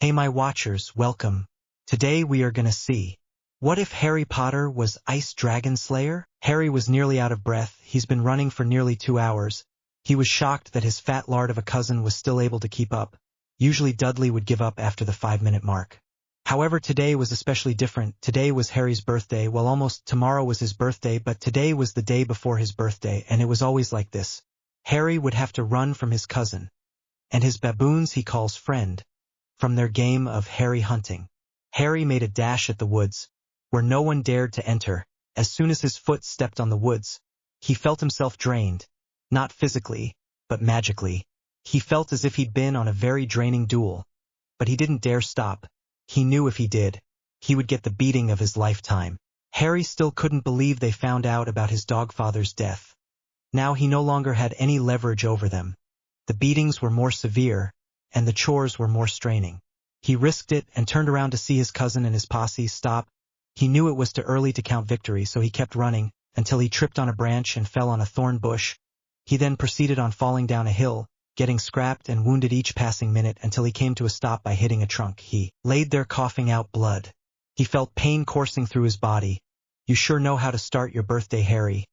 Hey my watchers, welcome. Today we are gonna see. What if Harry Potter was Ice Dragon Slayer? Harry was nearly out of breath. He's been running for nearly 2 hours. He was shocked that his fat lard of a cousin was still able to keep up. Usually Dudley would give up after the 5-minute mark. However, today was especially different. Today was Harry's birthday. Well, almost tomorrow was his birthday, but today was the day before his birthday, and it was always like this. Harry would have to run from his cousin, and his baboons he calls friend, from their game of Harry hunting. Harry made a dash at the woods, where no one dared to enter. As soon as his foot stepped on the woods, he felt himself drained, not physically, but magically. He felt as if he'd been on a very draining duel, but he didn't dare stop. He knew if he did, he would get the beating of his lifetime. Harry still couldn't believe they found out about his dogfather's death. Now he no longer had any leverage over them. The beatings were more severe, and the chores were more straining. He risked it and turned around to see his cousin and his posse stop. He knew it was too early to count victory, so he kept running, until he tripped on a branch and fell on a thorn bush. He then proceeded on falling down a hill, getting scrapped and wounded each passing minute until he came to a stop by hitting a trunk. He laid there coughing out blood. He felt pain coursing through his body. You sure know how to start your birthday, Harry,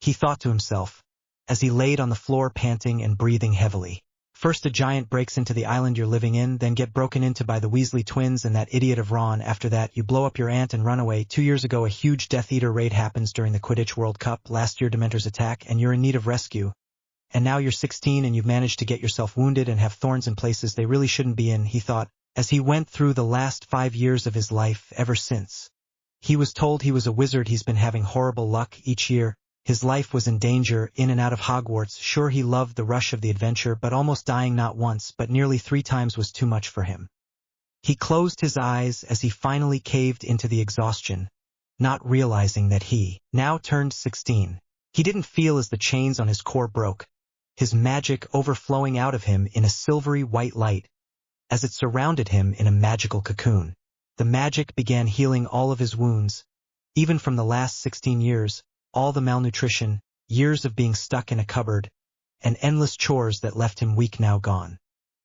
he thought to himself, as he laid on the floor panting and breathing heavily. First a giant breaks into the island you're living in, then get broken into by the Weasley twins and that idiot of Ron. After that, you blow up your aunt and run away. 2 years ago, a huge Death Eater raid happens during the Quidditch World Cup. Last year, Dementors attack, and you're in need of rescue. And now you're 16 and you've managed to get yourself wounded and have thorns in places they really shouldn't be in, he thought, as he went through the last 5 years of his life ever since. He was told he was a wizard. He's been having horrible luck each year. His life was in danger, in and out of Hogwarts. Sure, he loved the rush of the adventure, but almost dying not once, but nearly 3 times was too much for him. He closed his eyes as he finally caved into the exhaustion, not realizing that he now turned 16. He didn't feel as the chains on his core broke, his magic overflowing out of him in a silvery white light, as it surrounded him in a magical cocoon. The magic began healing all of his wounds, even from the last 16 years. All the malnutrition, years of being stuck in a cupboard, and endless chores that left him weak now gone.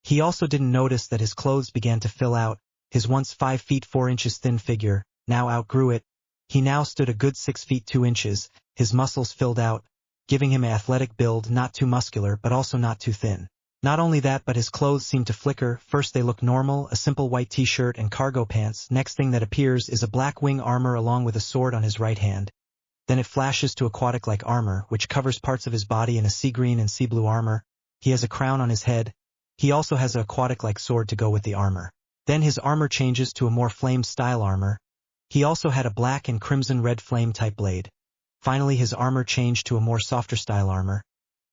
He also didn't notice that his clothes began to fill out. His once 5 feet 4 inches thin figure now outgrew it. He now stood a good 6 feet 2 inches. His muscles filled out, giving him an athletic build, not too muscular but also not too thin. Not only that, but his clothes seemed to flicker. First they look normal, a simple white t-shirt and cargo pants. Next thing that appears is a black wing armor along with a sword on his right hand. Then it flashes to aquatic-like armor, which covers parts of his body in a sea green and sea blue armor. He has a crown on his head. He also has an aquatic-like sword to go with the armor. Then his armor changes to a more flame-style armor. He also had a black and crimson red flame-type blade. Finally, his armor changed to a more softer-style armor.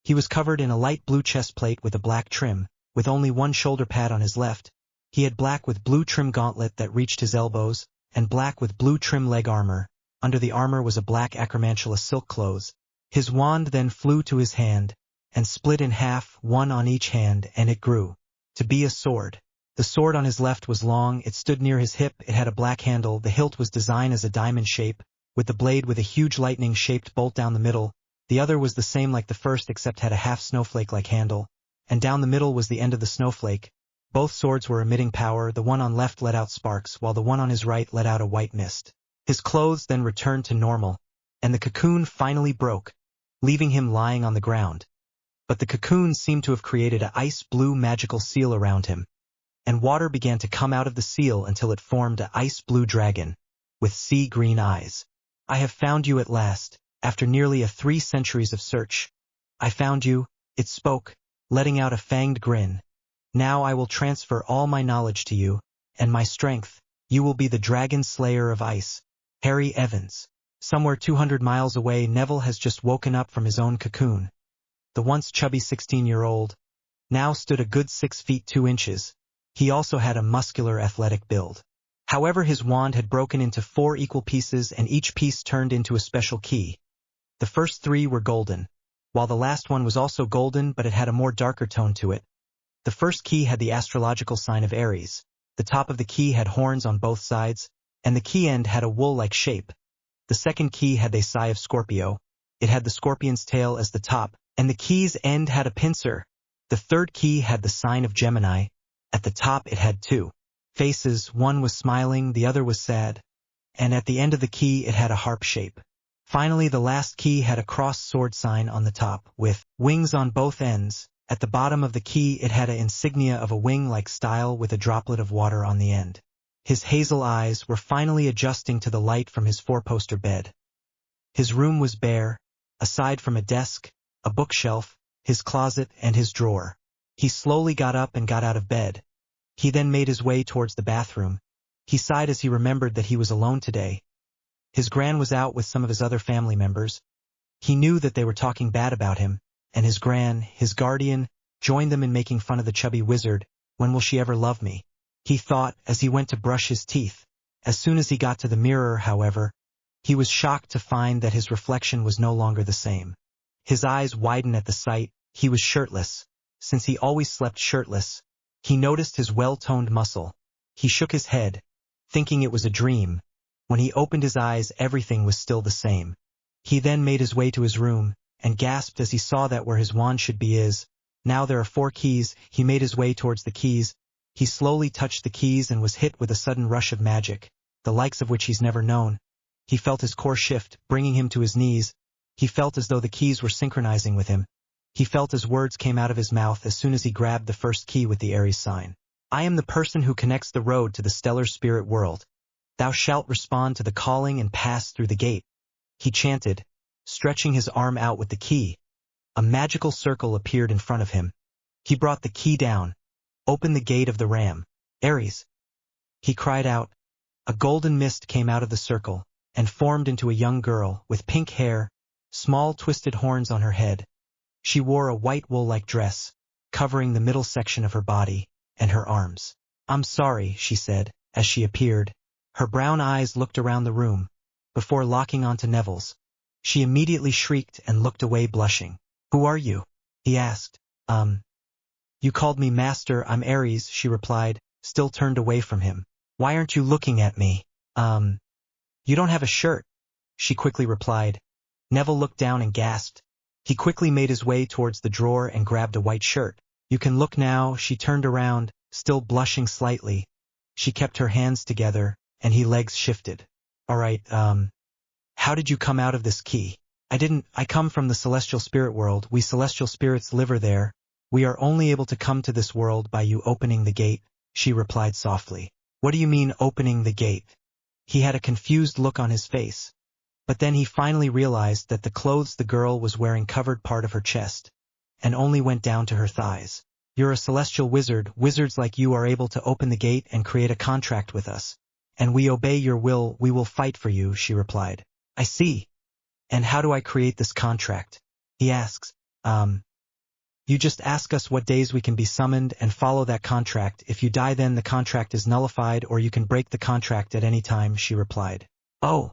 He was covered in a light blue chest plate with a black trim, with only one shoulder pad on his left. He had black with blue trim gauntlet that reached his elbows, and black with blue trim leg armor. Under the armor was a black acromantula silk clothes. His wand then flew to his hand, and split in half, one on each hand, and it grew to be a sword. The sword on his left was long, it stood near his hip, it had a black handle, the hilt was designed as a diamond shape, with the blade with a huge lightning-shaped bolt down the middle. The other was the same like the first except had a half snowflake-like handle, and down the middle was the end of the snowflake. Both swords were emitting power. The one on left let out sparks, while the one on his right let out a white mist. His clothes then returned to normal, and the cocoon finally broke, leaving him lying on the ground. But the cocoon seemed to have created an ice-blue magical seal around him, and water began to come out of the seal until it formed an ice-blue dragon, with sea-green eyes. I have found you at last, after nearly 3 centuries of search. I found you, it spoke, letting out a fanged grin. Now I will transfer all my knowledge to you, and my strength. You will be the Dragon Slayer of Ice. Harry Evans. Somewhere 200 miles away, Neville has just woken up from his own cocoon. The once chubby 16-year-old now stood a good 6 feet 2 inches. He also had a muscular athletic build. However, his wand had broken into 4 equal pieces and each piece turned into a special key. The first 3 were golden, while the last one was also golden but it had a more darker tone to it. The first key had the astrological sign of Aries. The top of the key had horns on both sides, and the key end had a wool-like shape. The second key had the sign of Scorpio. It had the scorpion's tail as the top, and the key's end had a pincer. The third key had the sign of Gemini. At the top it had 2 faces, one was smiling, the other was sad. And at the end of the key it had a harp shape. Finally the last key had a crossed sword sign on the top, with wings on both ends. At the bottom of the key it had an insignia of a wing-like style with a droplet of water on the end. His hazel eyes were finally adjusting to the light from his four-poster bed. His room was bare, aside from a desk, a bookshelf, his closet, and his drawer. He slowly got up and got out of bed. He then made his way towards the bathroom. He sighed as he remembered that he was alone today. His gran was out with some of his other family members. He knew that they were talking bad about him, and his gran, his guardian, joined them in making fun of the chubby wizard. When will she ever love me? He thought as he went to brush his teeth. As soon as he got to the mirror, however, he was shocked to find that his reflection was no longer the same. His eyes widened at the sight. He was shirtless. Since he always slept shirtless, he noticed his well-toned muscle. He shook his head, thinking it was a dream. When he opened his eyes, everything was still the same. He then made his way to his room, and gasped as he saw that where his wand should be is. Now there are 4 keys. He made his way towards the keys. He slowly touched the keys and was hit with a sudden rush of magic, the likes of which he's never known. He felt his core shift, bringing him to his knees. He felt as though the keys were synchronizing with him. He felt as words came out of his mouth as soon as he grabbed the first key with the Aries sign. I am the person who connects the road to the stellar spirit world. Thou shalt respond to the calling and pass through the gate. He chanted, stretching his arm out with the key. A magical circle appeared in front of him. He brought the key down. Open the gate of the ram. Aries. He cried out. A golden mist came out of the circle, and formed into a young girl, with pink hair, small twisted horns on her head. She wore a white wool-like dress, covering the middle section of her body, and her arms. I'm sorry, she said, as she appeared. Her brown eyes looked around the room, before locking onto Neville's. She immediately shrieked and looked away blushing. Who are you? He asked. You called me master. I'm Aries, she replied, still turned away from him. Why aren't you looking at me? You don't have a shirt, she quickly replied. Neville looked down and gasped. He quickly made his way towards the drawer and grabbed a white shirt. You can look now. She turned around, still blushing slightly. She kept her hands together, and his legs shifted. All right, how did you come out of this key? I come from the celestial spirit world. We celestial spirits live there. We are only able to come to this world by you opening the gate, she replied softly. What do you mean opening the gate? He had a confused look on his face. But then he finally realized that the clothes the girl was wearing covered part of her chest, and only went down to her thighs. You're a celestial wizard. Wizards like you are able to open the gate and create a contract with us. And we obey your will. We will fight for you, she replied. I see. And how do I create this contract? He asks. You just ask us what days we can be summoned and follow that contract. If you die, then the contract is nullified, or you can break the contract at any time, she replied. Oh.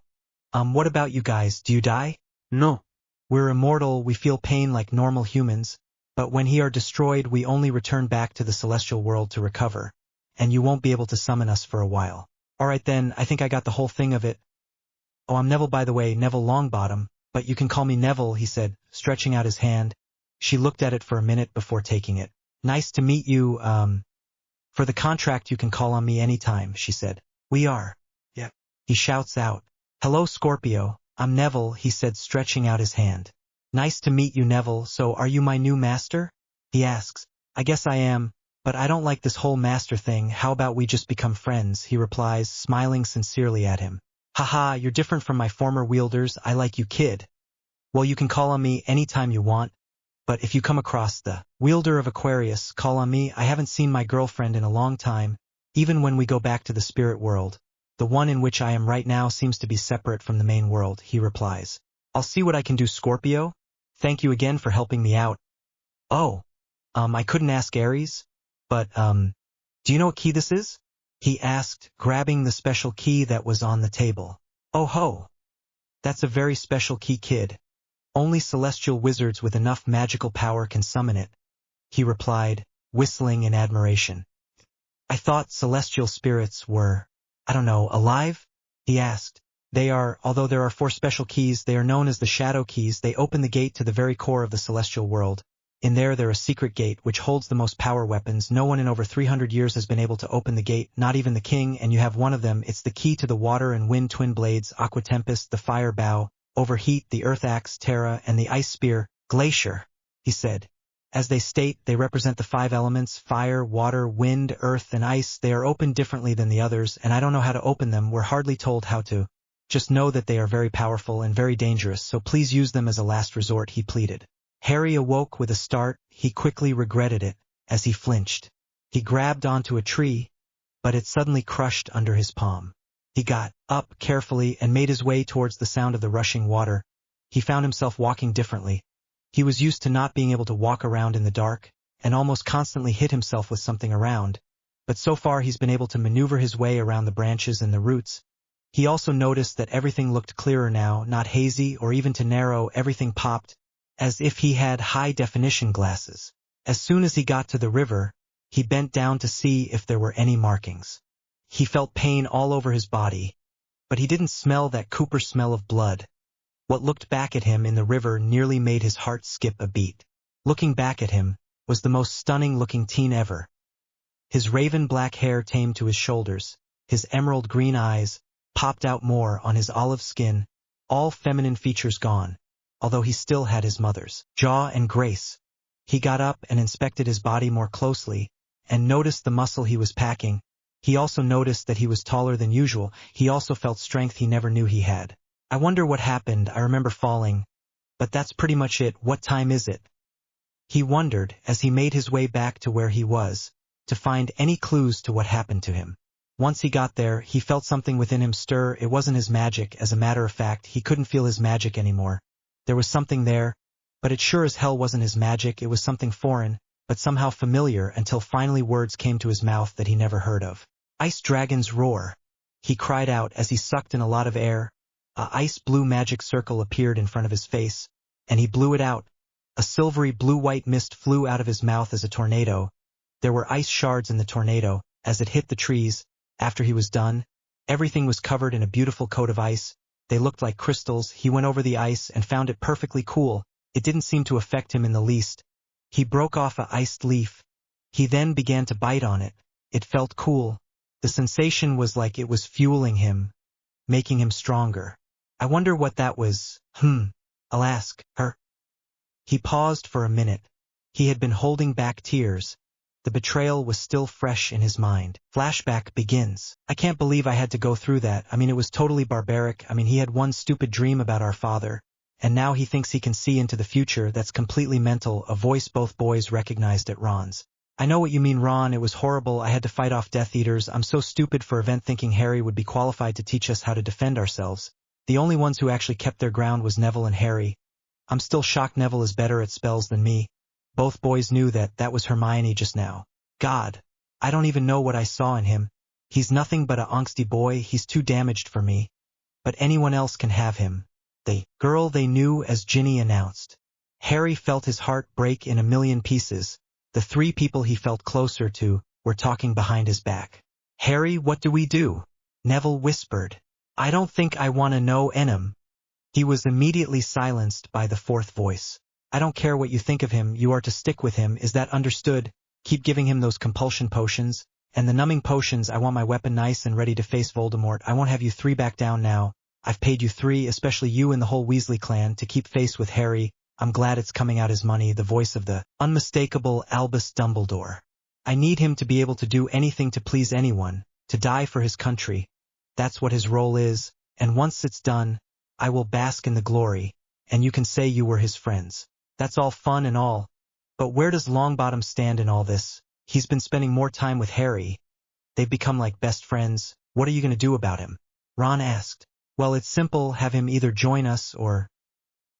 What about you guys? Do you die? No. We're immortal. We feel pain like normal humans, but when we are destroyed, we only return back to the celestial world to recover, and you won't be able to summon us for a while. All right then, I think I got the whole thing of it. Oh, I'm Neville, by the way, Neville Longbottom, but you can call me Neville, he said, stretching out his hand. She looked at it for a minute before taking it. Nice to meet you. For the contract you can call on me anytime, she said. We are. Yep. He shouts out. Hello, Scorpio. I'm Neville, he said, stretching out his hand. Nice to meet you, Neville. So are you my new master? He asks. I guess I am, but I don't like this whole master thing. How about we just become friends? He replies, smiling sincerely at him. Haha, you're different from my former wielders. I like you, kid. Well, you can call on me anytime you want, but if you come across the wielder of Aquarius, call on me. I haven't seen my girlfriend in a long time, even when we go back to the spirit world. The one in which I am right now seems to be separate from the main world, he replies. I'll see what I can do, Scorpio. Thank you again for helping me out. Oh, I couldn't ask Aries, but, do you know what key this is? He asked, grabbing the special key that was on the table. Oh ho! That's a very special key, kid. Only celestial wizards with enough magical power can summon it, he replied, whistling in admiration. I thought celestial spirits were, alive? He asked. They are, although there are 4 special keys, they are known as the shadow keys. They open the gate to the very core of the celestial world. In there a secret gate which holds the most power weapons. No one in over 300 years has been able to open the gate, not even the king, and you have one of them. It's the key to the water and wind twin blades, Aqua Tempest, the fire bow, Overheat, the earth axe, Terra, and the ice spear, Glacier, he said. As they state, they represent the 5 elements, fire, water, wind, earth, and ice. They are opened differently than the others, and I don't know how to open them. We're hardly told how to. Just know that they are very powerful and very dangerous, so please use them as a last resort, he pleaded. Harry awoke with a start. He quickly regretted it, as he flinched. He grabbed onto a tree, but it suddenly crushed under his palm. He got up carefully and made his way towards the sound of the rushing water. He found himself walking differently. He was used to not being able to walk around in the dark, and almost constantly hit himself with something around, but so far he's been able to maneuver his way around the branches and the roots. He also noticed that everything looked clearer now, not hazy or even too narrow. Everything popped, as if he had high-definition glasses. As soon as he got to the river, he bent down to see if there were any markings. He felt pain all over his body, but he didn't smell that Cooper smell of blood. What looked back at him in the river nearly made his heart skip a beat. Looking back at him was the most stunning-looking teen ever. His raven-black hair tamed to his shoulders, his emerald-green eyes popped out more on his olive skin, all feminine features gone, although he still had his mother's jaw and grace. He got up and inspected his body more closely, and noticed the muscle he was packing. He also noticed that he was taller than usual. He also felt strength he never knew he had. I wonder what happened. I remember falling, but that's pretty much it. What time is it? He wondered as he made his way back to where he was, to find any clues to what happened to him. Once he got there, he felt something within him stir. It wasn't his magic. As a matter of fact, he couldn't feel his magic anymore. There was something there, but it sure as hell wasn't his magic. It was something foreign, but somehow familiar, until finally words came to his mouth that he never heard of. Ice dragon's roar. He cried out as he sucked in a lot of air. A ice-blue magic circle appeared in front of his face, and he blew it out. A silvery blue-white mist flew out of his mouth as a tornado. There were ice shards in the tornado. As it hit the trees, after he was done, everything was covered in a beautiful coat of ice. They looked like crystals. He went over the ice and found it perfectly cool. It didn't seem to affect him in the least. He broke off a iced leaf. He then began to bite on it. It felt cool. The sensation was like it was fueling him, making him stronger. I wonder what that was. I'll ask her. He paused for a minute. He had been holding back tears. The betrayal was still fresh in his mind. Flashback begins. I can't believe I had to go through that. It was totally barbaric. He had one stupid dream about our father, and now he thinks he can see into the future. That's completely mental. A voice both boys recognized at Ron's. I know what you mean, Ron. It was horrible. I had to fight off Death Eaters. I'm so stupid for event thinking Harry would be qualified to teach us how to defend ourselves. The only ones who actually kept their ground was Neville and Harry. I'm still shocked Neville is better at spells than me. Both boys knew that was Hermione just now. God, I don't even know what I saw in him. He's nothing but a angsty boy. He's too damaged for me. But anyone else can have him. The girl they knew as Ginny announced. Harry felt his heart break in a million pieces. The 3 people he felt closer to were talking behind his back. Harry, what do we do? Neville whispered. I don't think I want to know Enem. He was immediately silenced by the 4th voice. I don't care what you think of him, you are to stick with him, is that understood? Keep giving him those compulsion potions, and the numbing potions. I want my weapon nice and ready to face Voldemort. I won't have you 3 back down now. I've paid you 3, especially you and the whole Weasley clan, to keep face with Harry. I'm glad it's coming out his money, the voice of the unmistakable Albus Dumbledore. I need him to be able to do anything to please anyone, to die for his country. That's what his role is, and once it's done, I will bask in the glory, and you can say you were his friends. That's all fun and all, but where does Longbottom stand in all this? He's been spending more time with Harry. They've become like best friends. What are you going to do about him? Ron asked. Well, it's simple, have him either join us or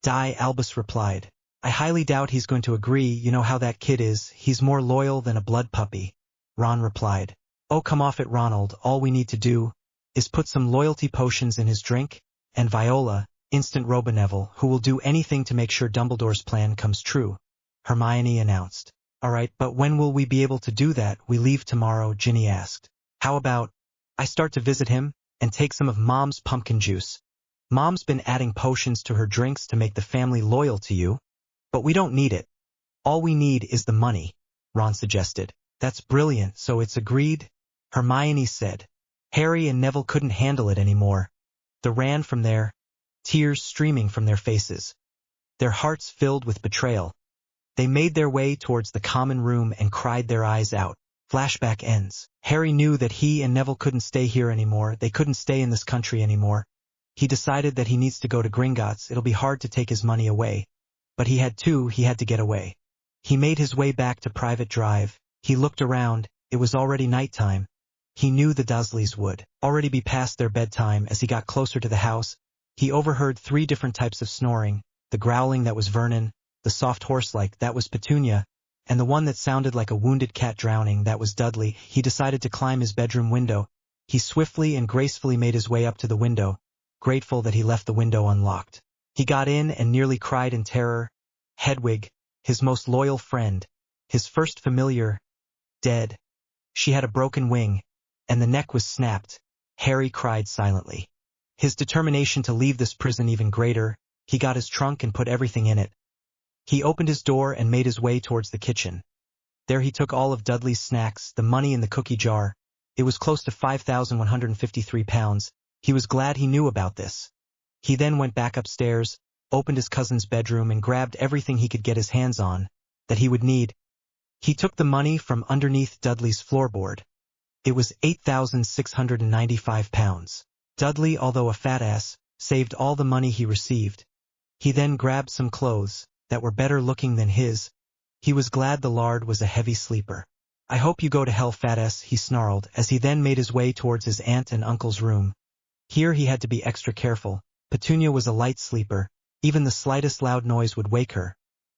die, Albus replied. I highly doubt he's going to agree. You know how that kid is. He's more loyal than a blood puppy. Ron replied. Oh, come off it, Ronald. All we need to do is put some loyalty potions in his drink, and Viola, instant Robineville, who will do anything to make sure Dumbledore's plan comes true, Hermione announced. All right, but when will we be able to do that? We leave tomorrow, Ginny asked. How about I start to visit him and take some of Mom's pumpkin juice? Mom's been adding potions to her drinks to make the family loyal to you, but we don't need it. All we need is the money, Ron suggested. That's brilliant, so it's agreed? Hermione said. Harry and Neville couldn't handle it anymore. They ran from there, tears streaming from their faces, their hearts filled with betrayal. They made their way towards the common room and cried their eyes out. Flashback ends. Harry knew that he and Neville couldn't stay here anymore. They couldn't stay in this country anymore. He decided that he needs to go to Gringotts. It'll be hard to take his money away. But he had to get away. He made his way back to Private Drive. He looked around. It was already nighttime. He knew the Dursleys would already be past their bedtime. As he got closer to the house, he overheard 3 different types of snoring. The growling, that was Vernon; the soft horse-like, that was Petunia; and the one that sounded like a wounded cat drowning, that was Dudley. He decided to climb his bedroom window. He swiftly and gracefully made his way up to the window, grateful that he left the window unlocked. He got in and nearly cried in terror. Hedwig, his most loyal friend, his first familiar, dead. She had a broken wing, and the neck was snapped. Harry cried silently. His determination to leave this prison even greater. He got his trunk and put everything in it. He opened his door and made his way towards the kitchen. There he took all of Dudley's snacks, the money in the cookie jar. It was close to £5,153. He was glad he knew about this. He then went back upstairs, opened his cousin's bedroom and grabbed everything he could get his hands on that he would need. He took the money from underneath Dudley's floorboard. It was £8,695. Dudley, although a fat ass, saved all the money he received. He then grabbed some clothes that were better looking than his. He was glad the lard was a heavy sleeper. I hope you go to hell, fat ass, he snarled, as he then made his way towards his aunt and uncle's room. Here he had to be extra careful. Petunia was a light sleeper. Even the slightest loud noise would wake her.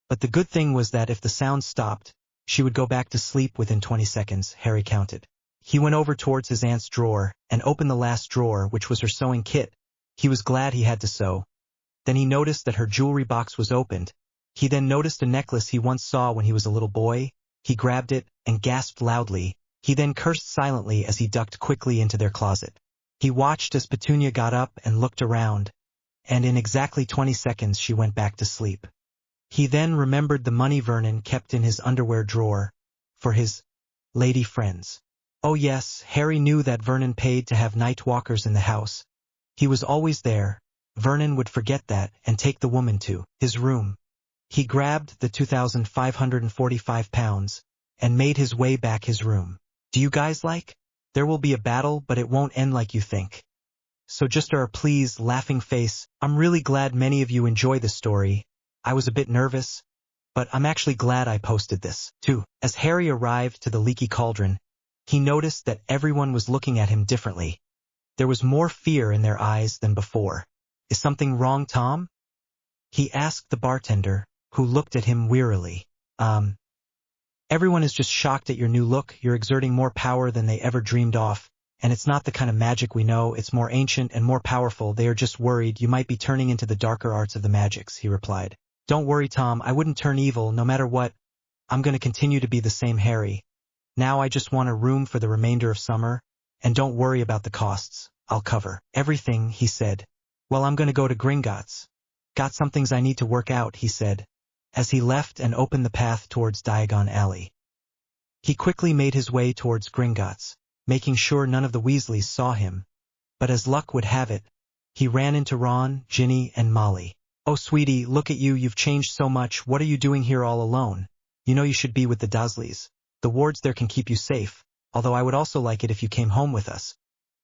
But the good thing was that if the sound stopped, she would go back to sleep within 20 seconds, Harry counted. He went over towards his aunt's drawer and opened the last drawer, which was her sewing kit. He was glad he had to sew. Then he noticed that her jewelry box was opened. He then noticed a necklace he once saw when he was a little boy. He grabbed it and gasped loudly. He then cursed silently as he ducked quickly into their closet. He watched as Petunia got up and looked around, and in exactly 20 seconds she went back to sleep. He then remembered the money Vernon kept in his underwear drawer for his lady friends. Oh yes, Harry knew that Vernon paid to have night walkers in the house. He was always there. Vernon would forget that and take the woman to his room. He grabbed the £2,545 and made his way back his room. Do you guys like? There will be a battle, but it won't end like you think. So just please, laughing face. I'm really glad many of you enjoy this story. I was a bit nervous, but I'm actually glad I posted this, too. As Harry arrived to the leaky cauldron, he noticed that everyone was looking at him differently. There was more fear in their eyes than before. Is something wrong, Tom? He asked the bartender, who looked at him wearily. Everyone is just shocked at your new look. You're exerting more power than they ever dreamed of, and it's not the kind of magic we know. It's more ancient and more powerful. They are just worried you might be turning into the darker arts of the magics, he replied. Don't worry, Tom, I wouldn't turn evil no matter what. I'm going to continue to be the same Harry. Now I just want a room for the remainder of summer, and don't worry about the costs. I'll cover everything, he said. Well, I'm going to go to Gringotts. Got some things I need to work out, he said, as he left and opened the path towards Diagon Alley. He quickly made his way towards Gringotts, making sure none of the Weasleys saw him. But as luck would have it, he ran into Ron, Ginny, and Molly. Oh, sweetie, look at you, you've changed so much. What are you doing here all alone? You know you should be with the Dursleys. The wards there can keep you safe, although I would also like it if you came home with us.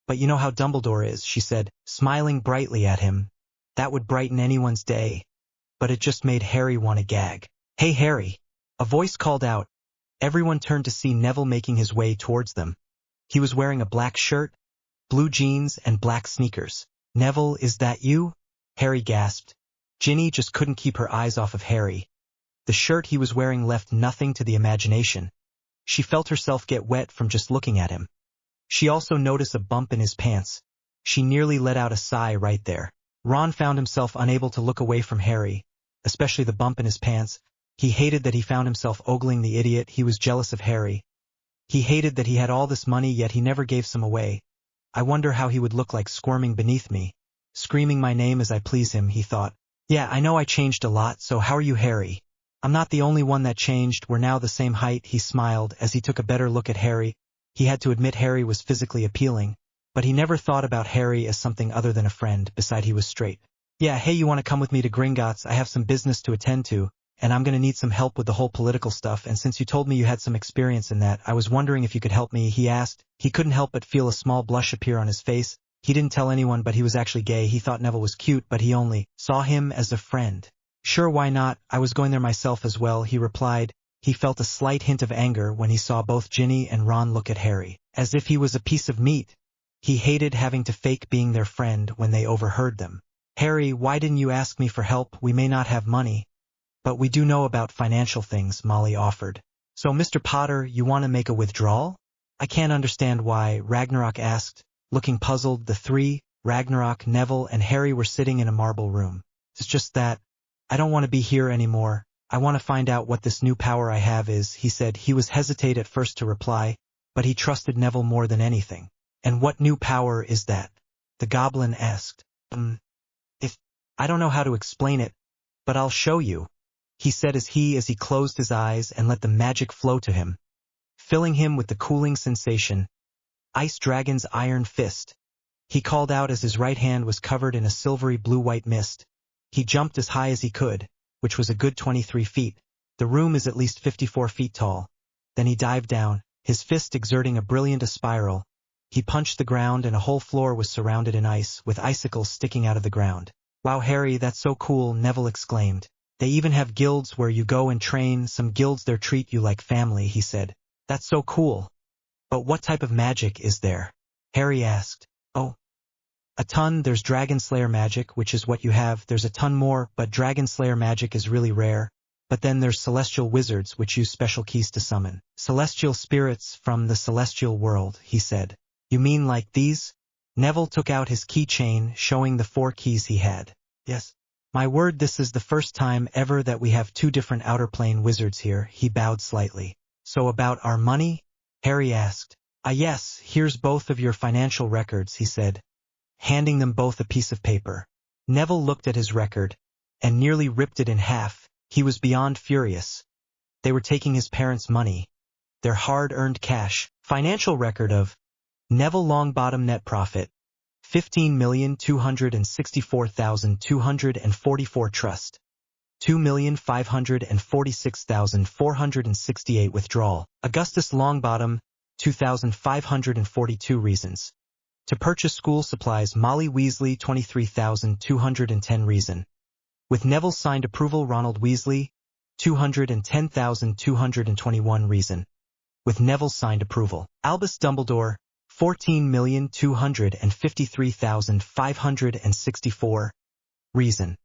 But you know how Dumbledore is, she said, smiling brightly at him. That would brighten anyone's day. But it just made Harry want to gag. Hey, Harry! A voice called out. Everyone turned to see Neville making his way towards them. He was wearing a black shirt, blue jeans, and black sneakers. Neville, is that you? Harry gasped. Ginny just couldn't keep her eyes off of Harry. The shirt he was wearing left nothing to the imagination. She felt herself get wet from just looking at him. She also noticed a bump in his pants. She nearly let out a sigh right there. Ron found himself unable to look away from Harry, especially the bump in his pants. He hated that he found himself ogling the idiot. He was jealous of Harry. He hated that he had all this money, yet he never gave some away. I wonder how he would look like squirming beneath me, screaming my name as I please him, he thought. Yeah, I know I changed a lot, so how are you, Harry? I'm not the only one that changed, we're now the same height, he smiled as he took a better look at Harry. He had to admit Harry was physically appealing, but he never thought about Harry as something other than a friend, besides he was straight. Yeah, hey, you want to come with me to Gringotts? I have some business to attend to, and I'm gonna need some help with the whole political stuff, and since you told me you had some experience in that, I was wondering if you could help me, he asked. He couldn't help but feel a small blush appear on his face. He didn't tell anyone, but he was actually gay. He thought Neville was cute, but he only saw him as a friend. Sure, why not? I was going there myself as well, he replied. He felt a slight hint of anger when he saw both Ginny and Ron look at Harry, as if he was a piece of meat. He hated having to fake being their friend when they overheard them. Harry, why didn't you ask me for help? We may not have money, but we do know about financial things, Molly offered. So, Mr. Potter, you want to make a withdrawal? I can't understand why, Ragnarok asked. Looking puzzled, the three, Ragnarok, Neville, and Harry were sitting in a marble room. It's just that I don't want to be here anymore. I want to find out what this new power I have is, he said. He was hesitant at first to reply, but he trusted Neville more than anything. And what new power is that? The goblin asked. I don't know how to explain it, but I'll show you, he said as he closed his eyes and let the magic flow to him, filling him with the cooling sensation. Ice Dragon's Iron Fist. He called out as his right hand was covered in a silvery blue-white mist. He jumped as high as he could, which was a good 23 feet. The room is at least 54 feet tall. Then he dived down, his fist exerting a brilliant spiral. He punched the ground and a whole floor was surrounded in ice, with icicles sticking out of the ground. Wow, Harry, that's so cool, Neville exclaimed. They even have guilds where you go and train. Some guilds there treat you like family, he said. That's so cool. But what type of magic is there? Harry asked. Oh, a ton. There's Dragon Slayer magic, which is what you have. There's a ton more, but Dragon Slayer magic is really rare. But then there's celestial wizards, which use special keys to summon celestial spirits from the celestial world, he said. You mean like these? Neville took out his keychain, showing the 4 keys he had. Yes. My word, this is the first time ever that we have 2 different outer plane wizards here, he bowed slightly. So about our money? Harry asked. Yes, here's both of your financial records, he said, handing them both a piece of paper. Neville looked at his record, and nearly ripped it in half. He was beyond furious. They were taking his parents' money, their hard-earned cash. Financial record of Neville Longbottom net profit, 15,264,244 trust, 2,546,468 withdrawal. Augustus Longbottom, 2,542 reasons. To purchase school supplies, Molly Weasley, 23,210 reason. With Neville signed approval, Ronald Weasley, 210,221 reason. With Neville signed approval, Albus Dumbledore, 14,253,564 reason.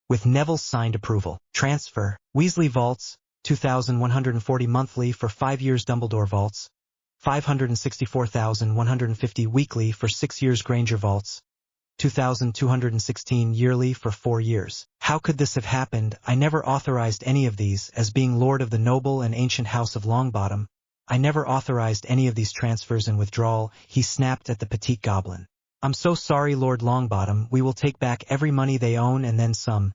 With Neville's signed approval, transfer, Weasley Vaults, 2,140 monthly for 5 years. Dumbledore Vaults, 564,150 weekly for 6 years. Granger Vaults, 2,216 yearly for 4 years. How could this have happened? I never authorized any of these. As being Lord of the noble and ancient house of Longbottom, I never authorized any of these transfers and withdrawal, he snapped at the petite goblin. I'm so sorry, Lord Longbottom. We will take back every money they own and then some.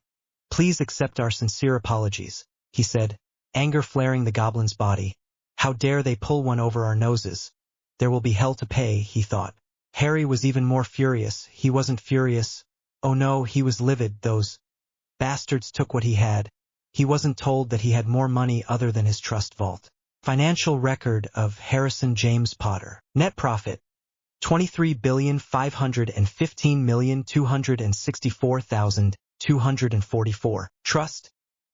Please accept our sincere apologies, he said, anger flaring the goblin's body. How dare they pull one over our noses? There will be hell to pay, he thought. Harry was even more furious. He wasn't furious. Oh no, he was livid. Those bastards took what he had. He wasn't told that he had more money other than his trust vault. Financial record of Harrison James Potter. Net profit, 23,515,264,244. Trust,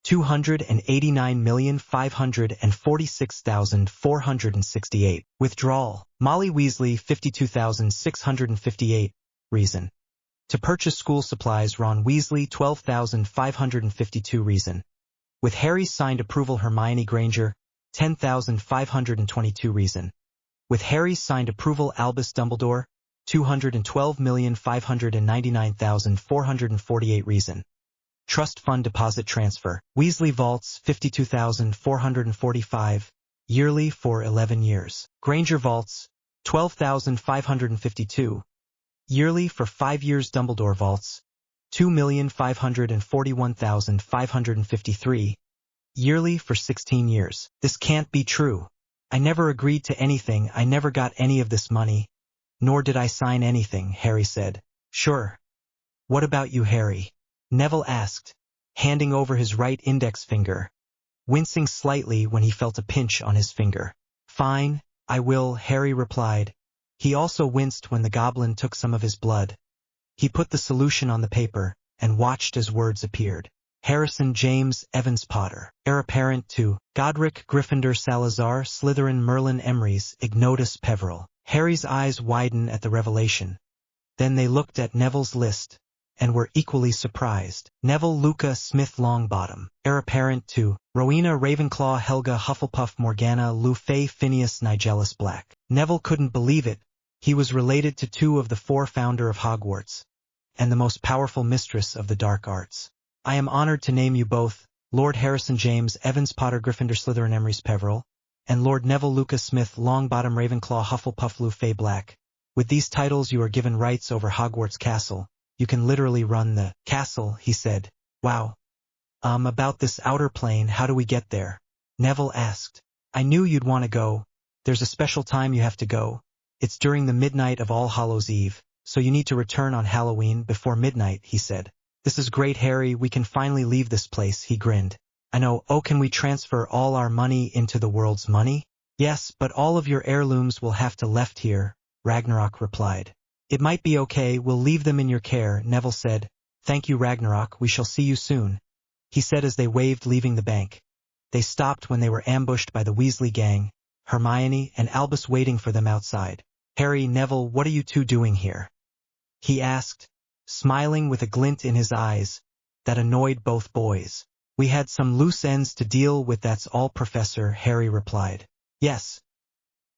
289,546,468. Withdrawal, Molly Weasley, 52,658. Reason. To purchase school supplies, Ron Weasley, 12,552. Reason. With Harry's signed approval, Hermione Granger, 10,522. Reason. With Harry's signed approval, Albus Dumbledore, 212,599,448. Reason. Trust fund deposit transfer, Weasley Vaults, 52,445, yearly for 11 years. Granger Vaults, 12,552, yearly for 5 years. Dumbledore Vaults, 2,541,553, yearly for 16 years. This can't be true. I never agreed to anything, I never got any of this money. Nor did I sign anything, Harry said. Sure. What about you, Harry? Neville asked, handing over his right index finger, wincing slightly when he felt a pinch on his finger. Fine, I will, Harry replied. He also winced when the goblin took some of his blood. He put the solution on the paper and watched as words appeared. Harrison James Evans Potter, heir apparent to Godric Gryffindor Salazar Slytherin Merlin Emrys Ignotus Peveril. Harry's eyes widened at the revelation. Then they looked at Neville's list and were equally surprised. Neville Luca Smith Longbottom, heir apparent to Rowena Ravenclaw Helga Hufflepuff Morgana Lou Fay Phineas Nigellus Black. Neville couldn't believe it. He was related to 2 of the 4 founder of Hogwarts, and the most powerful mistress of the dark arts. I am honored to name you both, Lord Harrison James Evans Potter Gryffindor Slytherin Emrys Peveril, and Lord Neville Lucas Smith Longbottom Ravenclaw Hufflepuff Lou Fay Black. With these titles you are given rights over Hogwarts Castle. You can literally run the castle, he said. Wow. About this outer plane, how do we get there? Neville asked. I knew you'd want to go. There's a special time you have to go. It's during the midnight of All Hallows Eve, so you need to return on Halloween before midnight, he said. This is great, Harry, we can finally leave this place, he grinned. I know, oh, can we transfer all our money into the world's money? Yes, but all of your heirlooms will have to left here, Ragnarok replied. It might be okay, we'll leave them in your care, Neville said. Thank you, Ragnarok, we shall see you soon, he said as they waved leaving the bank. They stopped when they were ambushed by the Weasley gang, Hermione and Albus waiting for them outside. Harry, Neville, what are you 2 doing here? He asked, smiling with a glint in his eyes that annoyed both boys. We had some loose ends to deal with, that's all, Professor, Harry replied. Yes.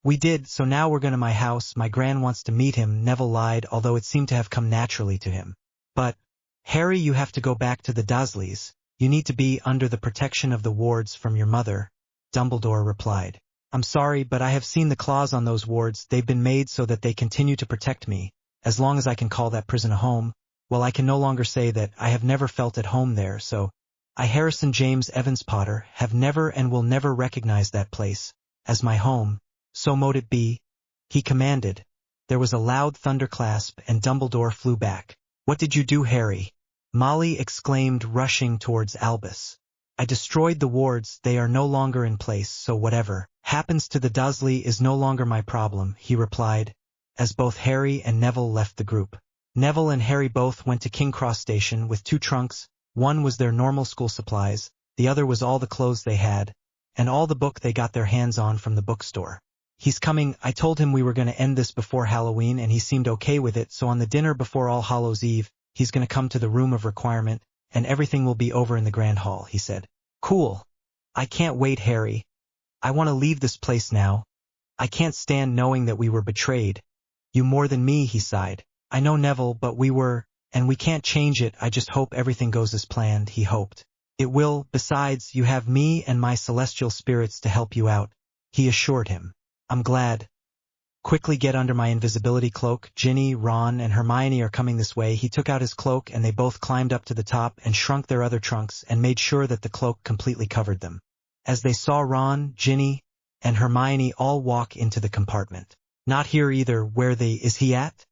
We did, so now we're going to my house, my gran wants to meet him, Neville lied, although it seemed to have come naturally to him. But, Harry, you have to go back to the Dursleys. You need to be under the protection of the wards from your mother, Dumbledore replied. I'm sorry, but I have seen the claws on those wards, they've been made so that they continue to protect me. As long as I can call that prison a home, well, I can no longer say that I have never felt at home there, so I, Harrison James Evans Potter, have never and will never recognize that place as my home, so mote it be, he commanded. There was a loud thunderclasp and Dumbledore flew back. What did you do, Harry? Molly exclaimed, rushing towards Albus. I destroyed the wards, they are no longer in place, so whatever happens to the Dursley is no longer my problem, he replied, as both Harry and Neville left the group. Neville and Harry both went to King Cross Station with 2 trunks. One was their normal school supplies, the other was all the clothes they had, and all the book they got their hands on from the bookstore. He's coming, I told him we were going to end this before Halloween and he seemed okay with it, so on the dinner before All Hallows Eve, he's going to come to the room of requirement, and everything will be over in the Grand Hall, he said. Cool. I can't wait, Harry. I want to leave this place now. I can't stand knowing that we were betrayed. You more than me, he sighed. I know, Neville, but we were, and we can't change it, I just hope everything goes as planned, he hoped. It will, besides, you have me and my celestial spirits to help you out, he assured him. I'm glad. Quickly get under my invisibility cloak, Ginny, Ron, and Hermione are coming this way. He took out his cloak and they both climbed up to the top and shrunk their other trunks and made sure that the cloak completely covered them. As they saw Ron, Ginny, and Hermione all walk into the compartment. Not here either, where is he at?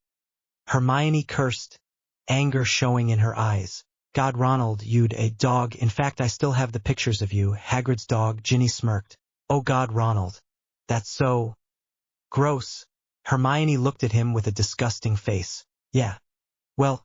Hermione cursed, anger showing in her eyes. God, Ronald, you'd a dog. In fact, I still have the pictures of you, Hagrid's dog, Ginny smirked. Oh God, Ronald. That's so gross. Hermione looked at him with a disgusting face. Yeah. Well,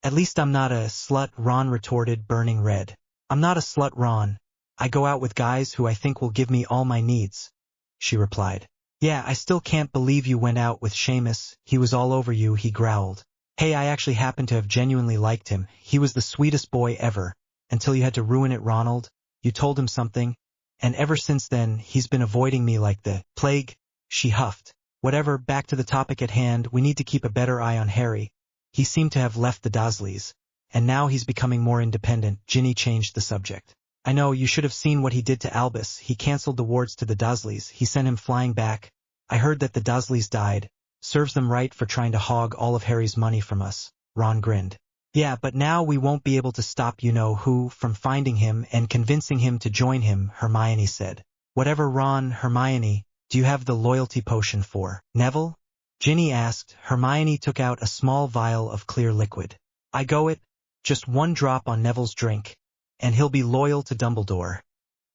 at least I'm not a slut, Ron retorted, burning red. I'm not a slut, Ron. I go out with guys who I think will give me all my needs, she replied. Yeah, I still can't believe you went out with Seamus. He was all over you, he growled. Hey, I actually happen to have genuinely liked him. He was the sweetest boy ever. Until you had to ruin it, Ronald. You told him something. And ever since then, he's been avoiding me like the plague, she huffed. Whatever, back to the topic at hand, we need to keep a better eye on Harry. He seemed to have left the Dursleys. And now he's becoming more independent. Ginny changed the subject. I know, you should have seen what he did to Albus. He cancelled the wards to the Dursleys. He sent him flying back. I heard that the Dursleys died. Serves them right for trying to hog all of Harry's money from us. Ron grinned. Yeah, but now we won't be able to stop you-know-who from finding him and convincing him to join him, Hermione said. Whatever Ron, Hermione, do you have the loyalty potion for Neville? Ginny asked. Hermione took out a small vial of clear liquid. I go it, just one drop on Neville's drink, and he'll be loyal to Dumbledore.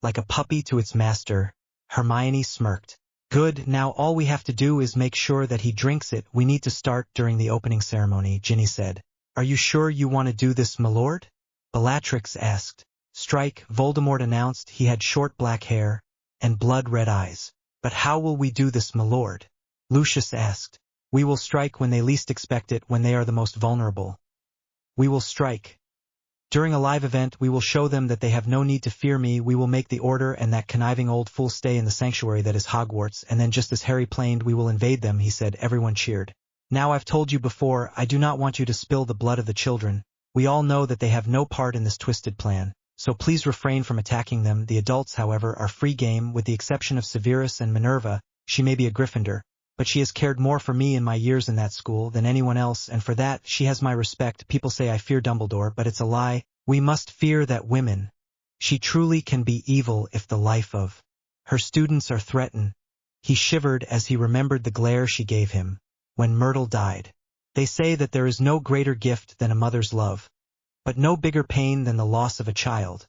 Like a puppy to its master, Hermione smirked. Good, now all we have to do is make sure that he drinks it. We need to start during the opening ceremony, Ginny said. Are you sure you want to do this, my lord? Bellatrix asked. Strike, Voldemort announced. He had short black hair and blood-red eyes. But how will we do this, my lord? Lucius asked. We will strike when they least expect it, when they are the most vulnerable. We will strike. During a live event, we will show them that they have no need to fear me. We will make the Order and that conniving old fool stay in the sanctuary that is Hogwarts, and then just as Harry planned, we will invade them, he said. Everyone cheered. Now I've told you before, I do not want you to spill the blood of the children. We all know that they have no part in this twisted plan, so please refrain from attacking them. The adults, however, are free game, with the exception of Severus and Minerva. She may be a Gryffindor, but she has cared more for me in my years in that school than anyone else, and for that she has my respect. People say I fear Dumbledore, but it's a lie. We must fear that women. She truly can be evil if the life of her students are threatened. He shivered as he remembered the glare she gave him when Myrtle died. They say that there is no greater gift than a mother's love, but no bigger pain than the loss of a child,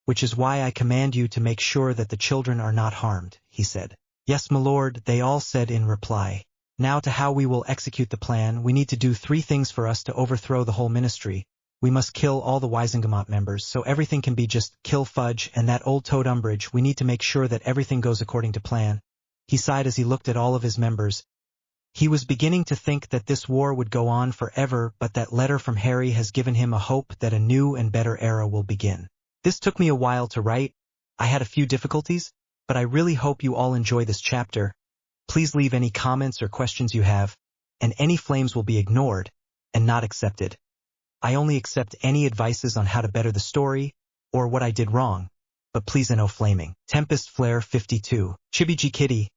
which is why I command you to make sure that the children are not harmed, he said. Yes, my lord, they all said in reply. Now to how we will execute the plan. We need to do 3 things for us to overthrow the whole ministry. We must kill all the Wisengamot members, so everything can be just kill Fudge and that old toad Umbridge. We need to make sure that everything goes according to plan. He sighed as he looked at all of his members. He was beginning to think that this war would go on forever, but that letter from Harry has given him a hope that a new and better era will begin. This took me a while to write. I had a few difficulties, but I really hope you all enjoy this chapter. Please leave any comments or questions you have, and any flames will be ignored and not accepted. I only accept any advices on how to better the story, or what I did wrong, but please no flaming. Tempest Flare 52. Chibi Kitty.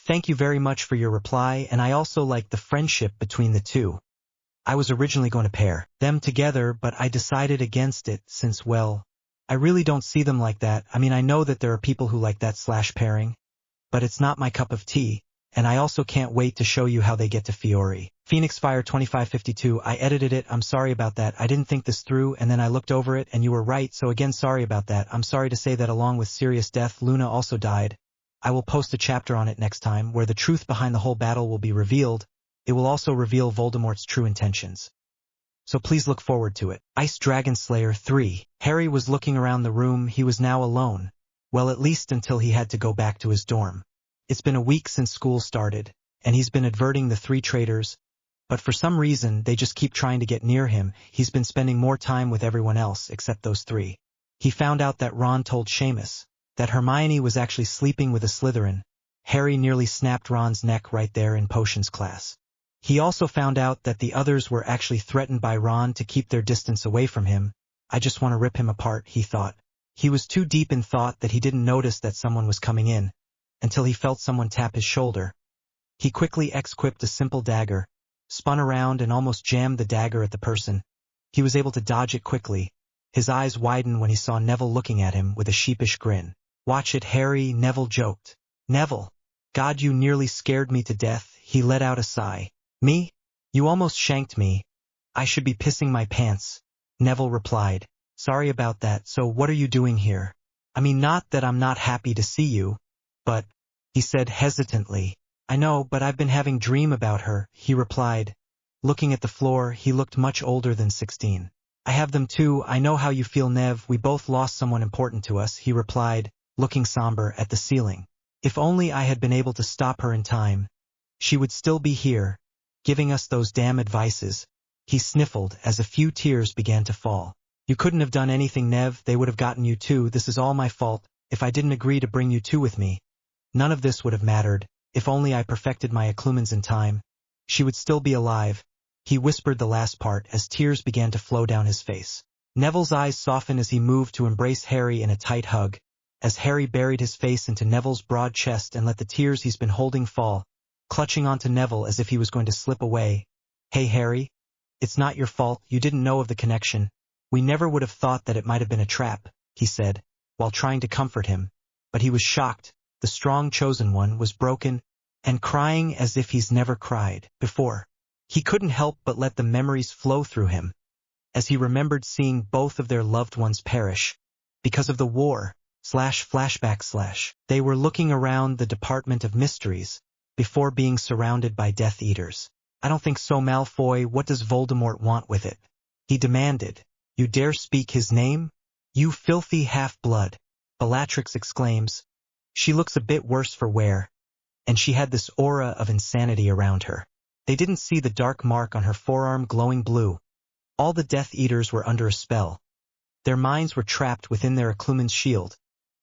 Thank you very much for your reply, and I also like the friendship between the two. I was originally going to pair them together, but I decided against it since, well, I really don't see them like that. I mean, I know that there are people who like that /pairing, but it's not my cup of tea, and I also can't wait to show you how they get to Fiore. Phoenix Fire 2552. I edited it. I'm sorry about that. I didn't think this through, and then I looked over it, and you were right, so again sorry about that. I'm sorry to say that along with Sirius' death, Luna also died. I will post a chapter on it next time, where the truth behind the whole battle will be revealed. It will also reveal Voldemort's true intentions. So please look forward to it. Ice Dragon Slayer 3. Harry was looking around the room. He was now alone. Well, at least until he had to go back to his dorm. It's been a week since school started, and he's been averting the 3 traitors, but for some reason they just keep trying to get near him. He's been spending more time with everyone else except those 3. He found out that Ron told Seamus that Hermione was actually sleeping with a Slytherin. Harry nearly snapped Ron's neck right there in potions class. He also found out that the others were actually threatened by Ron to keep their distance away from him. I just want to rip him apart, he thought. He was too deep in thought that he didn't notice that someone was coming in, until he felt someone tap his shoulder. He quickly equipped a simple dagger, spun around and almost jammed the dagger at the person. He was able to dodge it quickly. His eyes widened when he saw Neville looking at him with a sheepish grin. Watch it, Harry, Neville joked. Neville, God, you nearly scared me to death. He let out a sigh. Me? You almost shanked me. I should be pissing my pants. Neville replied. Sorry about that. So what are you doing here? I mean, not that I'm not happy to see you, but, he said hesitantly. I know, but I've been having dream about her, he replied. Looking at the floor, he looked much older than 16. I have them too. I know how you feel, Nev. We both lost someone important to us, he replied, looking somber at the ceiling. If only I had been able to stop her in time. She would still be here, giving us those damn advices. He sniffled as a few tears began to fall. You couldn't have done anything, Nev. They would have gotten you too. This is all my fault. If I didn't agree to bring you two with me, none of this would have mattered. If only I perfected my Eclumens in time, she would still be alive. He whispered the last part as tears began to flow down his face. Neville's eyes softened as he moved to embrace Harry in a tight hug, as Harry buried his face into Neville's broad chest and let the tears he's been holding fall, clutching onto Neville as if he was going to slip away. Hey, Harry? It's not your fault, you didn't know of the connection. We never would have thought that it might have been a trap, he said, while trying to comfort him. But he was shocked. The strong chosen one was broken and crying as if he's never cried before. He couldn't help but let the memories flow through him, as he remembered seeing both of their loved ones perish because of the war. /flashback/ They were looking around the Department of Mysteries before being surrounded by Death Eaters. I don't think so, Malfoy. What does Voldemort want with it? He demanded. You dare speak his name? You filthy half-blood, Bellatrix exclaims. She looks a bit worse for wear, and she had this aura of insanity around her. They didn't see the dark mark on her forearm glowing blue. All the Death Eaters were under a spell. Their minds were trapped within their Occlumen's shield,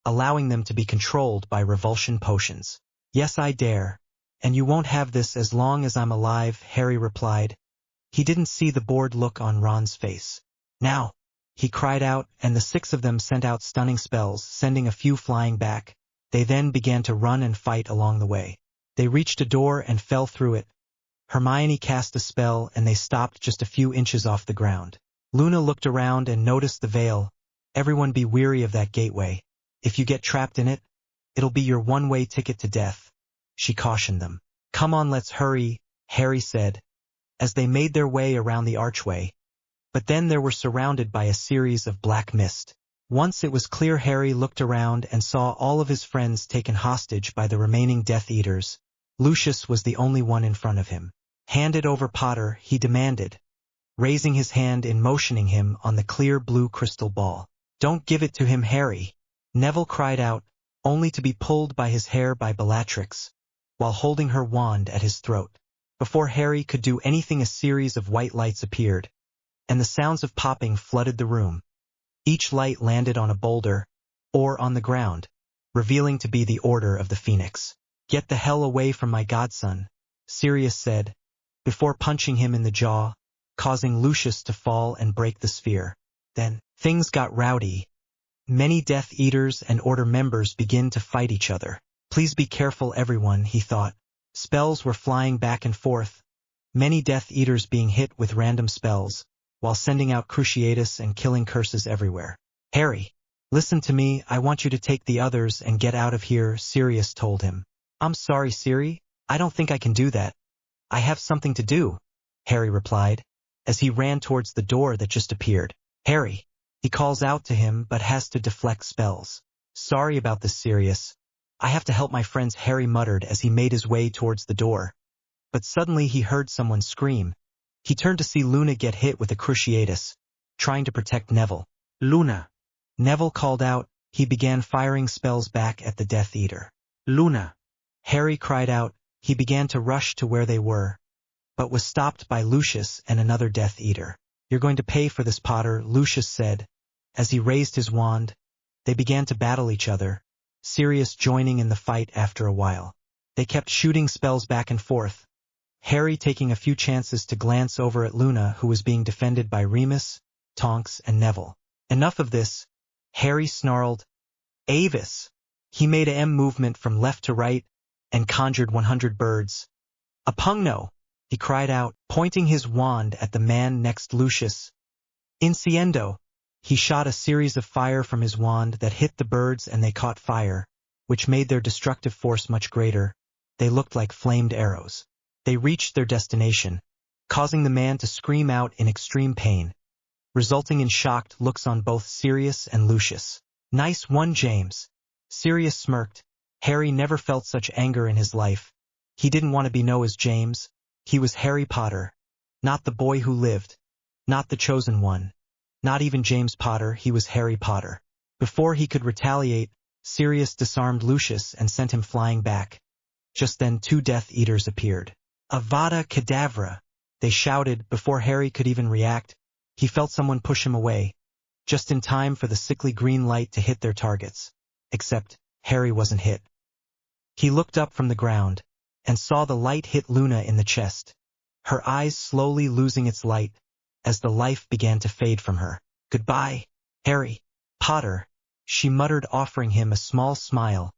allowing them to be controlled by revulsion potions. Yes, I dare. And you won't have this as long as I'm alive, Harry replied. He didn't see the bored look on Ron's face. Now, he cried out, and the 6 of them sent out stunning spells, sending a few flying back. They then began to run and fight along the way. They reached a door and fell through it. Hermione cast a spell and they stopped just a few inches off the ground. Luna looked around and noticed the veil. Everyone be wary of that gateway. If you get trapped in it, it'll be your one-way ticket to death. She cautioned them. Come on, let's hurry, Harry said, as they made their way around the archway. But then they were surrounded by a series of black mist. Once it was clear, Harry looked around and saw all of his friends taken hostage by the remaining Death Eaters. Lucius was the only one in front of him. Hand it over, Potter, he demanded, raising his hand and motioning him on the clear blue crystal ball. Don't give it to him, Harry, Neville cried out, only to be pulled by his hair by Bellatrix, while holding her wand at his throat. Before Harry could do anything, a series of white lights appeared, and the sounds of popping flooded the room. Each light landed on a boulder, or on the ground, revealing to be the Order of the Phoenix. Get the hell away from my godson, Sirius said, before punching him in the jaw, causing Lucius to fall and break the sphere. Then, things got rowdy. Many Death Eaters and Order members began to fight each other. Please be careful, everyone, he thought. Spells were flying back and forth, many Death Eaters being hit with random spells, while sending out Cruciatus and killing curses everywhere. Harry, listen to me, I want you to take the others and get out of here, Sirius told him. I'm sorry, Siri, I don't think I can do that. I have something to do, Harry replied, as he ran towards the door that just appeared. Harry, he calls out to him but has to deflect spells. Sorry about this, Sirius. I have to help my friends, Harry muttered as he made his way towards the door. But suddenly he heard someone scream. He turned to see Luna get hit with a Cruciatus, trying to protect Neville. Luna, Neville called out. He began firing spells back at the Death Eater. Luna, Harry cried out. He began to rush to where they were, but was stopped by Lucius and another Death Eater. You're going to pay for this, Potter, Lucius said. As he raised his wand, they began to battle each other, Sirius joining in the fight after a while. They kept shooting spells back and forth, Harry taking a few chances to glance over at Luna, who was being defended by Remus, Tonks, and Neville. Enough of this, Harry snarled. Avis! He made a M movement from left to right and conjured 100 birds. A pungno! He cried out, pointing his wand at the man next Lucius. Incendio! He shot a series of fire from his wand that hit the birds and they caught fire, which made their destructive force much greater. They looked like flamed arrows. They reached their destination, causing the man to scream out in extreme pain, resulting in shocked looks on both Sirius and Lucius. Nice one, James. Sirius smirked. Harry never felt such anger in his life. He didn't want to be known as James. He was Harry Potter, not the boy who lived, not the chosen one, not even James Potter. He was Harry Potter. Before he could retaliate, Sirius disarmed Lucius and sent him flying back. Just then 2 Death Eaters appeared. Avada Kedavra! They shouted. Before Harry could even react, he felt someone push him away, just in time for the sickly green light to hit their targets. Except, Harry wasn't hit. He looked up from the ground, and saw the light hit Luna in the chest, her eyes slowly losing its light, as the life began to fade from her. Goodbye, Harry Potter, she muttered, offering him a small smile,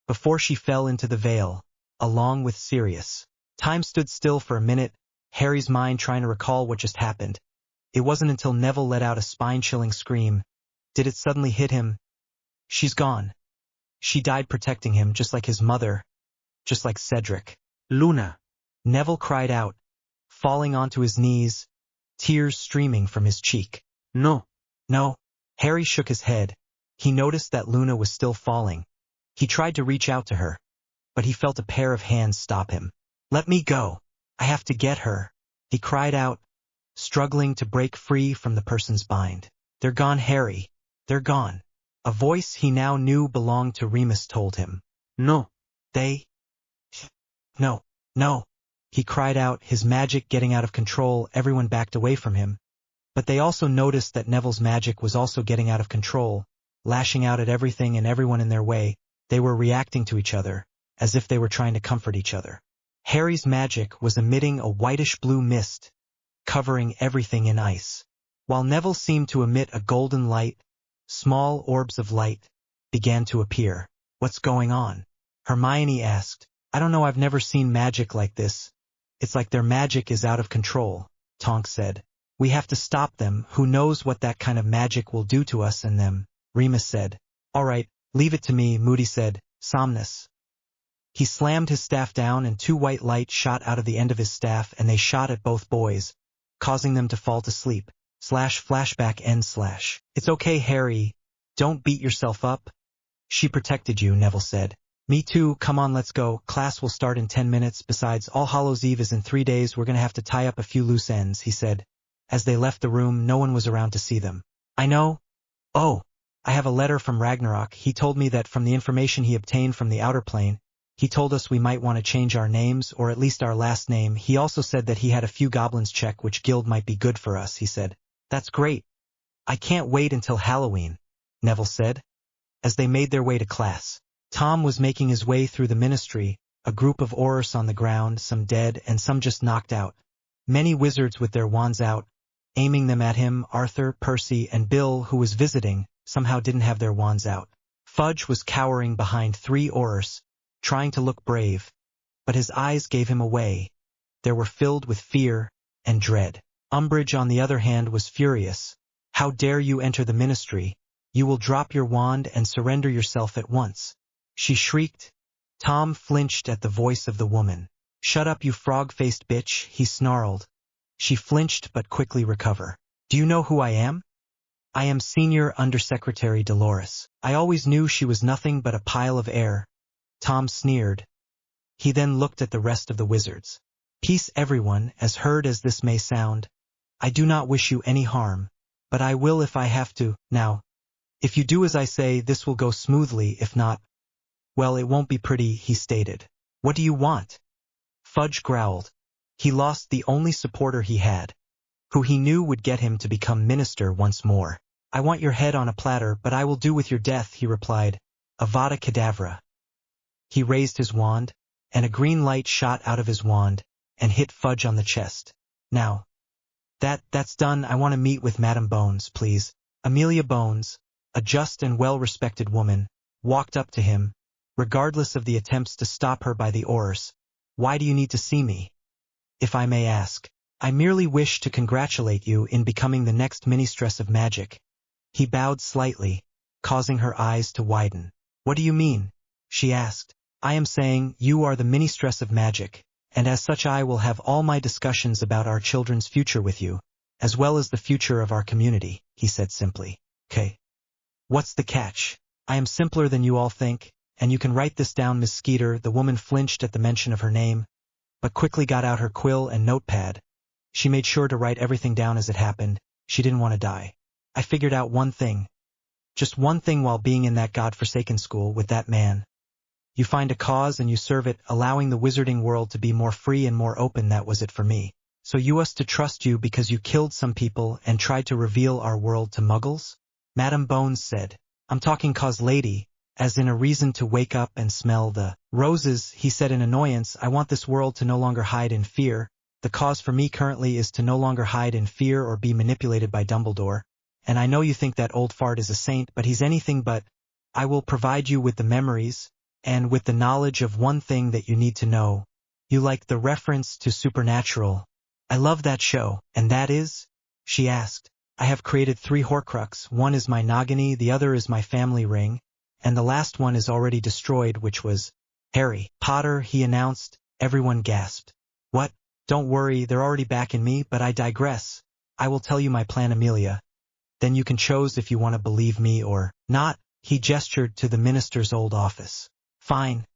before she fell into the veil, along with Sirius. Time stood still for a minute. Harry's mind trying to recall what just happened. It wasn't until Neville let out a spine-chilling scream. Did it suddenly hit him? She's gone. She died protecting him, just like his mother, just like Cedric. Luna. Neville cried out, falling onto his knees, tears streaming from his cheek. No. No. Harry shook his head. He noticed that Luna was still falling. He tried to reach out to her, but he felt a pair of hands stop him. Let me go. I have to get her, he cried out, struggling to break free from the person's bind. They're gone, Harry. They're gone. A voice he now knew belonged to Remus told him. No. They? No, no. He cried out, his magic getting out of control. Everyone backed away from him. But they also noticed that Neville's magic was also getting out of control, lashing out at everything and everyone in their way. They were reacting to each other, as if they were trying to comfort each other. Harry's magic was emitting a whitish-blue mist, covering everything in ice. While Neville seemed to emit a golden light, small orbs of light began to appear. What's going on? Hermione asked. I don't know, I've never seen magic like this. It's like their magic is out of control, Tonks said. We have to stop them. Who knows what that kind of magic will do to us and them, Remus said. All right, leave it to me, Moody said. Somnus. He slammed his staff down and 2 white lights shot out of the end of his staff and they shot at both boys, causing them to fall to sleep. /flashback end/. It's okay, Harry. Don't beat yourself up. She protected you, Neville said. Me too, come on, let's go. Class will start in 10 minutes. Besides, All Hallows Eve is in 3 days. We're gonna have to tie up a few loose ends, he said. As they left the room, no one was around to see them. I know. Oh, I have a letter from Ragnarok. He told me that from the information he obtained from the outer plane, he told us we might want to change our names, or at least our last name. He also said that he had a few goblins check which guild might be good for us, he said. That's great. I can't wait until Halloween, Neville said, as they made their way to class. Tom was making his way through the ministry, a group of Aurors on the ground, some dead and some just knocked out. Many wizards with their wands out, aiming them at him. Arthur, Percy, and Bill, who was visiting, somehow didn't have their wands out. Fudge was cowering behind 3 Aurors, trying to look brave, but his eyes gave him away. They were filled with fear and dread. Umbridge, on the other hand, was furious. How dare you enter the ministry? You will drop your wand and surrender yourself at once, she shrieked. Tom flinched at the voice of the woman. Shut up, you frog-faced bitch, he snarled. She flinched but quickly recovered. Do you know who I am? I am Senior Undersecretary Dolores. I always knew she was nothing but a pile of air. Tom sneered. He then looked at the rest of the wizards. Peace, everyone, as hard as this may sound. I do not wish you any harm, but I will if I have to. Now, if you do as I say, this will go smoothly. If not, well, it won't be pretty, he stated. What do you want? Fudge growled. He lost the only supporter he had, who he knew would get him to become minister once more. I want your head on a platter, but I will do with your death, he replied. Avada Kedavra. He raised his wand, and a green light shot out of his wand, and hit Fudge on the chest. Now, that's done. I want to meet with Madam Bones, please. Amelia Bones, a just and well-respected woman, walked up to him, regardless of the attempts to stop her by the Aurors. Why do you need to see me? If I may ask. I merely wish to congratulate you in becoming the next Ministress of Magic. He bowed slightly, causing her eyes to widen. What do you mean? She asked. I am saying you are the Ministress of Magic, and as such I will have all my discussions about our children's future with you, as well as the future of our community, he said simply. Okay. What's the catch? I am simpler than you all think, and you can write this down, Miss Skeeter. The woman flinched at the mention of her name, but quickly got out her quill and notepad. She made sure to write everything down as it happened. She didn't want to die. I figured out one thing. Just one thing while being in that godforsaken school with that man. You find a cause and you serve it, allowing the wizarding world to be more free and more open. That was it for me. So you us to trust you because you killed some people and tried to reveal our world to muggles? Madam Bones said. I'm talking cause, lady, as in a reason to wake up and smell the roses, he said in annoyance. I want this world to no longer hide in fear. The cause for me currently is to no longer hide in fear or be manipulated by Dumbledore. And I know you think that old fart is a saint, but he's anything but. I will provide you with the memories, and with the knowledge of one thing that you need to know. You like the reference to supernatural. I love that show, and that is? She asked. I have created 3 Horcrux, one is my Nagini, the other is my family ring, and the last one is already destroyed, which was Harry Potter, he announced. Everyone gasped. What? Don't worry, they're already back in me, but I digress. I will tell you my plan, Amelia. Then you can choose if you want to believe me or not. He gestured to the minister's old office. Fine.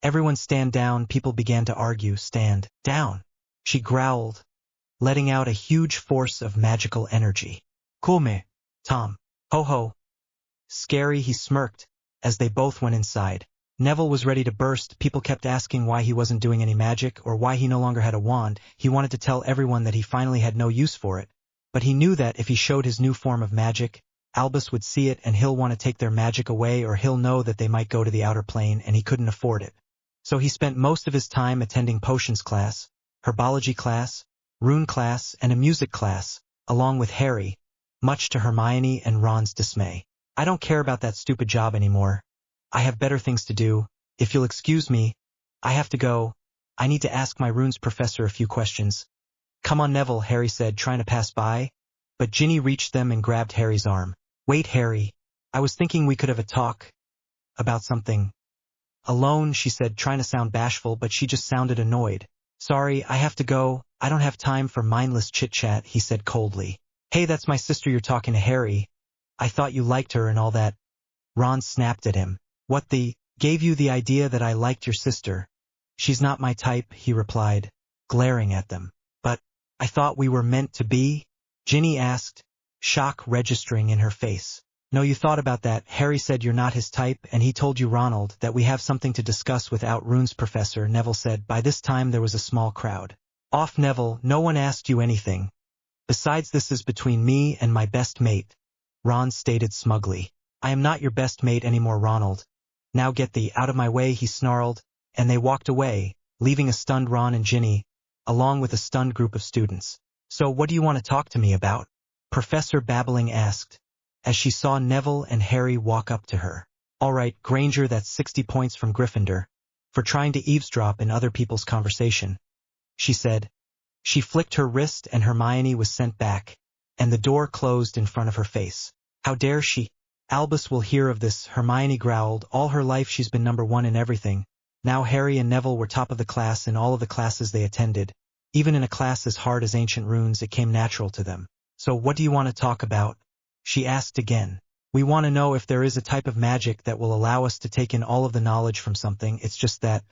Everyone stand down, people began to argue. Stand down. She growled, letting out a huge force of magical energy. Cool me, Tom. Ho ho. Scary, he smirked, as they both went inside. Neville was ready to burst. People kept asking why he wasn't doing any magic, or why he no longer had a wand. He wanted to tell everyone that he finally had no use for it. But he knew that if he showed his new form of magic, Albus would see it and he'll want to take their magic away, or he'll know that they might go to the outer plane and he couldn't afford it. So he spent most of his time attending potions class, herbology class, rune class, and a music class, along with Harry, much to Hermione and Ron's dismay. I don't care about that stupid job anymore. I have better things to do. If you'll excuse me, I have to go. I need to ask my runes professor a few questions. Come on, Neville, Harry said, trying to pass by, but Ginny reached them and grabbed Harry's arm. Wait, Harry. I was thinking we could have a talk about something. Alone, she said, trying to sound bashful, but she just sounded annoyed. Sorry, I have to go. I don't have time for mindless chit-chat, he said coldly. Hey, that's my sister you're talking to, Harry. I thought you liked her and all that. Ron snapped at him. What the gave you the idea that I liked your sister? She's not my type, he replied, glaring at them. But I thought we were meant to be? Ginny asked, shock registering in her face. No, you thought about that. Harry said you're not his type, and he told you, Ronald, that we have something to discuss without runes, Professor, Neville said. By this time there was a small crowd. Off, Neville, no one asked you anything. Besides, this is between me and my best mate, Ron stated smugly. I am not your best mate anymore, Ronald. Now get thee out of my way, he snarled, and they walked away, leaving a stunned Ron and Ginny, along with a stunned group of students. So what do you want to talk to me about? Professor Babbling asked, as she saw Neville and Harry walk up to her. All right, Granger, that's 60 points from Gryffindor, for trying to eavesdrop in other people's conversation, she said. She flicked her wrist and Hermione was sent back, and the door closed in front of her face. How dare she? Albus will hear of this, Hermione growled. All her life she's been number 1 in everything. Now Harry and Neville were top of the class in all of the classes they attended. Even in a class as hard as ancient runes, it came natural to them. So what do you want to talk about? She asked again. We want to know if there is a type of magic that will allow us to take in all of the knowledge from something. It's just that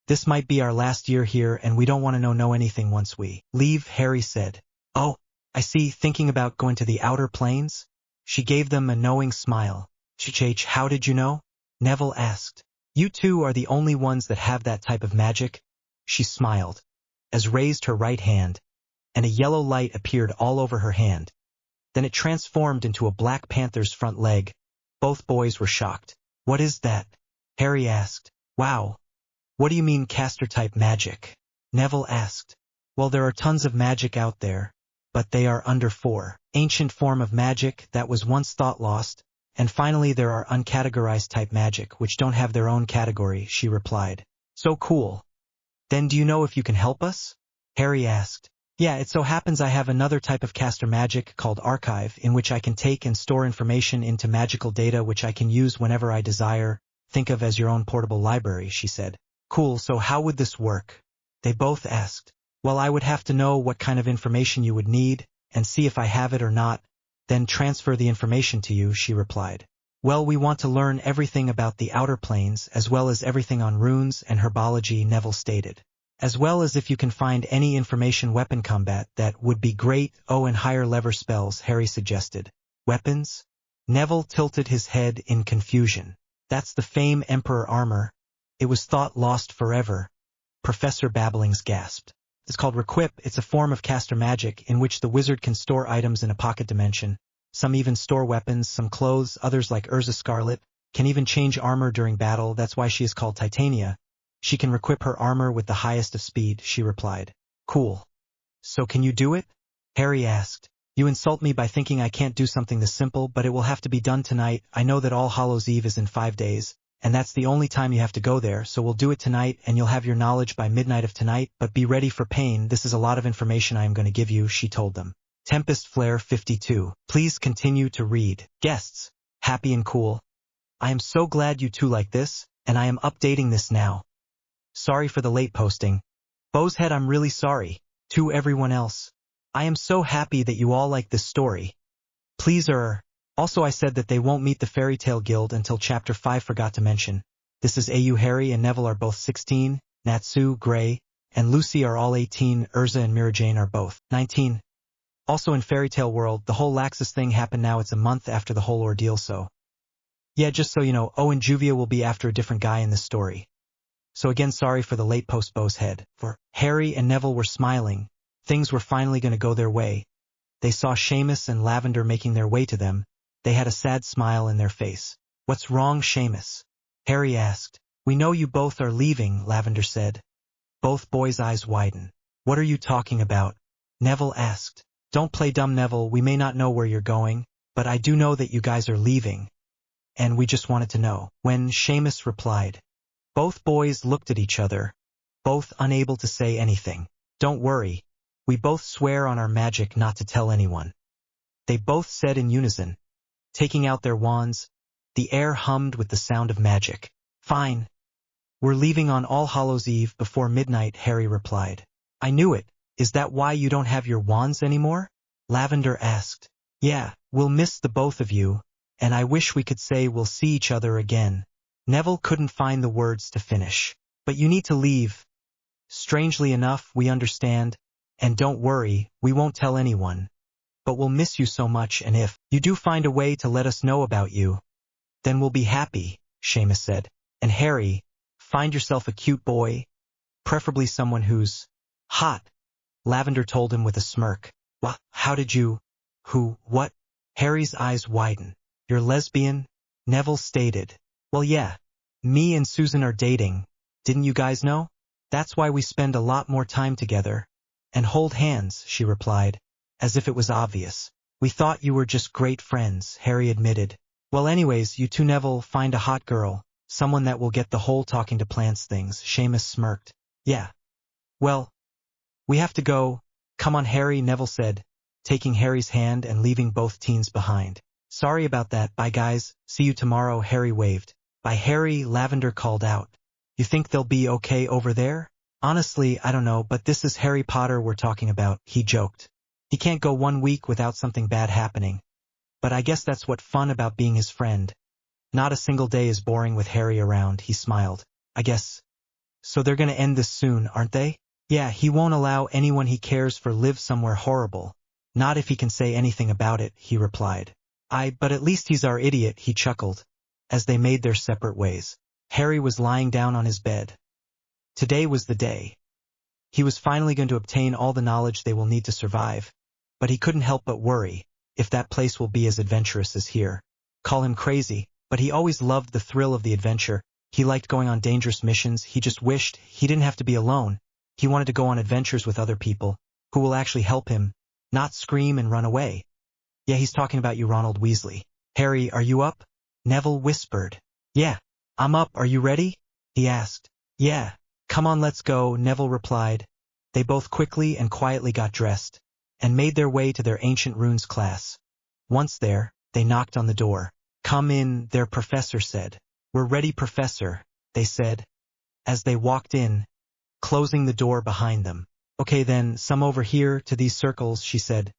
this might be our last year here and we don't want to know anything once we leave, Harry said. Oh, I see, thinking about going to the outer planes? She gave them a knowing smile. Ch, how did you know? Neville asked. You two are the only ones that have that type of magic. She smiled, as raised her right hand, and a yellow light appeared all over her hand. Then it transformed into a Black Panther's front leg. Both boys were shocked. What is that? Harry asked. Wow. What do you mean caster-type magic? Neville asked. Well, there are tons of magic out there, but they are under 4. Ancient form of magic that was once thought lost, and finally there are uncategorized type magic which don't have their own category, she replied. So cool. Then do you know if you can help us? Harry asked. Yeah, it so happens I have another type of caster magic called Archive, in which I can take and store information into magical data which I can use whenever I desire. Think of as your own portable library, she said. Cool, so how would this work? They both asked. Well, I would have to know what kind of information you would need, and see if I have it or not, then transfer the information to you, she replied. Well, we want to learn everything about the outer planes, as well as everything on runes and herbology, Neville stated. As well as if you can find any information weapon combat, that would be great. Oh, and higher lever spells, Harry suggested. Weapons? Neville tilted his head in confusion. That's the Fame Emperor armor. It was thought lost forever. Professor Babblings gasped. It's called Requip. It's a form of caster magic in which the wizard can store items in a pocket dimension. Some even store weapons, some clothes, others like Urza Scarlet can even change armor during battle. That's why she is called Titania. She can requip her armor with the highest of speed, she replied. Cool. So can you do it? Harry asked. You insult me by thinking I can't do something this simple, but it will have to be done tonight. I know that All Hallows Eve is in 5 days, and that's the only time you have to go there, so we'll do it tonight and you'll have your knowledge by midnight of tonight, but be ready for pain, this is a lot of information I am going to give you, she told them. Tempest Flare 52. Please continue to read. Guests. Happy and cool. I am so glad you two like this, and I am updating this now. Sorry for the late posting. Bowshead, I'm really sorry. To everyone else. I am so happy that you all like this story. Please Also I said that they won't meet the Fairy Tale Guild until Chapter 5, forgot to mention. This is AU. Harry and Neville are both 16, Natsu, Gray, and Lucy are all 18, Urza and Mirajane are both 19. Also in Fairy Tale World, the whole Laxus thing happened now, it's a month after the whole ordeal, so. Yeah, just so you know, and Juvia will be after a different guy in this story. So again, sorry for the late post, Bowshead. For Harry and Neville were smiling. Things were finally going to go their way. They saw Seamus and Lavender making their way to them. They had a sad smile in their face. What's wrong, Seamus? Harry asked. We know you both are leaving, Lavender said. Both boys' eyes widen. What are you talking about? Neville asked. Don't play dumb, Neville, we may not know where you're going, but I do know that you guys are leaving. And we just wanted to know. When Seamus replied. Both boys looked at each other, both unable to say anything. Don't worry. We both swear on our magic not to tell anyone. They both said in unison. Taking out their wands, the air hummed with the sound of magic. Fine. We're leaving on All Hallows Eve before midnight, Harry replied. I knew it. Is that why you don't have your wands anymore? Lavender asked. Yeah, we'll miss the both of you, and I wish we could say we'll see each other again. Neville couldn't find the words to finish. But you need to leave. Strangely enough, we understand, and don't worry, we won't tell anyone. But we'll miss you so much, and if you do find a way to let us know about you, then we'll be happy, Seamus said. And Harry, find yourself a cute boy, preferably someone who's hot, Lavender told him with a smirk. What? How did you? Who? What? Harry's eyes widen. You're lesbian? Neville stated. Well, yeah. Me and Susan are dating. Didn't you guys know? That's why we spend a lot more time together. And hold hands, she replied, as if it was obvious. We thought you were just great friends, Harry admitted. Well, anyways, you two, Neville, find a hot girl, someone that will get the whole talking to plants things, Seamus smirked. Yeah. Well, we have to go. Come on, Harry, Neville said, taking Harry's hand and leaving both teens behind. Sorry about that, bye guys, see you tomorrow, Harry waved. Bye, Harry, Lavender called out. You think they'll be okay over there? Honestly, I don't know, but this is Harry Potter we're talking about, he joked. He can't go 1 week without something bad happening. But I guess that's what's fun about being his friend. Not a single day is boring with Harry around, he smiled. I guess. So they're gonna end this soon, aren't they? Yeah, he won't allow anyone he cares for live somewhere horrible. Not if he can say anything about it, he replied. But at least he's our idiot, he chuckled, as they made their separate ways. Harry was lying down on his bed. Today was the day. He was finally going to obtain all the knowledge they will need to survive, but he couldn't help but worry, if that place will be as adventurous as here. Call him crazy, but he always loved the thrill of the adventure. He liked going on dangerous missions, he just wished he didn't have to be alone. He wanted to go on adventures with other people, who will actually help him, not scream and run away. Yeah, he's talking about you, Ronald Weasley. Harry, are you up? Neville whispered. Yeah, I'm up, are you ready? He asked. Yeah, come on, let's go, Neville replied. They both quickly and quietly got dressed, and made their way to their ancient runes class. Once there, they knocked on the door. Come in, their professor said. We're ready, Professor, they said, as they walked in, closing the door behind them. Okay then, some over here to these circles, she said,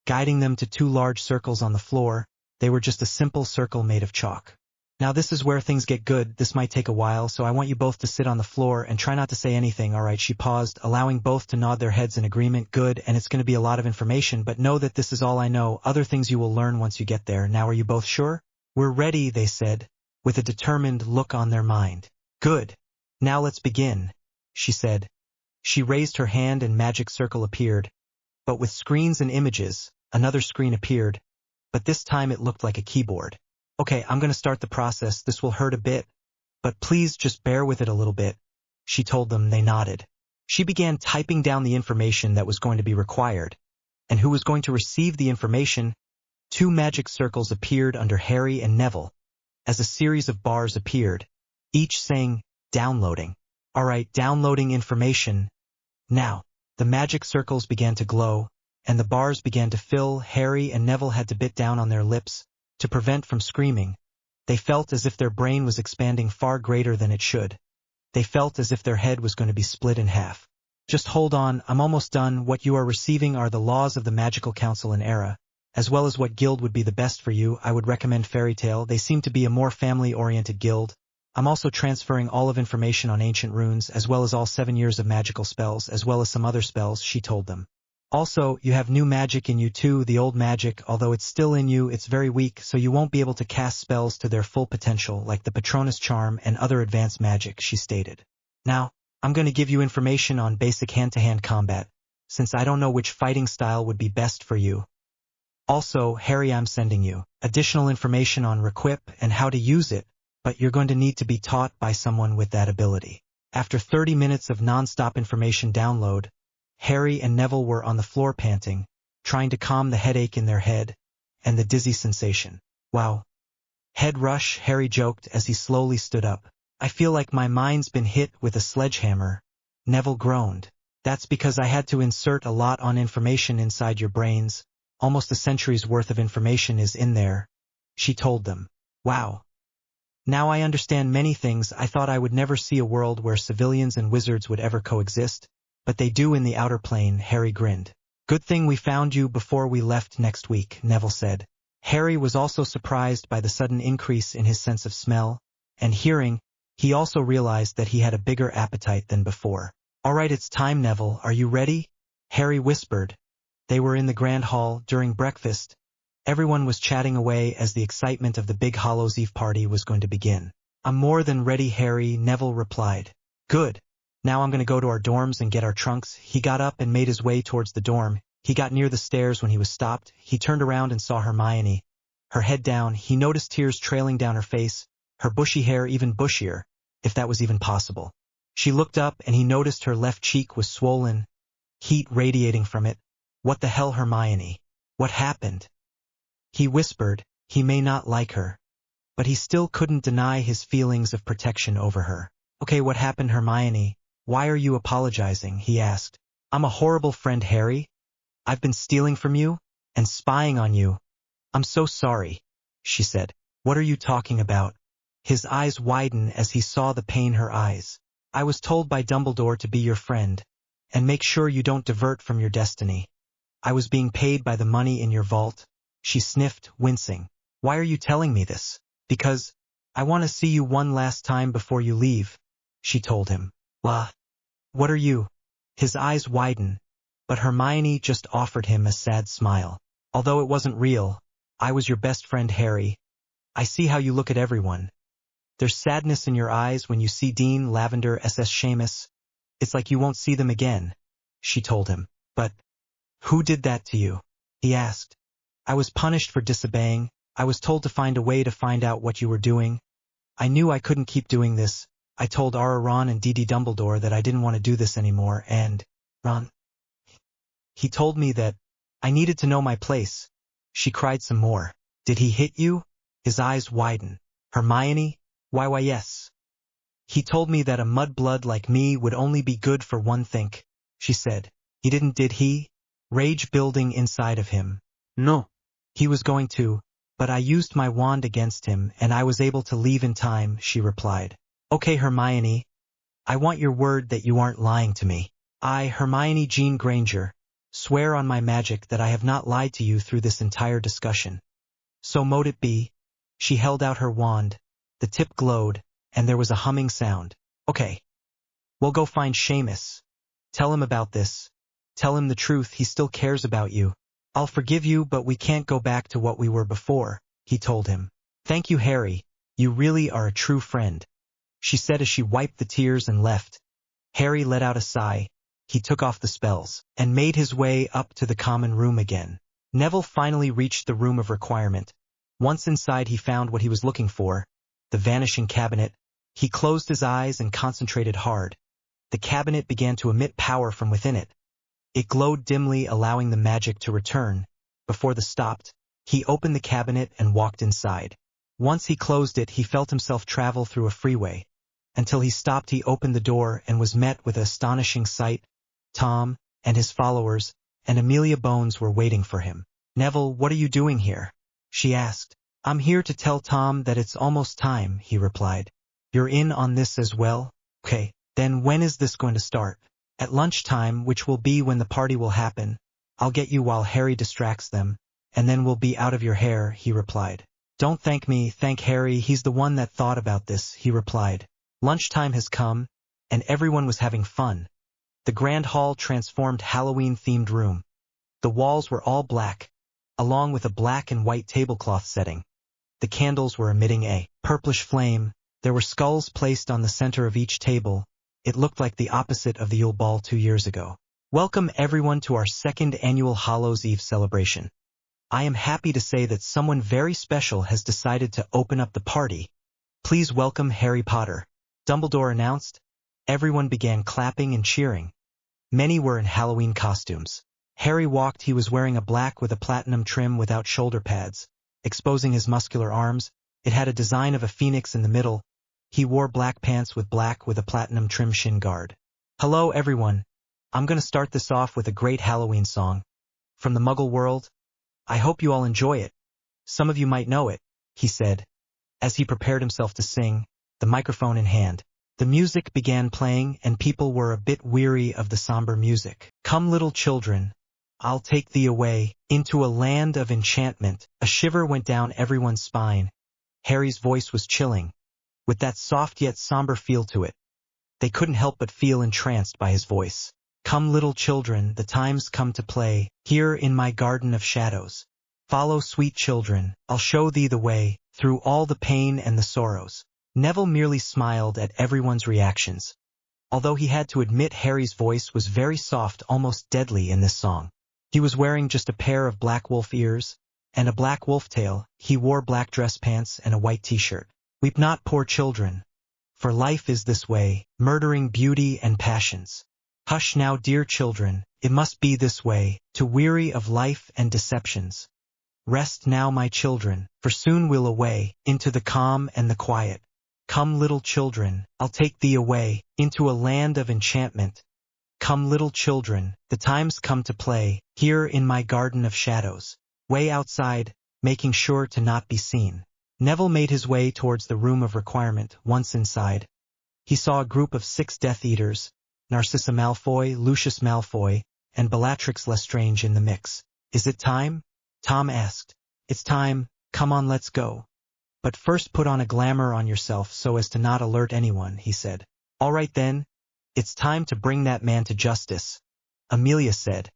guiding them to 2 large circles on the floor. They were just a simple circle made of chalk. Now this is where things get good, this might take a while, so I want you both to sit on the floor and try not to say anything, alright? She paused, allowing both to nod their heads in agreement. Good, and it's going to be a lot of information, but know that this is all I know, other things you will learn once you get there. Now are you both sure? We're ready, they said, with a determined look on their mind. Good. Now let's begin, she said. She raised her hand and magic circle appeared, but with screens and images, another screen appeared, but this time it looked like a keyboard. Okay, I'm going to start the process, this will hurt a bit, but please just bear with it a little bit, she told them. They nodded. She began typing down the information that was going to be required, and who was going to receive the information. 2 magic circles appeared under Harry and Neville, as a series of bars appeared, each saying, "Downloading." "Alright, downloading information." Now, the magic circles began to glow, and the bars began to fill. Harry and Neville had to bit down on their lips to prevent from screaming. They felt as if their brain was expanding far greater than it should. They felt as if their head was going to be split in half. "Just hold on, I'm almost done. What you are receiving are the laws of the Magical Council and Era, as well as what guild would be the best for you. I would recommend Fairy Tale. They seem to be a more family-oriented guild. I'm also transferring all of information on ancient runes, as well as all 7 years of magical spells, as well as some other spells," she told them. "Also, you have new magic in you too. The old magic, although it's still in you, it's very weak, so you won't be able to cast spells to their full potential, like the Patronus Charm and other advanced magic," she stated. "Now, I'm going to give you information on basic hand-to-hand combat, since I don't know which fighting style would be best for you. Also, Harry, I'm sending you additional information on Requip and how to use it, but you're going to need to be taught by someone with that ability." After 30 minutes of non-stop information download, Harry and Neville were on the floor panting, trying to calm the headache in their head and the dizzy sensation. "Wow. Head rush," Harry joked as he slowly stood up. "I feel like my mind's been hit with a sledgehammer." Neville groaned. "That's because I had to insert a lot on information inside your brains. Almost a century's worth of information is in there," she told them. "Wow. Now I understand many things. I thought I would never see a world where civilians and wizards would ever coexist, but they do in the outer plane," Harry grinned. "Good thing we found you before we left next week," Neville said. Harry was also surprised by the sudden increase in his sense of smell and hearing. He also realized that he had a bigger appetite than before. "Alright, it's time, Neville. Are you ready?" Harry whispered. They were in the Grand Hall during breakfast. Everyone was chatting away as the excitement of the Big Hallows Eve party was going to begin. "I'm more than ready, Harry," Neville replied. "Good. Now I'm going to go to our dorms and get our trunks." He got up and made his way towards the dorm. He got near the stairs when he was stopped. He turned around and saw Hermione. Her head down, he noticed tears trailing down her face, her bushy hair even bushier, if that was even possible. She looked up and he noticed her left cheek was swollen, heat radiating from it. "What the hell, Hermione? What happened?" He whispered. He may not like her, but he still couldn't deny his feelings of protection over her. "Okay, what happened, Hermione? Why are you apologizing?" he asked. "I'm a horrible friend, Harry. I've been stealing from you and spying on you. I'm so sorry," she said. "What are you talking about?" His eyes widened as he saw the pain in her eyes. "I was told by Dumbledore to be your friend and make sure you don't divert from your destiny. I was being paid by the money in your vault." She sniffed, wincing. "Why are you telling me this?" "Because I want to see you one last time before you leave," she told him. What are you?" His eyes widened, but Hermione just offered him a sad smile. "Although it wasn't real, I was your best friend, Harry. I see how you look at everyone. There's sadness in your eyes when you see Dean, Lavender, SS Seamus. It's like you won't see them again," she told him. "But who did that to you?" he asked. "I was punished for disobeying. I was told to find a way to find out what you were doing. I knew I couldn't keep doing this. I told Ron and Dee Dumbledore that I didn't want to do this anymore, and Ron, he told me that I needed to know my place." She cried some more. "Did he hit you?" His eyes widened. "Hermione? Why yes. He told me that a mudblood like me would only be good for one thing," she said. "He didn't, did he?" Rage building inside of him. "No. He was going to, but I used my wand against him and I was able to leave in time," she replied. "Okay, Hermione. I want your word that you aren't lying to me." "I, Hermione Jean Granger, swear on my magic that I have not lied to you through this entire discussion." "So mote it be." She held out her wand. The tip glowed, and there was a humming sound. "Okay. We'll go find Seamus. Tell him about this. Tell him the truth. He still cares about you. I'll forgive you, but we can't go back to what we were before," he told him. "Thank you, Harry. You really are a true friend," she said as she wiped the tears and left. Harry let out a sigh. He took off the spells and made his way up to the common room again. Neville finally reached the room of requirement. Once inside, he found what he was looking for, the vanishing cabinet. He closed his eyes and concentrated hard. The cabinet began to emit power from within it. It glowed dimly, allowing the magic to return. Before the stopped, he opened the cabinet and walked inside. Once he closed it, he felt himself travel through a freeway. until he stopped. He opened the door and was met with an astonishing sight. Tom, and his followers, and Amelia Bones were waiting for him. "Neville, what are you doing here?" she asked. "I'm here to tell Tom that it's almost time," he replied. "You're in on this as well? Okay, then when is this going to start?" "At lunchtime, which will be when the party will happen. I'll get you while Harry distracts them, and then we'll be out of your hair," he replied. "Don't thank me, thank Harry, he's the one that thought about this," he replied. Lunchtime has come, and everyone was having fun. The grand hall transformed Halloween-themed room. The walls were all black, along with a black and white tablecloth setting. The candles were emitting a purplish flame. There were skulls placed on the center of each table. It looked like the opposite of the Yule Ball 2 years ago. "Welcome everyone to our second annual Hallows Eve celebration. I am happy to say that someone very special has decided to open up the party. Please welcome Harry Potter," Dumbledore announced. Everyone began clapping and cheering. Many were in Halloween costumes. Harry walked. He was wearing a black with a platinum trim without shoulder pads, exposing his muscular arms. It had a design of a phoenix in the middle. He wore black pants with a platinum trim shin guard. "Hello everyone. I'm going to start this off with a great Halloween song from the Muggle world. I hope you all enjoy it. Some of you might know it," he said, as he prepared himself to sing, the microphone in hand. The music began playing, and people were a bit weary of the somber music. "Come little children, I'll take thee away into a land of enchantment." A shiver went down everyone's spine. Harry's voice was chilling, with that soft yet somber feel to it. They couldn't help but feel entranced by his voice. "Come little children, the time's come to play, here in my garden of shadows. Follow sweet children, I'll show thee the way, through all the pain and the sorrows." Neville merely smiled at everyone's reactions, although he had to admit Harry's voice was very soft, almost deadly in this song. He was wearing just a pair of black wolf ears and a black wolf tail. He wore black dress pants and a white t-shirt. "Weep not, poor children, for life is this way, murdering beauty and passions. Hush now, dear children, it must be this way, to weary of life and deceptions. Rest now, my children, for soon we'll away into the calm and the quiet. Come little children, I'll take thee away into a land of enchantment. Come little children, the time's come to play, here in my garden of shadows." Way outside, making sure to not be seen, Neville made his way towards the room of requirement. Once inside, he saw a group of 6 Death Eaters, Narcissa Malfoy, Lucius Malfoy, and Bellatrix Lestrange in the mix. "Is it time?" Tom asked. "It's time, come on let's go. But first put on a glamour on yourself so as to not alert anyone," he said. "All right then, it's time to bring that man to justice," Amelia said,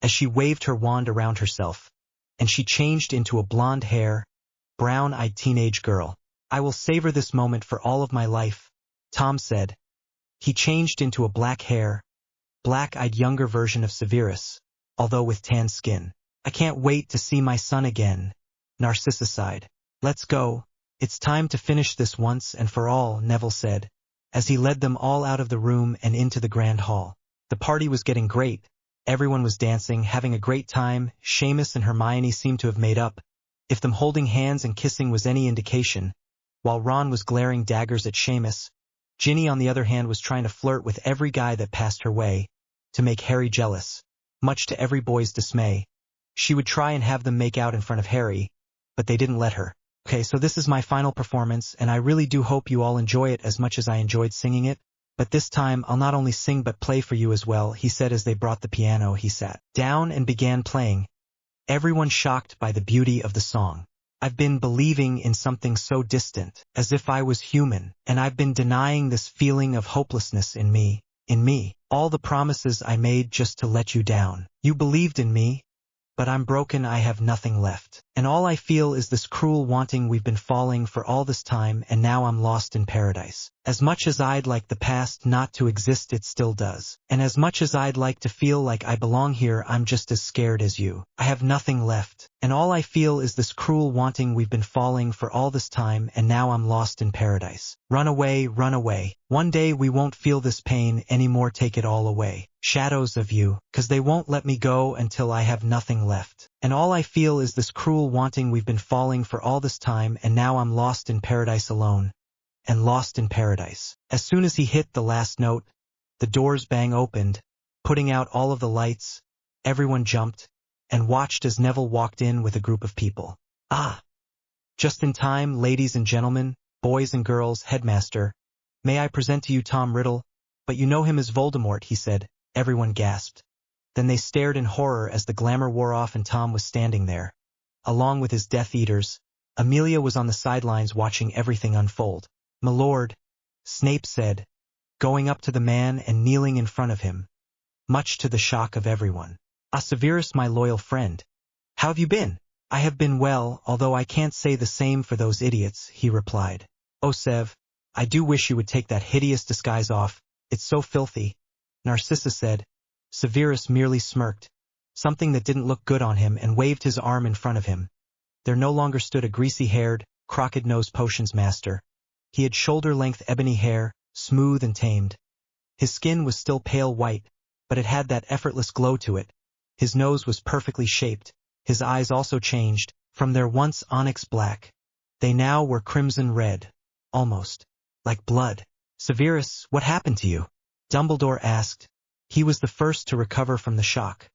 as she waved her wand around herself, and she changed into a blonde-haired, brown-eyed teenage girl. "I will savor this moment for all of my life," Tom said. He changed into a black-haired, black-eyed younger version of Severus, although with tan skin. "I can't wait to see my son again," Narcissa sighed. "Let's go. It's time to finish this once and for all," Neville said, as he led them all out of the room and into the grand hall. The party was getting great. Everyone was dancing, having a great time. Seamus and Hermione seemed to have made up, if them holding hands and kissing was any indication. While Ron was glaring daggers at Seamus, Ginny on the other hand was trying to flirt with every guy that passed her way, to make Harry jealous. Much to every boy's dismay, she would try and have them make out in front of Harry, but they didn't let her. "Okay, so this is my final performance, and I really do hope you all enjoy it as much as I enjoyed singing it. But this time I'll not only sing but play for you as well," he said as they brought the piano. He sat down and began playing, everyone shocked by the beauty of the song. "I've been believing in something so distant, as if I was human, and I've been denying this feeling of hopelessness in me. All the promises I made just to let you down. You believed in me, but I'm broken, I have nothing left. And all I feel is this cruel wanting we've been falling for all this time, and now I'm lost in paradise. As much as I'd like the past not to exist, it still does. And as much as I'd like to feel like I belong here, I'm just as scared as you. I have nothing left. And all I feel is this cruel wanting we've been falling for all this time, and now I'm lost in paradise. Run away, run away. One day we won't feel this pain anymore, take it all away. Shadows of you, 'cause they won't let me go until I have nothing left. And all I feel is this cruel wanting we've been falling for all this time, and now I'm lost in paradise alone. and lost in paradise. As soon as he hit the last note, the doors bang opened, putting out all of the lights. Everyone jumped and watched as Neville walked in with a group of people. Ah! Just in time, ladies and gentlemen, boys and girls, headmaster. May I present to you Tom Riddle? But you know him as Voldemort, he said. Everyone gasped. Then they stared in horror as the glamour wore off and Tom was standing there. Along with his Death Eaters, Amelia was on the sidelines watching everything unfold. "My lord," Snape said, going up to the man and kneeling in front of him, much to the shock of everyone. "Ah, Severus, my loyal friend. How have you been?" "I have been well, although I can't say the same for those idiots," he replied. "Oh, Sev, I do wish you would take that hideous disguise off. It's so filthy," Narcissa said. Severus merely smirked, something that didn't look good on him, and waved his arm in front of him. There no longer stood a greasy-haired, crooked-nosed potions master. He had shoulder-length ebony hair, smooth and tamed. His skin was still pale white, but it had that effortless glow to it. His nose was perfectly shaped. His eyes also changed. From their once onyx black, they now were crimson red, almost like blood. "Severus, what happened to you?" Dumbledore asked. He was the first to recover from the shock,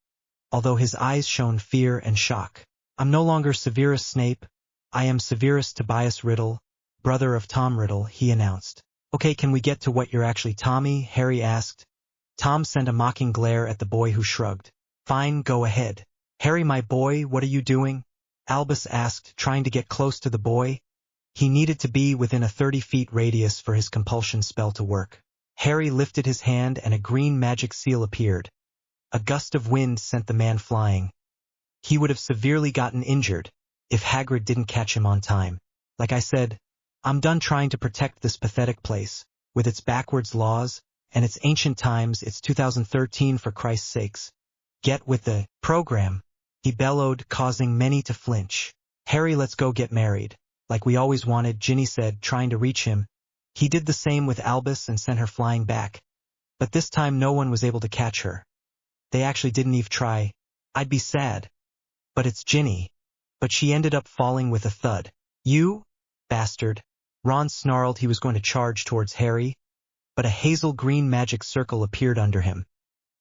although his eyes shone fear and shock. "I'm no longer Severus Snape. I am Severus Tobias Riddle, brother of Tom Riddle," he announced. "Okay, can we get to what you're actually, Tommy?" Harry asked. Tom sent a mocking glare at the boy, who shrugged. "Fine, go ahead." "Harry, my boy, what are you doing?" Albus asked, trying to get close to the boy. He needed to be within a 30-feet radius for his compulsion spell to work. Harry lifted his hand and a green magic seal appeared. A gust of wind sent the man flying. He would have severely gotten injured if Hagrid didn't catch him on time. "Like I said, I'm done trying to protect this pathetic place, with its backwards laws, and its ancient times. It's 2013, for Christ's sakes. Get with the program," he bellowed, causing many to flinch. "Harry, let's go get married, like we always wanted," Ginny said, trying to reach him. He did the same with Albus and sent her flying back. But this time no one was able to catch her. They actually didn't even try. I'd be sad. But it's Ginny. But she ended up falling with a thud. "You bastard." Ron snarled. He was going to charge towards Harry, but a hazel green magic circle appeared under him,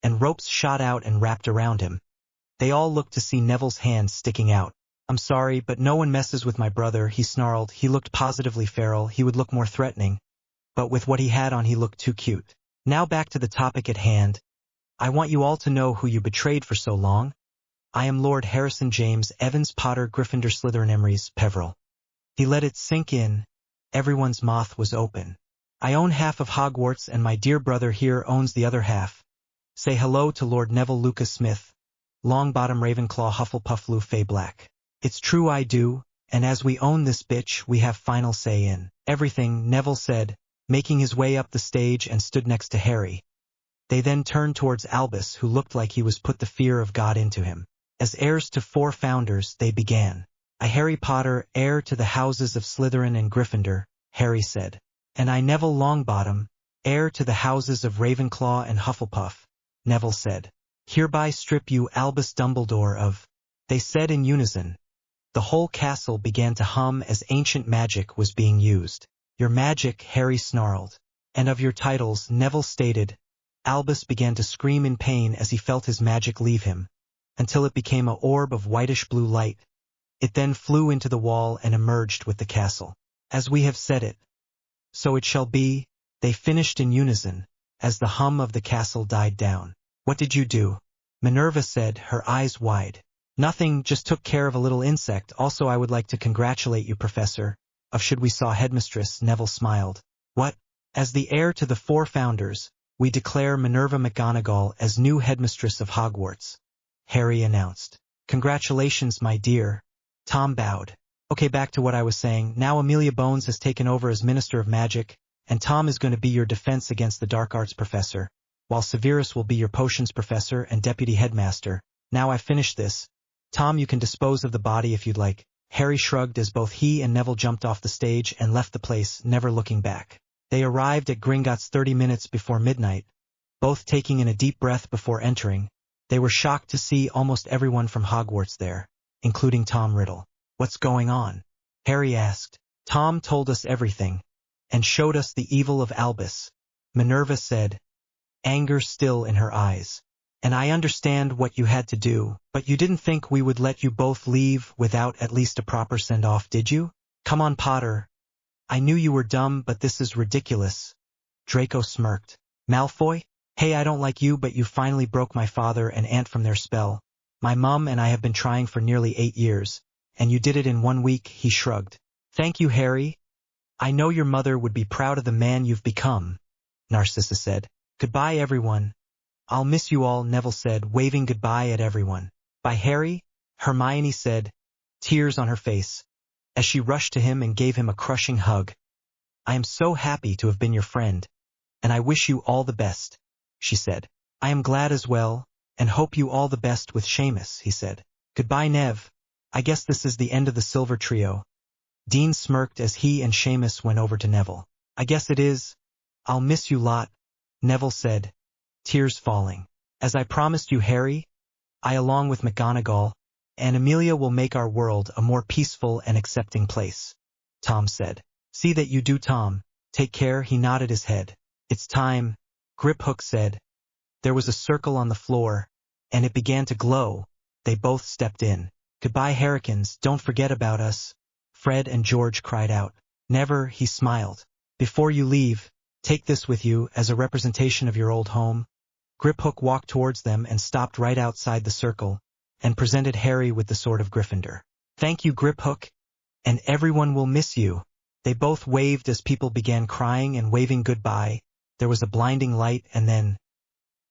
and ropes shot out and wrapped around him. They all looked to see Neville's hand sticking out. "I'm sorry, but no one messes with my brother," he snarled. He looked positively feral. He would look more threatening, but with what he had on he looked too cute. "Now back to the topic at hand. I want you all to know who you betrayed for so long. I am Lord Harrison James Evans Potter, Gryffindor, Slytherin, Emery's Peveril." He let it sink in. Everyone's mouth was open. "I own half of Hogwarts, and my dear brother here owns the other half. Say hello to Lord Neville Lucas Smith, Longbottom Ravenclaw Hufflepuff Lou Fay Black." "It's true, I do, and as we own this bitch, we have final say in everything," Neville said, making his way up the stage and stood next to Harry. They then turned towards Albus, who looked like he was put the fear of God into him. As heirs to 4 founders, they began. "I, Harry Potter, heir to the houses of Slytherin and Gryffindor," Harry said. "And I, Neville Longbottom, heir to the houses of Ravenclaw and Hufflepuff," Neville said. "Hereby strip you, Albus Dumbledore, of," they said in unison. The whole castle began to hum as ancient magic was being used. "Your magic," Harry snarled. "And of your titles," Neville stated. Albus began to scream in pain as he felt his magic leave him, until it became an orb of whitish-blue light. It then flew into the wall and emerged with the castle. "As we have said it, so it shall be," they finished in unison, as the hum of the castle died down. "What did you do?" Minerva said, her eyes wide. "Nothing, just took care of a little insect. Also, I would like to congratulate you, Professor, of should we saw Headmistress," Neville smiled. "What?" "As the heir to the 4 founders, we declare Minerva McGonagall as new Headmistress of Hogwarts," Harry announced. "Congratulations, my dear." Tom bowed. "Okay, back to what I was saying. Now Amelia Bones has taken over as Minister of Magic, and Tom is going to be your defense against the Dark Arts Professor, while Severus will be your Potions Professor and Deputy Headmaster. Now I've finished this. Tom, you can dispose of the body if you'd like." Harry shrugged as both he and Neville jumped off the stage and left the place, never looking back. They arrived at Gringotts 30 minutes before midnight, both taking in a deep breath before entering. They were shocked to see almost everyone from Hogwarts there, including Tom Riddle. "What's going on?" Harry asked. "Tom told us everything," and showed us the evil of Albus," Minerva said, anger still in her eyes. "And I understand what you had to do, but you didn't think we would let you both leave without at least a proper send-off, did you? Come on, Potter. I knew you were dumb, but this is ridiculous." Draco smirked. "Malfoy? Hey, I don't like you, but you finally broke my father and aunt from their spell. My mum and I have been trying for nearly 8 years, and you did it in 1 week," he shrugged. "Thank you, Harry. I know your mother would be proud of the man you've become," Narcissa said. "Goodbye, everyone. I'll miss you all," Neville said, waving goodbye at everyone. "Bye, Harry," Hermione said, tears on her face, as she rushed to him and gave him a crushing hug. "I am so happy to have been your friend, and I wish you all the best," she said. "I am glad as well, and hope you all the best with Seamus," he said. "Goodbye, Nev. I guess this is the end of the Silver Trio." Dean smirked as he and Seamus went over to Neville. "I guess it is. I'll miss you lot," Neville said, tears falling. "As I promised you, Harry, I, along with McGonagall and Amelia, will make our world a more peaceful and accepting place," Tom said. "See that you do, Tom. Take care," he nodded his head. "It's time," Griphook said. There was a circle on the floor, and it began to glow. They both stepped in. "Goodbye, Harrikins, don't forget about us," Fred and George cried out. "Never," he smiled. "Before you leave, take this with you as a representation of your old home." Griphook walked towards them and stopped right outside the circle, and presented Harry with the sword of Gryffindor. "Thank you, Griphook, and everyone will miss you." They both waved as people began crying and waving goodbye. There was a blinding light, and then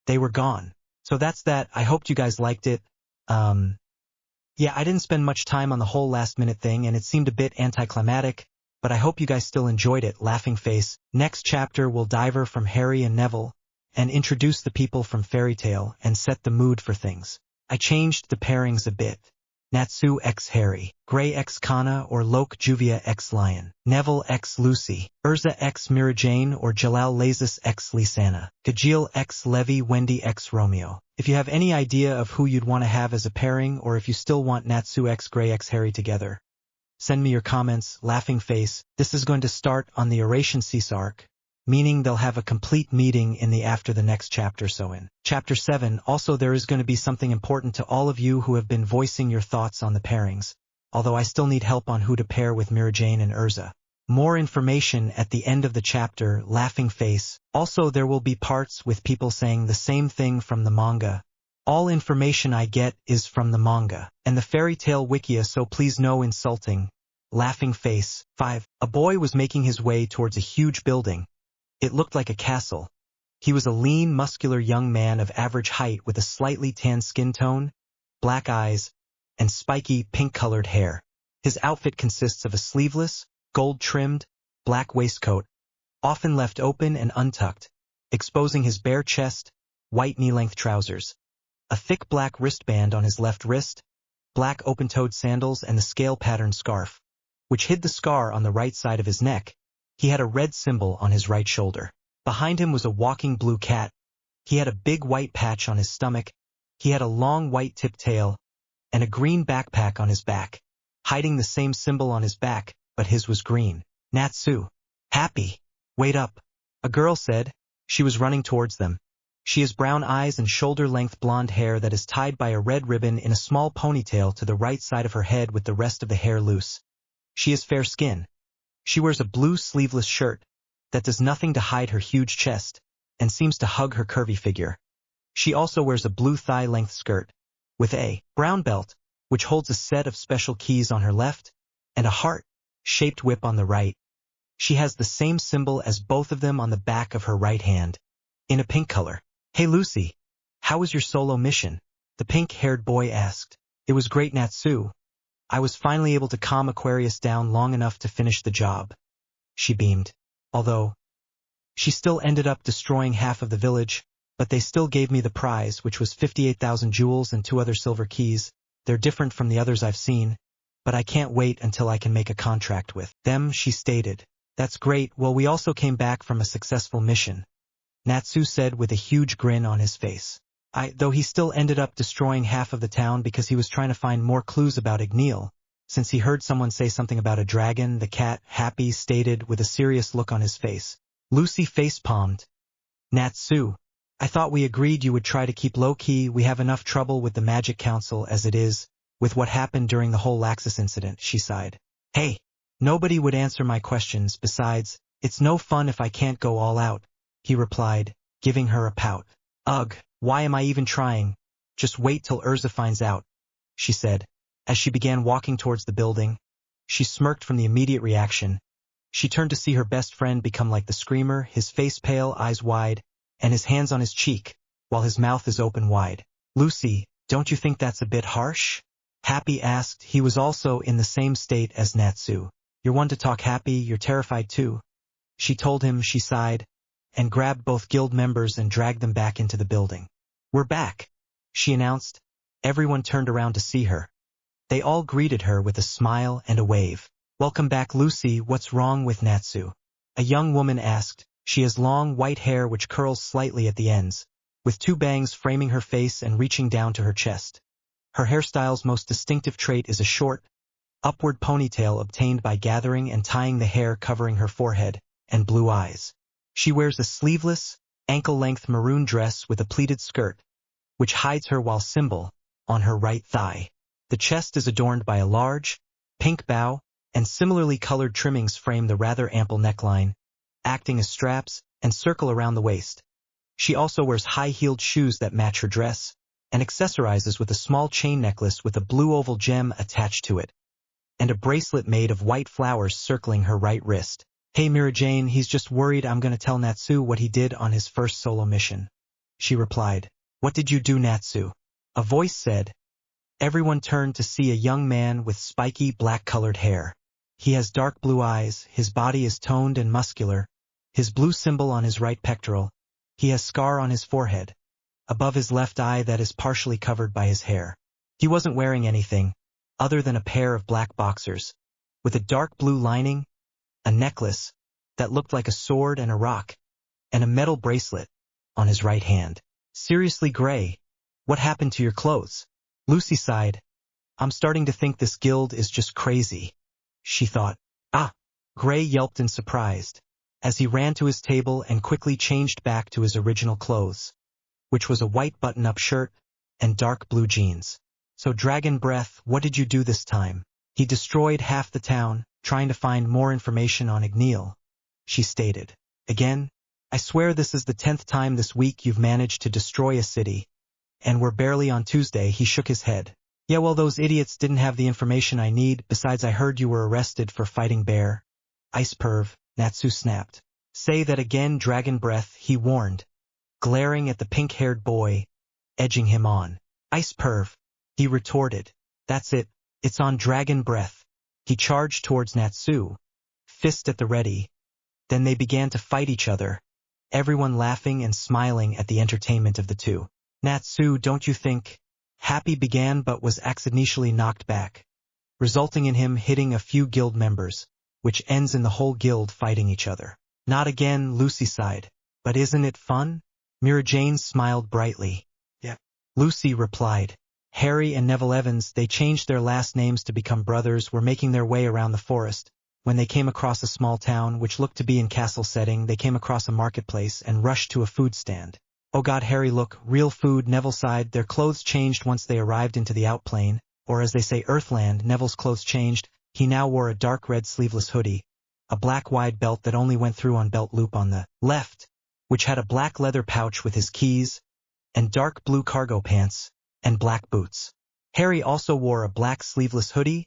they were gone. So that's that. I hoped you guys liked it. Yeah, I didn't spend much time on the whole last-minute thing, and it seemed a bit anticlimactic, but I hope you guys still enjoyed it. Laughing face. Next chapter will diver from Harry and Neville, and introduce the people from Fairy Tale and set the mood for things. I changed the pairings a bit. Natsu x Harry, Gray x Kana or Loke Juvia x Lion, Neville x Lucy, Urza x Mirajane or Jalal Lazis x Lysana, Gajeel x Levi, Wendy x Romeo. If you have any idea of who you'd want to have as a pairing, or if you still want Natsu x Gray x Harry together, send me your comments. Laughing face. This is going to start on the Oration Cease arc, meaning they'll have a complete meeting in the after the next chapter. So in Chapter 7, also there is going to be something important to all of you who have been voicing your thoughts on the pairings, although I still need help on who to pair with Mirajane and Urza. More information at the end of the chapter. Laughing face. Also there will be parts with people saying the same thing from the manga. All information I get is from the manga and the Fairy Tale Wikia, so please no insulting. Laughing face. 5. A boy was making his way towards a huge building. It looked like a castle. He was a lean, muscular young man of average height with a slightly tan skin tone, black eyes, and spiky, pink-colored hair. His outfit consists of a sleeveless, gold-trimmed, black waistcoat, often left open and untucked, exposing his bare chest, white knee-length trousers, a thick black wristband on his left wrist, black open-toed sandals, and the scale-patterned scarf, which hid the scar on the right side of his neck. He had a red symbol on his right shoulder. Behind him was a walking blue cat. He had a big white patch on his stomach. He had a long white-tipped tail and a green backpack on his back, hiding the same symbol on his back, but his was green. Natsu. Happy. Wait up, a girl said. She was running towards them. She has brown eyes and shoulder-length blonde hair that is tied by a red ribbon in a small ponytail to the right side of her head with the rest of the hair loose. She has fair skin. She wears a blue sleeveless shirt that does nothing to hide her huge chest and seems to hug her curvy figure. She also wears a blue thigh-length skirt with a brown belt, which holds a set of special keys on her left and a heart-shaped whip on the right. She has the same symbol as both of them on the back of her right hand, in a pink color. "Hey Lucy, how was your solo mission?" the pink-haired boy asked. "It was great, Natsu. I was finally able to calm Aquarius down long enough to finish the job," she beamed. "Although she still ended up destroying half of the village, but they still gave me the prize, which was 58,000 jewels and 2 other silver keys. They're different from the others I've seen, but I can't wait until I can make a contract with them," she stated. "That's great. Well, we also came back from a successful mission," Natsu said with a huge grin on his face. Though he still ended up destroying half of the town because he was trying to find more clues about Igneel, since he heard someone say something about a dragon. The cat, Happy, stated with a serious look on his face. Lucy facepalmed. Natsu, I thought we agreed you would try to keep low-key. We have enough trouble with the Magic Council as it is, with what happened during the whole Laxus incident, she sighed. Hey, nobody would answer my questions. Besides, it's no fun if I can't go all out, he replied, giving her a pout. Ugh, why am I even trying? Just wait till Urza finds out, she said. As she began walking towards the building, she smirked from the immediate reaction. She turned to see her best friend become like the screamer, his face pale, eyes wide, and his hands on his cheek, while his mouth is open wide. Lucy, don't you think that's a bit harsh? Happy asked. He was also in the same state as Natsu. You're one to talk, Happy, you're terrified too. She told him. She sighed, and grabbed both guild members and dragged them back into the building. We're back, she announced. Everyone turned around to see her. They all greeted her with a smile and a wave. Welcome back, Lucy. What's wrong with Natsu? A young woman asked. She has long white hair which curls slightly at the ends, with two bangs framing her face and reaching down to her chest. Her hairstyle's most distinctive trait is a short, upward ponytail obtained by gathering and tying the hair covering her forehead, and blue eyes. She wears a sleeveless, ankle-length maroon dress with a pleated skirt, which hides her while symbol on her right thigh. The chest is adorned by a large, pink bow, and similarly colored trimmings frame the rather ample neckline, acting as straps and circle around the waist. She also wears high-heeled shoes that match her dress, and accessorizes with a small chain necklace with a blue oval gem attached to it, and a bracelet made of white flowers circling her right wrist. Hey Mira Jane, he's just worried I'm gonna tell Natsu what he did on his first solo mission, she replied. What did you do, Natsu? A voice said. Everyone turned to see a young man with spiky black-colored hair. He has dark blue eyes, his body is toned and muscular, his blue symbol on his right pectoral. He has scar on his forehead, above his left eye that is partially covered by his hair. He wasn't wearing anything, other than a pair of black boxers, with a dark blue lining, a necklace that looked like a sword and a rock, and a metal bracelet on his right hand. Seriously, Gray, what happened to your clothes? Lucy sighed. I'm starting to think this guild is just crazy, she thought. Ah! Gray yelped in surprise, as he ran to his table and quickly changed back to his original clothes, which was a white button-up shirt and dark blue jeans. So Dragon Breath, what did you do this time? He destroyed half the town, trying to find more information on Igneel, she stated. Again? I swear this is the 10th time this week you've managed to destroy a city. And we're barely on Tuesday. He shook his head. Yeah, well, those idiots didn't have the information I need. Besides, I heard you were arrested for fighting Bear. Ice Perv, Natsu snapped. Say that again, Dragon Breath, he warned, glaring at the pink-haired boy, edging him on. Ice Perv, he retorted. That's it, it's on Dragon Breath. He charged towards Natsu, fist at the ready. Then they began to fight each other, everyone laughing and smiling at the entertainment of the two. Natsu, don't you think? Happy began but was accidentally knocked back, resulting in him hitting a few guild members, which ends in the whole guild fighting each other. Not again, Lucy sighed. But isn't it fun? Mira Jane smiled brightly. Yeah. Lucy replied. Harry and Neville Evans, they changed their last names to become brothers, were making their way around the forest. When they came across a small town, which looked to be in castle setting, they came across a marketplace and rushed to a food stand. Oh God, Harry, look, real food, Neville sighed. Their clothes changed once they arrived into the outplane, or as they say Earthland. Neville's clothes changed. He now wore a dark red sleeveless hoodie, a black wide belt that only went through on belt loop on the left, which had a black leather pouch with his keys, and dark blue cargo pants, and black boots. Harry also wore a black sleeveless hoodie,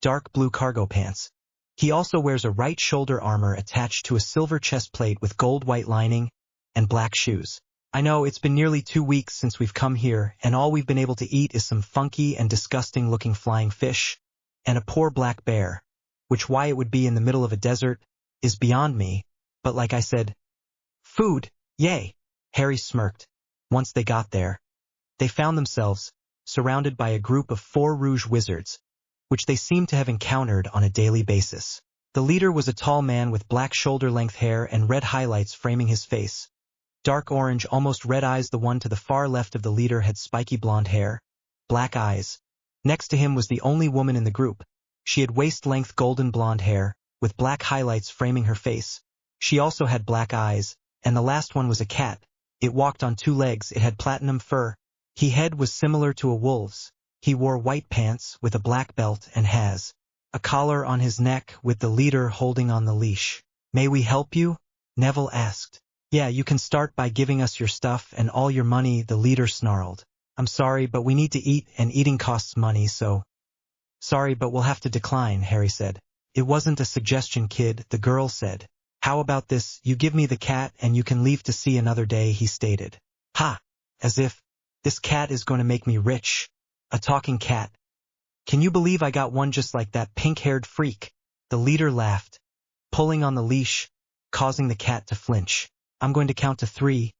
dark blue cargo pants. He also wears a right shoulder armor attached to a silver chest plate with gold white lining, and black shoes. I know, it's been nearly 2 weeks since we've come here, and all we've been able to eat is some funky and disgusting-looking flying fish, and a poor black bear, which why it would be in the middle of a desert, is beyond me, but like I said, food, yay! Harry smirked. Once they got there, they found themselves surrounded by a group of 4 Rouge wizards, which they seemed to have encountered on a daily basis. The leader was a tall man with black shoulder-length hair and red highlights framing his face. Dark orange, almost red eyes. The one to the far left of the leader had spiky blonde hair, black eyes. Next to him was the only woman in the group, She had waist-length golden blonde hair, with black highlights framing her face. She also had black eyes, and the last one was a cat. It walked on 2 legs, it had platinum fur. His head was similar to a wolf's. He wore white pants with a black belt and has a collar on his neck with the leader holding on the leash. May we help you? Neville asked. Yeah, you can start by giving us your stuff and all your money, the leader snarled. I'm sorry, but we need to eat, and eating costs money, so. Sorry, but we'll have to decline, Harry said. It wasn't a suggestion, kid, the girl said. How about this, you give me the cat and you can leave to see another day, he stated. Ha! As if. This cat is going to make me rich. A talking cat. Can you believe I got one just like that pink-haired freak? The leader laughed, pulling on the leash, causing the cat to flinch. I'm going to count to 3.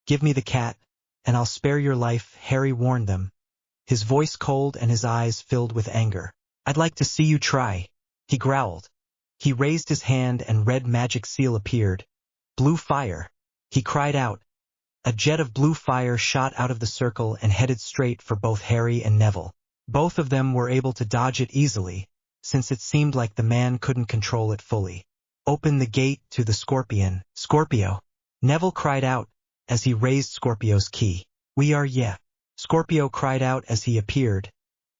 Give me the cat, and I'll spare your life, Harry warned them, his voice cold and his eyes filled with anger. I'd like to see you try, he growled. He raised his hand and red magic seal appeared. Blue fire, he cried out. A jet of blue fire shot out of the circle and headed straight for both Harry and Neville. Both of them were able to dodge it easily, since it seemed like the man couldn't control it fully. Open the gate to the Scorpion. Scorpio, Neville cried out, as he raised Scorpio's key. We are yeah. Scorpio cried out as he appeared.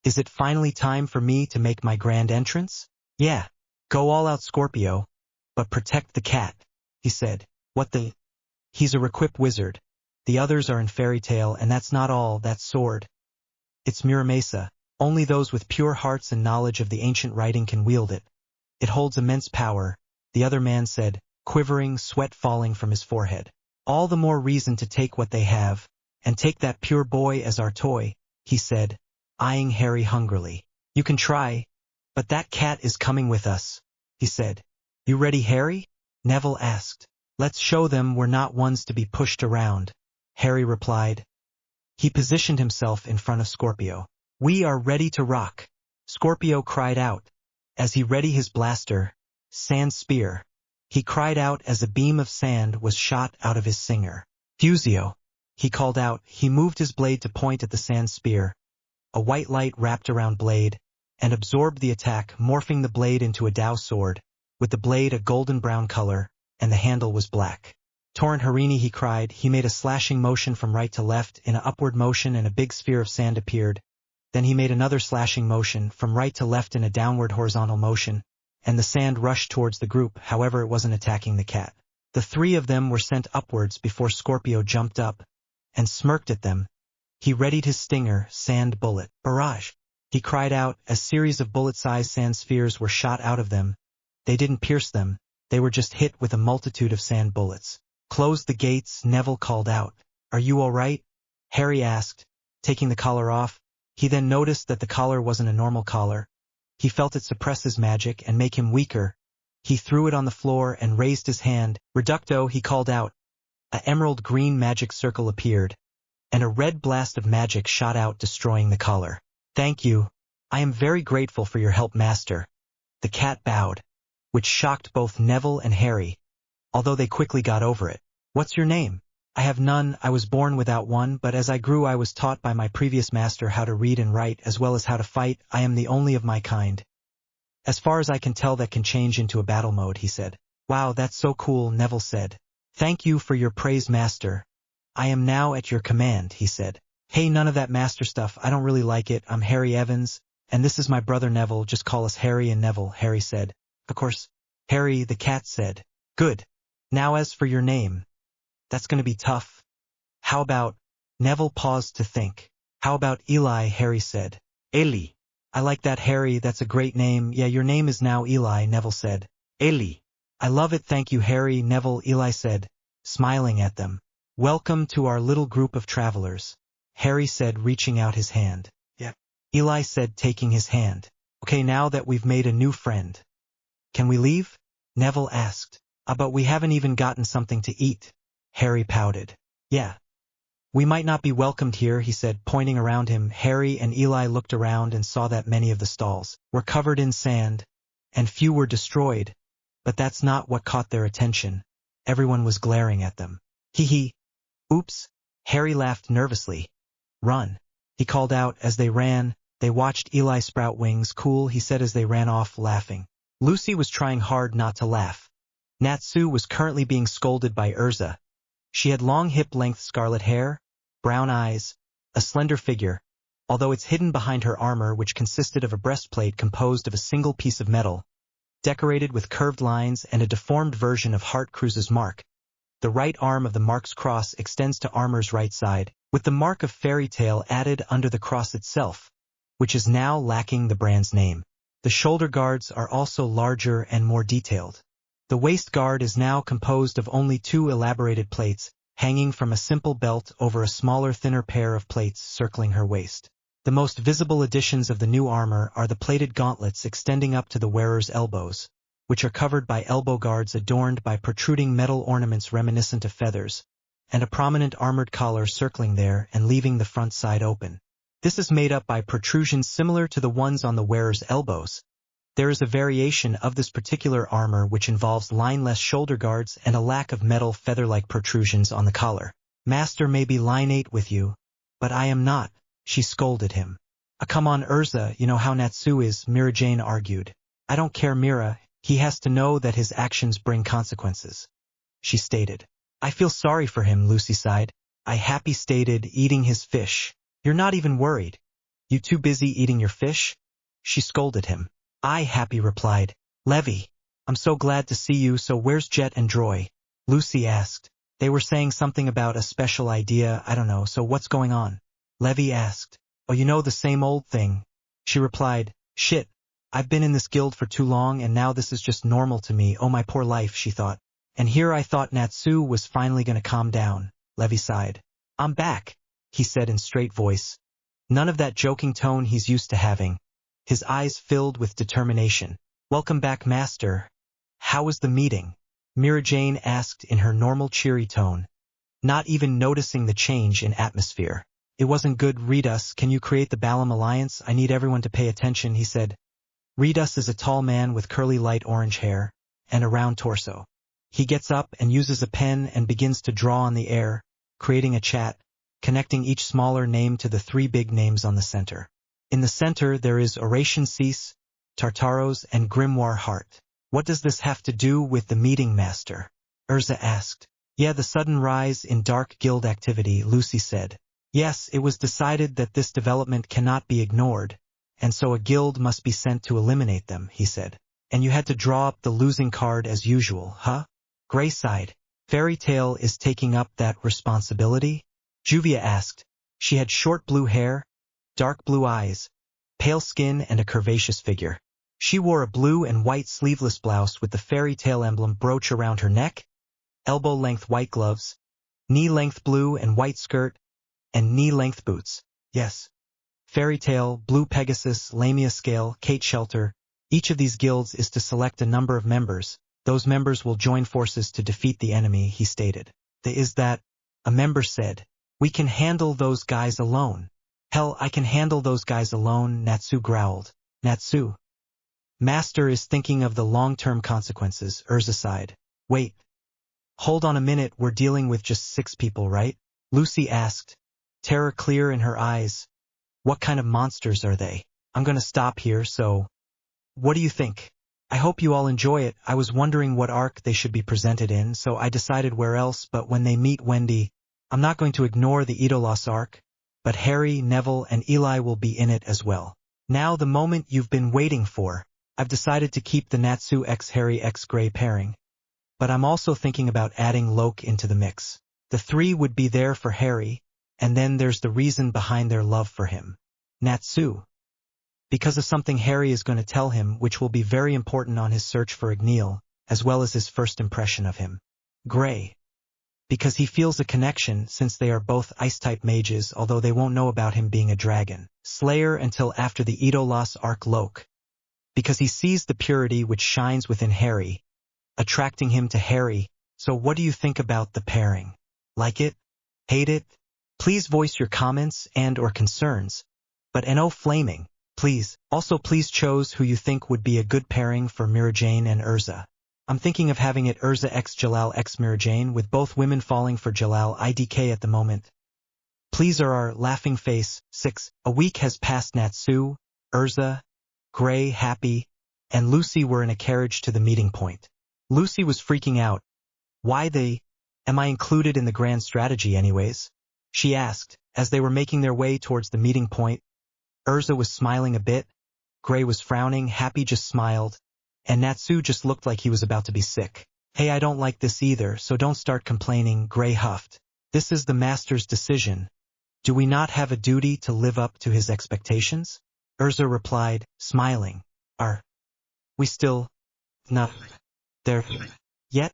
Is it finally time for me to make my grand entrance? Yeah. Go all out, Scorpio. But protect the cat, he said. What the? He's a Requip wizard. The others are in fairy tale, and that's not all, that sword. It's Muramesa. Only those with pure hearts and knowledge of the ancient writing can wield it. It holds immense power, the other man said, quivering, sweat falling from his forehead. All the more reason to take what they have, and take that pure boy as our toy, he said, eyeing Harry hungrily. You can try, but that cat is coming with us, he said. You ready, Harry? Neville asked. Let's show them we're not ones to be pushed around, Harry replied. He positioned himself in front of Scorpio. We are ready to rock, Scorpio cried out, as he readied his blaster, sand spear. He cried out as a beam of sand was shot out of his singer. Fusio, he called out. He moved his blade to point at the sand spear. A white light wrapped around blade, and absorbed the attack, morphing the blade into a Dao sword, with the blade a golden brown color, and the handle was black. Torrent Harini, he cried. He made a slashing motion from right to left in an upward motion, and a big sphere of sand appeared. Then he made another slashing motion from right to left in a downward horizontal motion, and the sand rushed towards the group. However, it wasn't attacking the cat. The 3 of them were sent upwards before Scorpio jumped up and smirked at them. He readied his stinger, sand bullet. Barrage, he cried out as series of bullet-sized sand spheres were shot out of them. They didn't pierce them, they were just hit with a multitude of sand bullets. Close the gates, Neville called out. Are you all right? Harry asked, taking the collar off. He then noticed that the collar wasn't a normal collar. He felt it suppress his magic and make him weaker. He threw it on the floor and raised his hand. Reducto, he called out. An emerald green magic circle appeared, and a red blast of magic shot out, destroying the collar. Thank you. I am very grateful for your help, Master. The cat bowed, which shocked both Neville and Harry, although they quickly got over it. What's your name? I have none. I was born without one, but as I grew I was taught by my previous master how to read and write as well as how to fight. I am the only of my kind. As far as I can tell, that can change into a battle mode, he said. Wow, that's so cool, Neville said. Thank you for your praise, Master. I am now at your command, he said. Hey, none of that master stuff, I don't really like it. I'm Harry Evans, and this is my brother Neville. Just call us Harry and Neville, Harry said. Of course, Harry, the cat said. Good. Now as for your name. That's going to be tough. How about? Neville paused to think. How about Eli, Harry said. Eli. I like that, Harry, that's a great name. Yeah, your name is now Eli, Neville said. Eli. I love it, thank you, Harry, Neville, Eli said, smiling at them. Welcome to our little group of travelers, Harry said, reaching out his hand. Yep. Eli said, taking his hand. Okay, now that we've made a new friend. Can we leave? Neville asked. But we haven't even gotten something to eat. Harry pouted. Yeah. We might not be welcomed here, he said, pointing around him. Harry and Eli looked around and saw that many of the stalls were covered in sand, and few were destroyed. But that's not what caught their attention. Everyone was glaring at them. Hee hee. Oops. Harry laughed nervously. Run. He called out as they ran, They watched Eli sprout wings. Cool, he said as they ran off, laughing. Lucy was trying hard not to laugh. Natsu was currently being scolded by Urza. She had long hip-length scarlet hair, brown eyes, a slender figure, although it's hidden behind her armor, which consisted of a breastplate composed of a single piece of metal, decorated with curved lines and a deformed version of Hart Cruise's mark. The right arm of the mark's cross extends to armor's right side, with the mark of Fairy Tale added under the cross itself, which is now lacking the brand's name. The shoulder guards are also larger and more detailed. The waist guard is now composed of only 2 elaborated plates, hanging from a simple belt over a smaller, thinner pair of plates circling her waist. The most visible additions of the new armor are the plated gauntlets extending up to the wearer's elbows, which are covered by elbow guards adorned by protruding metal ornaments reminiscent of feathers, and a prominent armored collar circling there and leaving the front side open. This is made up by protrusions similar to the ones on the wearer's elbows. There is a variation of this particular armor which involves line-less shoulder guards and a lack of metal feather-like protrusions on the collar. Master may be line-8 with you, but I am not, she scolded him. Come on, Urza, you know how Natsu is, Mira Jane argued. I don't care, Mira, he has to know that his actions bring consequences, she stated. I feel sorry for him, Lucy sighed. I happy stated, eating his fish. You're not even worried. You too busy eating your fish? She scolded him. I happy replied. Levy, I'm so glad to see you, so where's Jet and Droy? Lucy asked. They were saying something about a special idea, I don't know, so what's going on? Levy asked. Oh, you know, the same old thing. She replied. Shit, I've been in this guild for too long and now this is just normal to me, oh my poor life, she thought. And here I thought Natsu was finally gonna calm down, Levy sighed. I'm back, he said in straight voice. None of that joking tone he's used to having. His eyes filled with determination. Welcome back, Master. How was the meeting? Mira Jane asked in her normal cheery tone, not even noticing the change in atmosphere. It wasn't good. Redus, can you create the Balam Alliance? I need everyone to pay attention, he said. Redus is a tall man with curly light orange hair and a round torso. He gets up and uses a pen and begins to draw on the air, creating a chat, connecting each smaller name to the 3 big names on the center. In the center there is Oration Cease, Tartaros, and Grimoire Heart. What does this have to do with the meeting, Master? Urza asked. Yeah, the sudden rise in dark guild activity, Lucy said. Yes, it was decided that this development cannot be ignored, and so a guild must be sent to eliminate them, he said. And you had to draw up the losing card as usual, huh? Gray sighed. Fairy Tale is taking up that responsibility? Juvia asked. She had short blue hair, dark blue eyes, pale skin, and a curvaceous figure. She wore a blue and white sleeveless blouse with the Fairy Tale emblem brooch around her neck, elbow-length white gloves, knee-length blue and white skirt, and knee-length boots. Yes. Fairy Tale, Blue Pegasus, Lamia Scale, Kate Shelter. Each of these guilds is to select a number of members. Those members will join forces to defeat the enemy, he stated. Is that? A member said. We can handle those guys alone. Hell, I can handle those guys alone, Natsu growled. Natsu. Master is thinking of the long-term consequences, Urza sighed. Wait. Hold on a minute, we're dealing with just 6 people, right? Lucy asked, terror clear in her eyes. What kind of monsters are they? I'm gonna stop here, so... What do you think? I hope you all enjoy it. I was wondering what arc they should be presented in, so I decided where else, but when they meet Wendy, I'm not going to ignore the Idolos arc, but Harry, Neville, and Eli will be in it as well. Now the moment you've been waiting for. I've decided to keep the Natsu x Harry x Gray pairing. But I'm also thinking about adding Loke into the mix. The 3 would be there for Harry, and then there's the reason behind their love for him. Natsu. Because of something Harry is going to tell him, which will be very important on his search for Igneel, as well as his first impression of him. Gray. Because he feels a connection since they are both ice-type mages, although they won't know about him being a dragon. Slayer until after the Idolos arc. Loke. Because he sees the purity which shines within Harry, attracting him to Harry. So what do you think about the pairing? Like it? Hate it? Please voice your comments and or concerns. But no flaming, please. Also please choose who you think would be a good pairing for Mira Jane and Urza. I'm thinking of having it Urza x Jalal x Mira Jane, with both women falling for Jalal IDK at the moment. Please are our laughing face. 6. A week has passed. Natsu, Urza, Gray, Happy, and Lucy were in a carriage to the meeting point. Lucy was freaking out. Why am I included in the grand strategy anyways? She asked, as they were making their way towards the meeting point. Urza was smiling a bit, Gray was frowning, Happy just smiled, and Natsu just looked like he was about to be sick. Hey, I don't like this either, so don't start complaining, Gray huffed. This is the master's decision. Do we not have a duty to live up to his expectations? Urza replied, smiling. Are we still not there yet?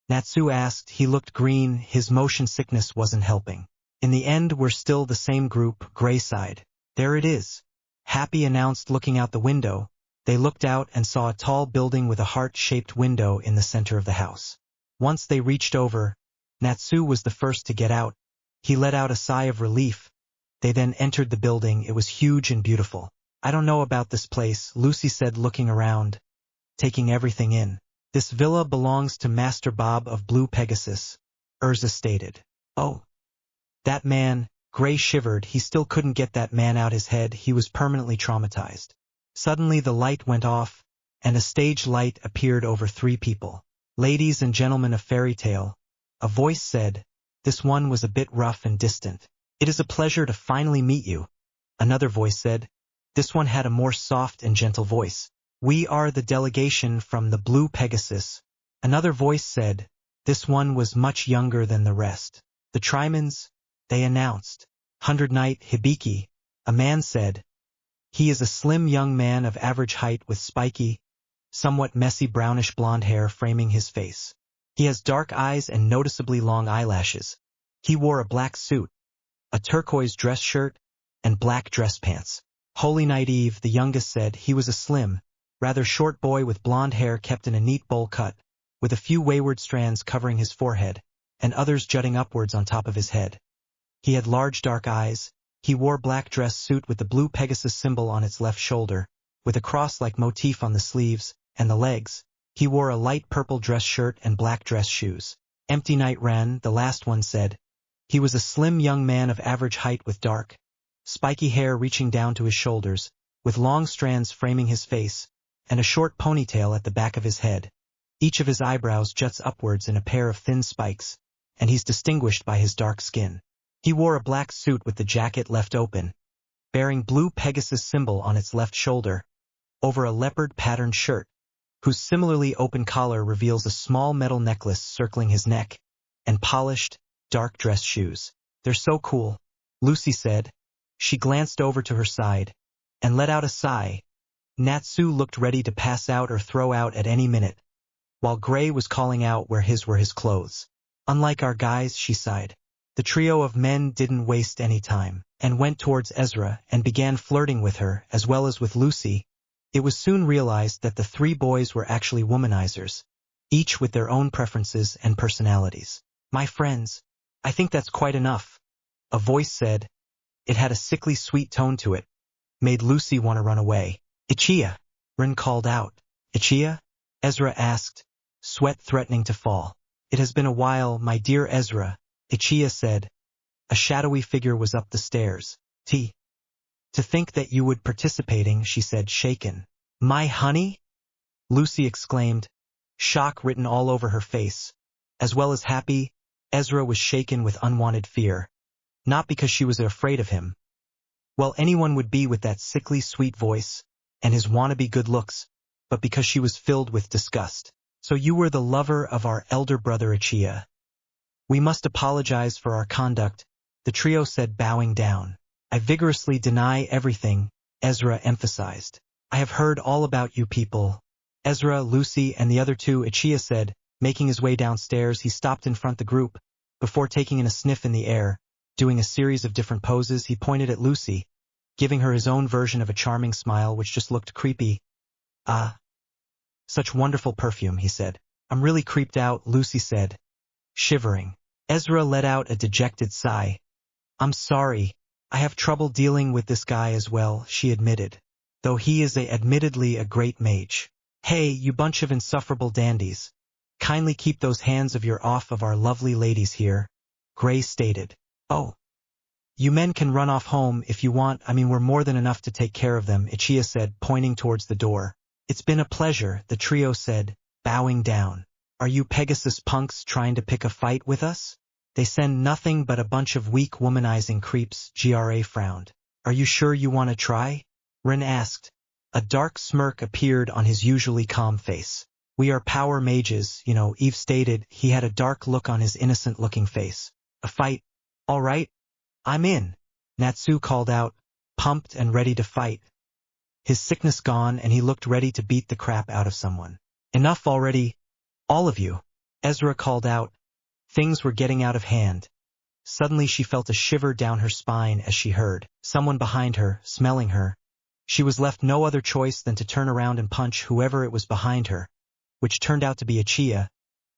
Natsu asked. He looked green, his motion sickness wasn't helping. In the end, we're still the same group, Gray sighed. There it is. Happy announced, looking out the window. They looked out and saw a tall building with a heart-shaped window in the center of the house. Once they reached over, Natsu was the first to get out. He let out a sigh of relief. They then entered the building. It was huge and beautiful. I don't know about this place, Lucy said, looking around, taking everything in. This villa belongs to Master Bob of Blue Pegasus, Urza stated. Oh. That man, Gray shivered. He still couldn't get that man out his head. He was permanently traumatized. Suddenly the light went off, and a stage light appeared over 3 people. Ladies and gentlemen of fairy tale, a voice said. This one was a bit rough and distant. It is a pleasure to finally meet you. Another voice said. This one had a more soft and gentle voice. We are the delegation from the Blue Pegasus. Another voice said. This one was much younger than the rest. The Trimans, they announced. 100 Knight Hibiki, a man said. He is a slim young man of average height with spiky, somewhat messy brownish blonde hair framing his face. He has dark eyes and noticeably long eyelashes. He wore a black suit, a turquoise dress shirt, and black dress pants. Holy Night Eve, the youngest, said. He was a slim, rather short boy with blonde hair kept in a neat bowl cut, with a few wayward strands covering his forehead, and others jutting upwards on top of his head. He had large dark eyes. He wore black dress suit with the Blue Pegasus symbol on its left shoulder, with a cross-like motif on the sleeves and the legs. He wore a light purple dress shirt and black dress shoes. Empty Night Ren, the last one, said. He was a slim young man of average height with dark, spiky hair reaching down to his shoulders, with long strands framing his face, and a short ponytail at the back of his head. Each of his eyebrows juts upwards in a pair of thin spikes, and he's distinguished by his dark skin. He wore a black suit with the jacket left open, bearing Blue Pegasus symbol on its left shoulder, over a leopard-patterned shirt, whose similarly open collar reveals a small metal necklace circling his neck, and polished, dark dress shoes. They're so cool, Lucy said. She glanced over to her side, and let out a sigh. Natsu looked ready to pass out or throw out at any minute, while Gray was calling out where his were his clothes. Unlike our guys, she sighed. The trio of men didn't waste any time, and went towards Ezra and began flirting with her as well as with Lucy. It was soon realized that the 3 boys were actually womanizers, each with their own preferences and personalities. My friends, I think that's quite enough, a voice said. It had a sickly sweet tone to it, made Lucy want to run away. Ichiya, Rin called out. Ichiya? Ezra asked, sweat threatening to fall. It has been a while, my dear Ezra, Ichiya said. A shadowy figure was up the stairs. To think that you would participating, she said, shaken. My honey? Lucy exclaimed, shock written all over her face. As well as happy, Ezra was shaken with unwanted fear. Not because she was afraid of him. Well, anyone would be with that sickly sweet voice, and his wannabe good looks, but because she was filled with disgust. So you were the lover of our elder brother Ichiya. We must apologize for our conduct, the trio said, bowing down. I vigorously deny everything, Ezra emphasized. I have heard all about you people. Ezra, Lucy, and the other 2, Ichiya said, making his way downstairs. He stopped in front of the group, before taking in a sniff in the air, doing a series of different poses. He pointed at Lucy, giving her his own version of a charming smile which just looked creepy. Ah. Such wonderful perfume, he said. I'm really creeped out, Lucy said, shivering. Ezra let out a dejected sigh. I'm sorry. I have trouble dealing with this guy as well, she admitted. Though he is admittedly a great mage. Hey, you bunch of insufferable dandies. Kindly keep those hands of yours off of our lovely ladies here, Gray stated. Oh. You men can run off home if you want. I mean, we're more than enough to take care of them, Ichiya said, pointing towards the door. It's been a pleasure, the trio said, bowing down. Are you Pegasus punks trying to pick a fight with us? They send nothing but a bunch of weak womanizing creeps, Gra frowned. Are you sure you want to try? Rin asked. A dark smirk appeared on his usually calm face. We are power mages, you know, Eve stated. He had a dark look on his innocent-looking face. A fight? All right. I'm in, Natsu called out, pumped and ready to fight. His sickness gone and he looked ready to beat the crap out of someone. Enough already, all of you, Ezra called out. Things were getting out of hand. Suddenly she felt a shiver down her spine as she heard someone behind her, smelling her. She was left no other choice than to turn around and punch whoever it was behind her, which turned out to be Ichiya.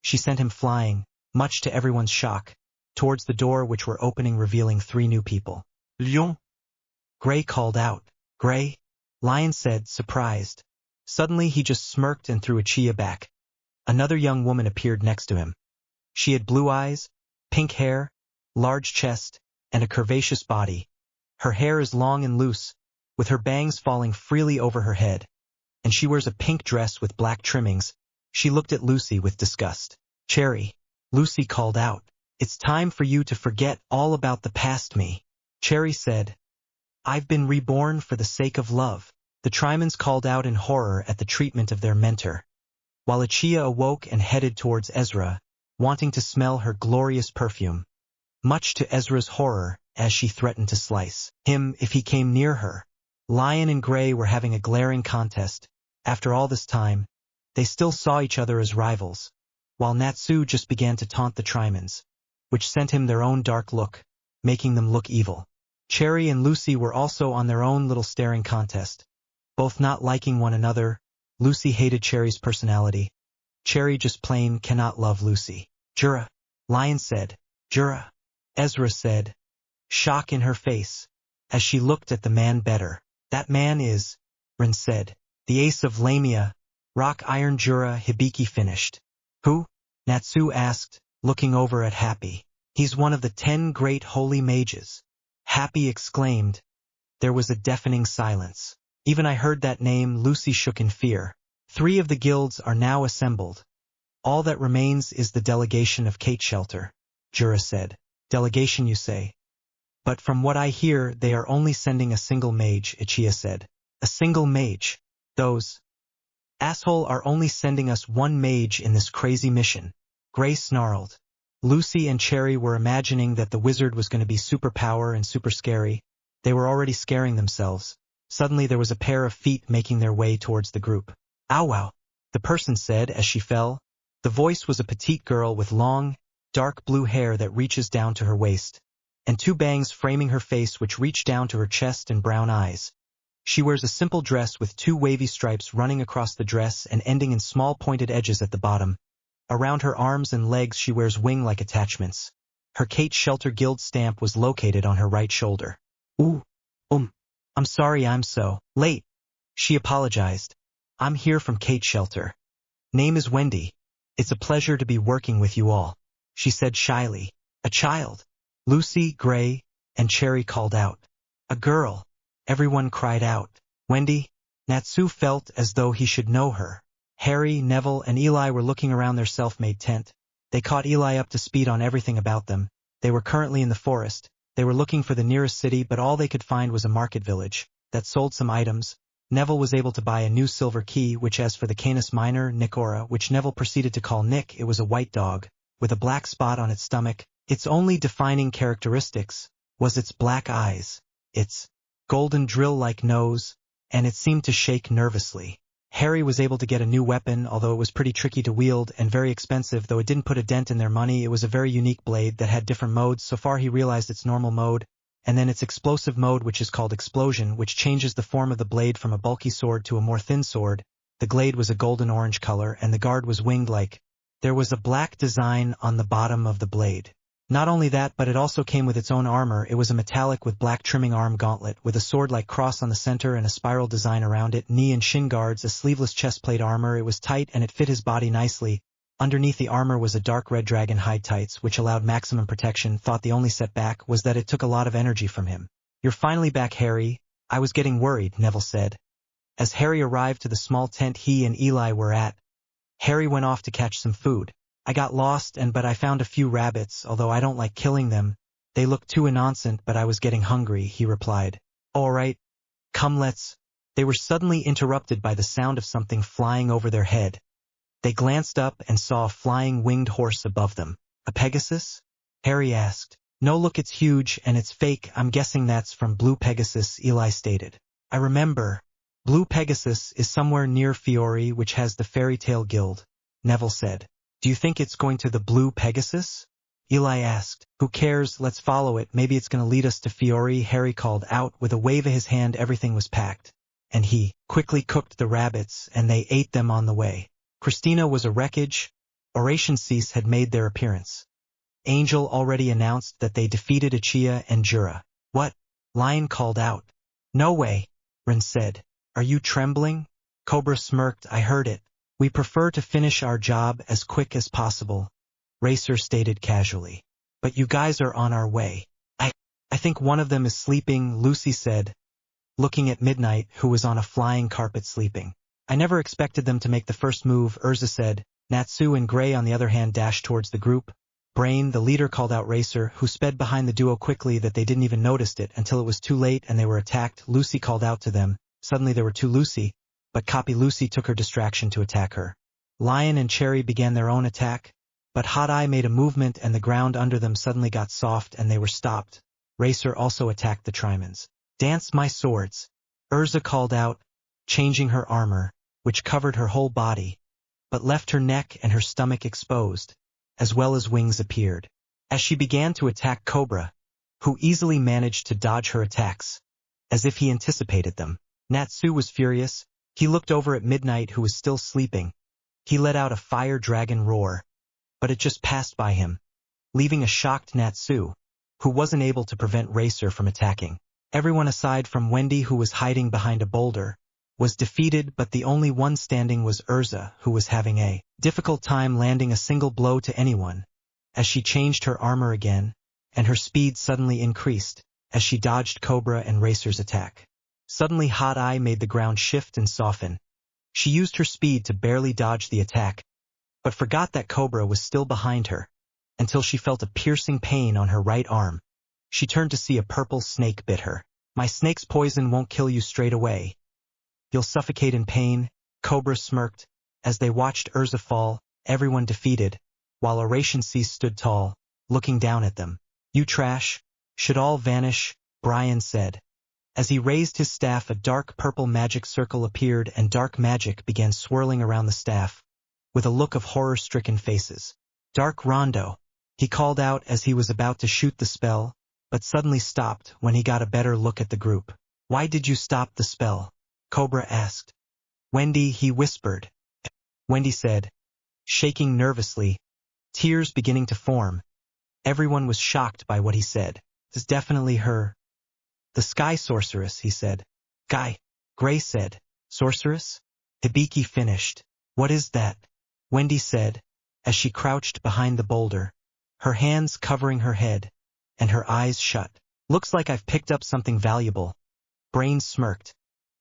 She sent him flying, much to everyone's shock, towards the door which were opening, revealing 3 new people. Lion! Gray called out. Gray? Lion said, surprised. Suddenly he just smirked and threw Ichiya back. Another young woman appeared next to him. She had blue eyes, pink hair, large chest, and a curvaceous body. Her hair is long and loose, with her bangs falling freely over her head, and she wears a pink dress with black trimmings. She looked at Lucy with disgust. Cherry, Lucy called out. It's time for you to forget all about the past me. Cherry said. I've been reborn for the sake of love. The Trimans called out in horror at the treatment of their mentor, while Ichiya awoke and headed towards Ezra, wanting to smell her glorious perfume. Much to Ezra's horror, as she threatened to slice him if he came near her. Lion and Gray were having a glaring contest. After all this time, they still saw each other as rivals, while Natsu just began to taunt the Trimans, which sent him their own dark look, making them look evil. Cherry and Lucy were also on their own little staring contest, both not liking one another. Lucy hated Cherry's personality. Cherry just plain cannot love Lucy. Jura, Lion said. Jura, Ezra said, shock in her face, as she looked at the man better. That man is, Rin said, the ace of Lamia, Rock Iron. Jura Hibiki finished. Who? Natsu asked, looking over at Happy. He's one of the 10 great holy mages. Happy exclaimed. There was a deafening silence. Even I heard that name. Lucy shook in fear. 3 of the guilds are now assembled. All that remains is the delegation of Kate Shelter, Jura said. Delegation, you say? But from what I hear, they are only sending a single mage, Ichiya said. A single mage? Those asshole are only sending us 1 mage in this crazy mission. Gray snarled. Lucy and Cherry were imagining that the wizard was going to be superpower and super scary. They were already scaring themselves. Suddenly there was a pair of feet making their way towards the group. Ow wow, the person said as she fell. The voice was a petite girl with long, dark blue hair that reaches down to her waist, and 2 bangs framing her face which reach down to her chest and brown eyes. She wears a simple dress with 2 wavy stripes running across the dress and ending in small pointed edges at the bottom. Around her arms and legs she wears wing-like attachments. Her Kate Shelter Guild stamp was located on her right shoulder. Ooh, I'm sorry I'm so late. She apologized. I'm here from Kate Shelter. Name is Wendy. It's a pleasure to be working with you all, she said shyly. A child. Lucy, Gray, and Cherry called out. A girl. Everyone cried out. Wendy? Natsu felt as though he should know her. Harry, Neville, and Eli were looking around their self-made tent. They caught Eli up to speed on everything about them. They were currently in the forest. They were looking for the nearest city, but all they could find was a market village that sold some items. Neville was able to buy a new silver key, which as for the Canis Minor, Nicora, which Neville proceeded to call Nick, it was a white dog, with a black spot on its stomach. Its only defining characteristics was its black eyes, its golden drill-like nose, and it seemed to shake nervously. Harry was able to get a new weapon, although it was pretty tricky to wield and very expensive. Though it didn't put a dent in their money, it was a very unique blade that had different modes. So far he realized its normal mode, and then its explosive mode, which is called Explosion, which changes the form of the blade from a bulky sword to a more thin sword. The blade was a golden-orange color, and the guard was winged-like. There was a black design on the bottom of the blade. Not only that, but it also came with its own armor. It was a metallic with black trimming arm gauntlet, with a sword-like cross on the center and a spiral design around it, knee and shin guards, a sleeveless chestplate armor. It was tight and it fit his body nicely. Underneath the armor was a dark red dragon hide tights, which allowed maximum protection. Thought the only setback was that it took a lot of energy from him. "You're finally back, Harry. I was getting worried," Neville said. As Harry arrived to the small tent he and Eli were at, Harry went off to catch some food. "I got lost but I found a few rabbits, although I don't like killing them. They look too innocent, but I was getting hungry," he replied. "All right, come let's—" They were suddenly interrupted by the sound of something flying over their head. They glanced up and saw a flying winged horse above them. "A Pegasus?" Harry asked. "No, look, it's huge and it's fake. I'm guessing that's from Blue Pegasus," Eli stated. "I remember. Blue Pegasus is somewhere near Fiore, which has the fairy tale guild," Neville said. "Do you think it's going to the Blue Pegasus?" Eli asked. "Who cares? Let's follow it. Maybe it's going to lead us to Fiore," Harry called out. With a wave of his hand, everything was packed, and he quickly cooked the rabbits, and they ate them on the way. Christina was a wreckage. Oration Cease had made their appearance. Angel already announced that they defeated Achia and Jura. "What?" Lion called out. "No way," Ren said. "Are you trembling?" Cobra smirked. "I heard it. We prefer to finish our job as quick as possible," Racer stated casually. "But you guys are on our way." I think one of them is sleeping," Lucy said, looking at Midnight, who was on a flying carpet sleeping. "I never expected them to make the first move," Urza said. Natsu and Gray, on the other hand, dashed towards the group. Brain, the leader, called out Racer, who sped behind the duo quickly that they didn't even notice it until it was too late and they were attacked. Lucy called out to them. Suddenly there were two Lucy, but Copy Lucy took her distraction to attack her. Lion and Cherry began their own attack, but Hot Eye made a movement and the ground under them suddenly got soft and they were stopped. Racer also attacked the Trimans. "Dance my swords," Urza called out, changing her armor, which covered her whole body, but left her neck and her stomach exposed, as well as wings appeared. As she began to attack Cobra, who easily managed to dodge her attacks, as if he anticipated them. Natsu was furious. He looked over at Midnight, who was still sleeping. He let out a fire dragon roar, but it just passed by him, leaving a shocked Natsu, who wasn't able to prevent Racer from attacking. Everyone aside from Wendy, who was hiding behind a boulder, was defeated, but the only one standing was Urza, who was having a difficult time landing a single blow to anyone. As she changed her armor again, and her speed suddenly increased, as she dodged Cobra and Racer's attack. Suddenly Hot Eye made the ground shift and soften. She used her speed to barely dodge the attack, but forgot that Cobra was still behind her, until she felt a piercing pain on her right arm. She turned to see a purple snake bit her. "My snake's poison won't kill you straight away. You'll suffocate in pain," Cobra smirked. As they watched Urza fall, everyone defeated, while Oration Cease stood tall, looking down at them. "You trash. Should all vanish," Brian said. As he raised his staff, a dark purple magic circle appeared and dark magic began swirling around the staff, with a look of horror-stricken faces. "Dark Rondo," he called out as he was about to shoot the spell, but suddenly stopped when he got a better look at the group. "Why did you stop the spell?" Cobra asked. "Wendy," he whispered. Wendy said, shaking nervously, tears beginning to form. Everyone was shocked by what he said. "It's definitely her." "The Sky Sorceress," he said. "Guy," Gray said. "Sorceress?" Hibiki finished. "What is that?" Wendy said, as she crouched behind the boulder, her hands covering her head, and her eyes shut. "Looks like I've picked up something valuable." Brain smirked.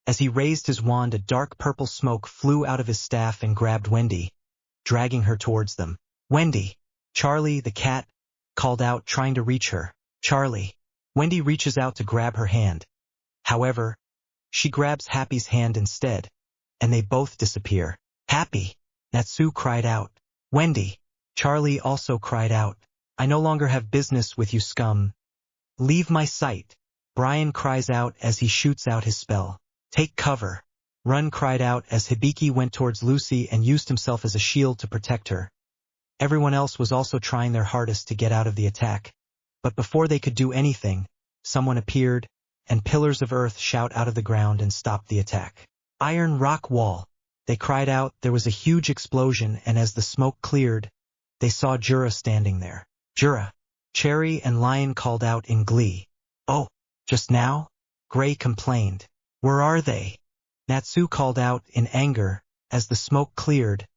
As he raised his wand, a dark purple smoke flew out of his staff and grabbed Wendy, dragging her towards them. "Wendy!" Charlie, the cat, called out, trying to reach her. "Charlie!" Wendy reaches out to grab her hand. However, she grabs Happy's hand instead, and they both disappear. "Happy!" Natsu cried out. "Wendy!" Charlie also cried out. "I no longer have business with you, scum. Leave my sight!" Brian cries out as he shoots out his spell. "Take cover!" Run cried out as Hibiki went towards Lucy and used himself as a shield to protect her. Everyone else was also trying their hardest to get out of the attack, but before they could do anything, someone appeared, and pillars of earth shout out of the ground and stopped the attack. "Iron rock wall!" They cried out. There was a huge explosion, and as the smoke cleared, they saw Jura standing there. "Jura!" Cherry and Lion called out in glee. "Oh, just now?" Gray complained. "Where are they?" Natsu called out in anger. As the smoke cleared,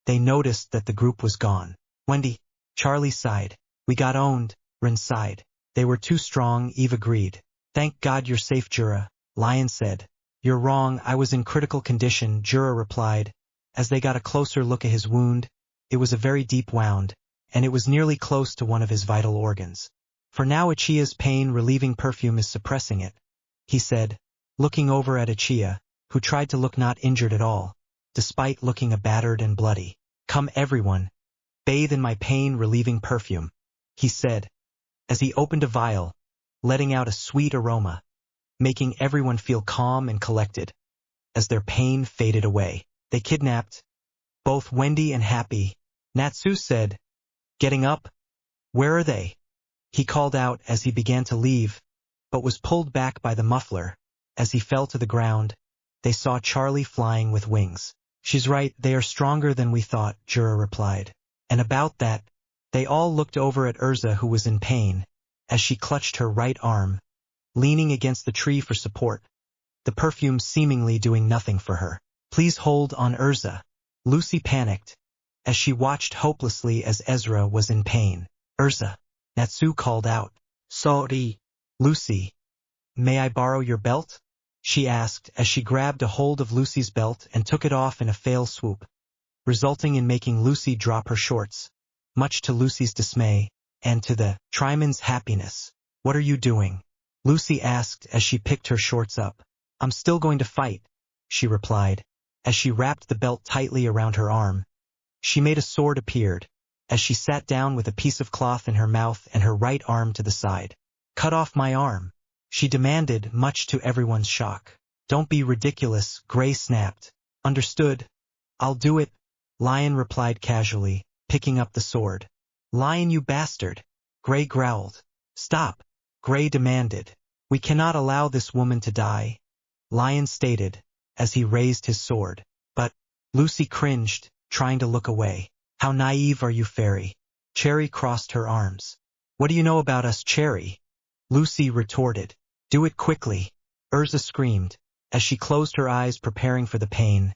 they noticed that the group was gone. Wendy, Charlie sighed. We got owned, Rin sighed. They were too strong, Eve agreed. Thank God you're safe, Jura, Lion said. You're wrong, I was in critical condition, Jura replied. As they got a closer look at his wound, it was a very deep wound, and it was nearly close to one of his vital organs. For now Achia's pain-relieving perfume is suppressing it, he said, looking over at Achia, who tried to look not injured at all, despite looking battered and bloody. Come everyone, bathe in my pain-relieving perfume, he said, as he opened a vial, letting out a sweet aroma, making everyone feel calm and collected. As their pain faded away, they kidnapped both Wendy and Happy. Natsu said, getting up. Where are they? He called out as he began to leave, but was pulled back by the muffler. As he fell to the ground, they saw Charlie flying with wings. She's right, they are stronger than we thought, Jura replied. And about that, they all looked over at Urza, who was in pain, as she clutched her right arm, leaning against the tree for support, the perfume seemingly doing nothing for her. Please hold on, Urza. Lucy panicked, as she watched hopelessly as Ezra was in pain. Urza, Natsu called out. Sorry. Lucy, may I borrow your belt? She asked as she grabbed a hold of Lucy's belt and took it off in a fail swoop, resulting in making Lucy drop her shorts, much to Lucy's dismay, and to the Triman's happiness. What are you doing? Lucy asked as she picked her shorts up. I'm still going to fight, she replied, as she wrapped the belt tightly around her arm. She made a sword appeared, as she sat down with a piece of cloth in her mouth and her right arm to the side. Cut off my arm, she demanded, much to everyone's shock. Don't be ridiculous, Gray snapped. Understood. I'll do it, Lion replied casually, picking up the sword. Lion, you bastard, Gray growled. Stop, Gray demanded. We cannot allow this woman to die, Lion stated, as he raised his sword. But, Lucy cringed, trying to look away. How naive are you, Fairy? Cherry crossed her arms. What do you know about us, Cherry? Lucy retorted. Do it quickly, Urza screamed, as she closed her eyes preparing for the pain.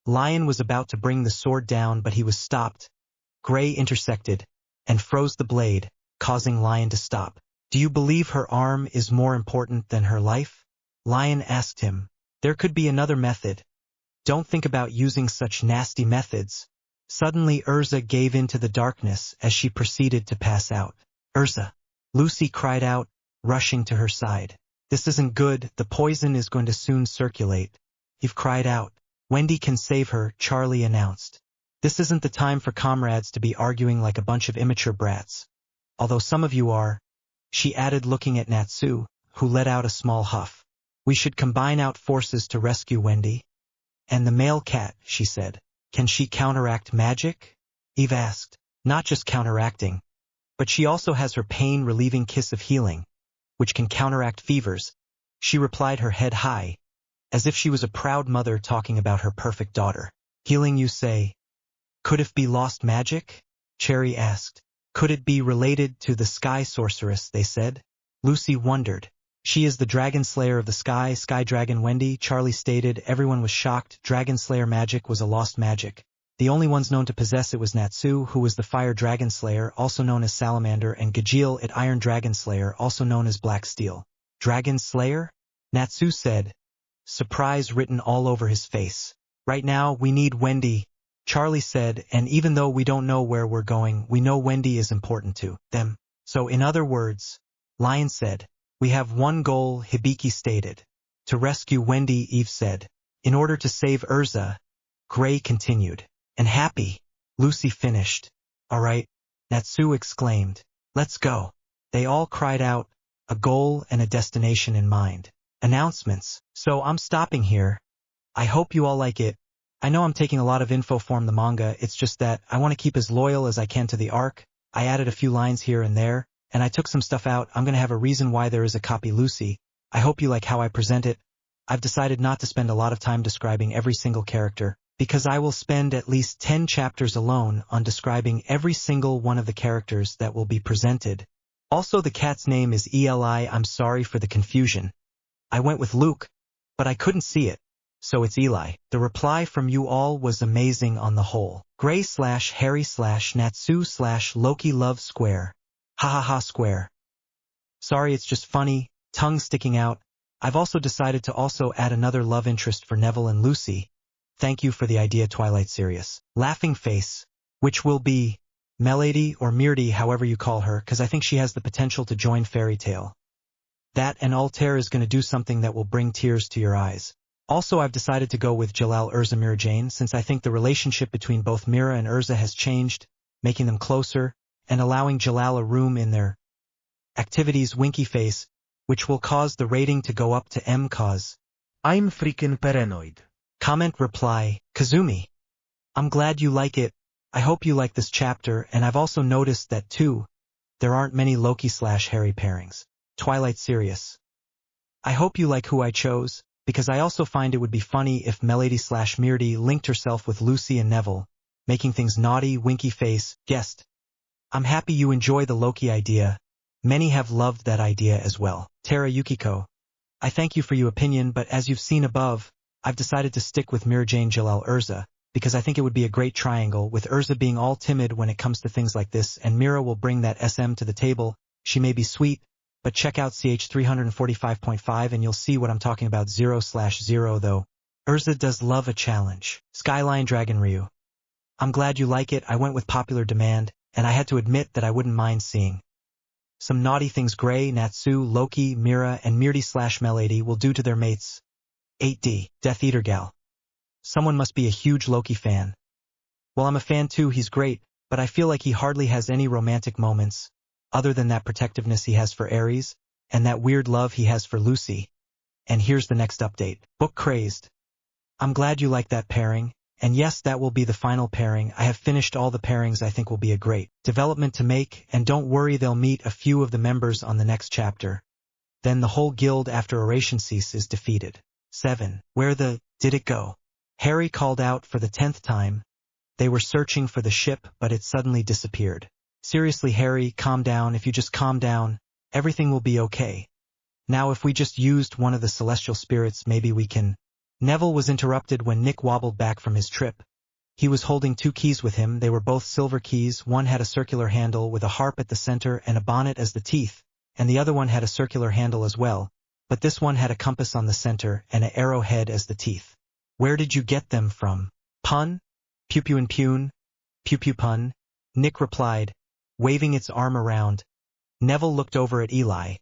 Lion was about to bring the sword down, but he was stopped. Gray intersected, and froze the blade, causing Lion to stop. Do you believe her arm is more important than her life? Lion asked him. There could be another method. Don't think about using such nasty methods. Suddenly Urza gave in to the darkness as she proceeded to pass out. Urza, Lucy cried out, rushing to her side. This isn't good, the poison is going to soon circulate. Eve cried out. Wendy can save her, Charlie announced. This isn't the time for comrades to be arguing like a bunch of immature brats. Although some of you are, she added, looking at Natsu, who let out a small huff. We should combine out forces to rescue Wendy. And the male cat, she said. Can she counteract magic? Eve asked. Not just counteracting, but she also has her pain-relieving kiss of healing, which can counteract fevers. She replied, her head high, as if she was a proud mother talking about her perfect daughter. Healing, you say? Could it be lost magic? Cherry asked. Could it be related to the sky sorceress, they said? Lucy wondered. She is the dragon slayer of the sky dragon, Wendy, Charlie stated. Everyone was shocked. Dragon slayer magic was a lost magic. The only ones known to possess it was Natsu, who was the fire dragon slayer, also known as Salamander, and Gajeel, it iron dragon slayer, also known as Black Steel. Dragon slayer? Natsu said, surprise written all over his face. Right now, we need Wendy, Charlie said, and even though we don't know where we're going, we know Wendy is important to them. So in other words, Lion said, we have one goal, Hibiki stated. To rescue Wendy, Eve said. In order to save Urza, Gray continued. And Happy, Lucy finished. All right, Natsu exclaimed. Let's go. They all cried out, a goal and a destination in mind. Announcements. So I'm stopping here. I hope you all like it. I know I'm taking a lot of info from the manga, it's just that I want to keep as loyal as I can to the arc. I added a few lines here and there, and I took some stuff out. I'm going to have a reason why there is a copy, Lucy. I hope you like how I present it. I've decided not to spend a lot of time describing every single character, because I will spend at least 10 chapters alone on describing every single one of the characters that will be presented. Also, the cat's name is Eli. I'm sorry for the confusion. I went with Luke, but I couldn't see it. So it's Eli. The reply from you all was amazing on the whole. Gray/Harry/Natsu/Loki love square. Ha ha ha square. Sorry, it's just funny, tongue sticking out. I've also decided to also add another love interest for Neville and Lucy. Thank you for the idea, Twilight Sirius. Laughing face, which will be Melody or Myrdy, however you call her, because I think she has the potential to join Fairy Tale. That and Altair is going to do something that will bring tears to your eyes. Also, I've decided to go with Jalal Urza Mira Jane, since I think the relationship between both Mira and Urza has changed, making them closer, and allowing Jalal a room in their activities winky face, which will cause the rating to go up to M cause. I'm freaking paranoid. Comment reply, Kazumi. I'm glad you like it. I hope you like this chapter, and I've also noticed that too, there aren't many Loki/Harry pairings. Twilight Sirius. I hope you like who I chose, because I also find it would be funny if Melody/Myrdy linked herself with Lucy and Neville, making things naughty, winky face, guessed. I'm happy you enjoy the Loki idea. Many have loved that idea as well. Tara Yukiko. I thank you for your opinion, but as you've seen above, I've decided to stick with Mira Jane Jalal Urza, because I think it would be a great triangle, with Urza being all timid when it comes to things like this, and Mira will bring that SM to the table. She may be sweet, but check out CH 345.5 and you'll see what I'm talking about. 0/0 though. Urza does love a challenge. Skyline Dragon Ryu. I'm glad you like it. I went with popular demand, and I had to admit that I wouldn't mind seeing some naughty things Gray, Natsu, Loki, Mira, and Myrdy/Melody will do to their mates. 8D. Death Eater Gal. Someone must be a huge Loki fan. Well, I'm a fan too, he's great, but I feel like he hardly has any romantic moments, other than that protectiveness he has for Ares, and that weird love he has for Lucy. And here's the next update. Book Crazed. I'm glad you like that pairing, and yes, that will be the final pairing. I have finished all the pairings I think will be a great development to make, and don't worry, they'll meet a few of the members on the next chapter. Then the whole guild after Oration Cease is defeated. 7. Where did it go? Harry called out for the 10th time. They were searching for the ship, but it suddenly disappeared. Seriously, Harry, calm down. If you just calm down, everything will be okay. Now if we just used one of the celestial spirits, maybe we can. Neville was interrupted when Nick wobbled back from his trip. He was holding 2 keys with him. They were both silver keys. One had a circular handle with a harp at the center and a bonnet as the teeth, and the other one had a circular handle as well, but this one had a compass on the center and an arrowhead as the teeth. Where did you get them from? Pun? Pew pew and pune? Pew pew pun? Nick replied, waving its arm around. Neville looked over at Eli,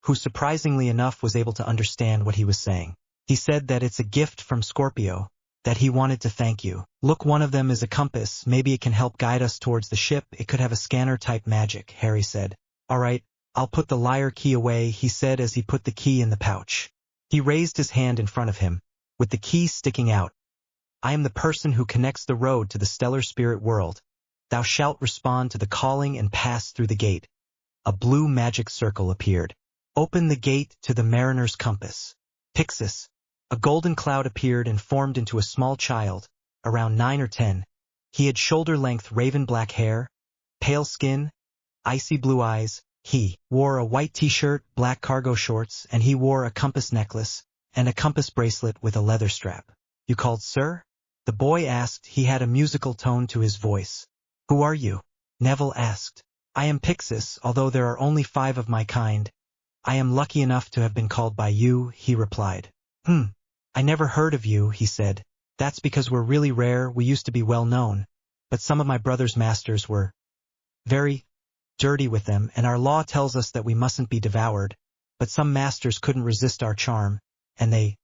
who surprisingly enough was able to understand what he was saying. He said that it's a gift from Scorpio, that he wanted to thank you. Look, one of them is a compass. Maybe it can help guide us towards the ship. It could have a scanner-type magic, Harry said. All right, I'll put the liar key away, he said as he put the key in the pouch. He raised his hand in front of him, with the key sticking out. I am the person who connects the road to the stellar spirit world. Thou shalt respond to the calling and pass through the gate. A blue magic circle appeared. Open the gate to the mariner's compass. Pixis. A golden cloud appeared and formed into a small child, around 9 or 10. He had shoulder-length raven black hair, pale skin, icy blue eyes. He wore a white t-shirt, black cargo shorts, and he wore a compass necklace and a compass bracelet with a leather strap. You called, sir? The boy asked. He had a musical tone to his voice. Who are you? Neville asked. I am Pixis, although there are only 5 of my kind. I am lucky enough to have been called by you, he replied. I never heard of you, he said. That's because we're really rare. We used to be well known, but some of my brother's masters were very dirty with them, and our law tells us that we mustn't be devoured, but some masters couldn't resist our charm, and they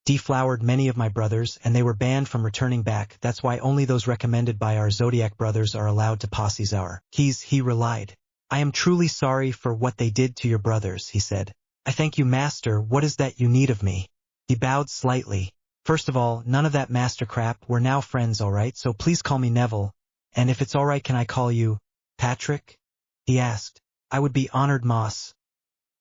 deflowered many of my brothers, and they were banned from returning back. That's why only those recommended by our Zodiac brothers are allowed to posses our keys. He relied. I am truly sorry for what they did to your brothers, he said. I thank you, master. What is that you need of me? He bowed slightly. First of all, none of that master crap. We're now friends, all right? So please call me Neville. And if it's all right, can I call you Patrick? He asked. I would be honored, Moss.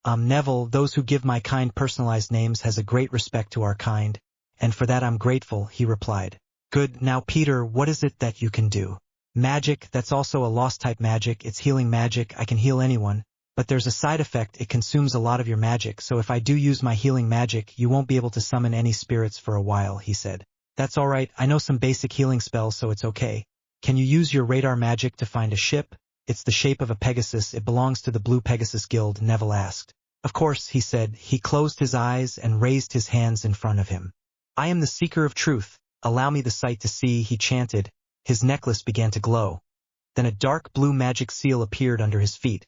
Neville, those who give my kind personalized names has a great respect to our kind, and for that I'm grateful, he replied. Good. Now, Peter, what is it that you can do? Magic. That's also a lost type magic. It's healing magic. I can heal anyone. But there's a side effect, it consumes a lot of your magic, so if I do use my healing magic, you won't be able to summon any spirits for a while, he said. That's alright, I know some basic healing spells, so it's okay. Can you use your radar magic to find a ship? It's the shape of a Pegasus, it belongs to the Blue Pegasus Guild, Neville asked. Of course, he said. He closed his eyes and raised his hands in front of him. I am the seeker of truth. Allow me the sight to see, he chanted. His necklace began to glow. Then a dark blue magic seal appeared under his feet.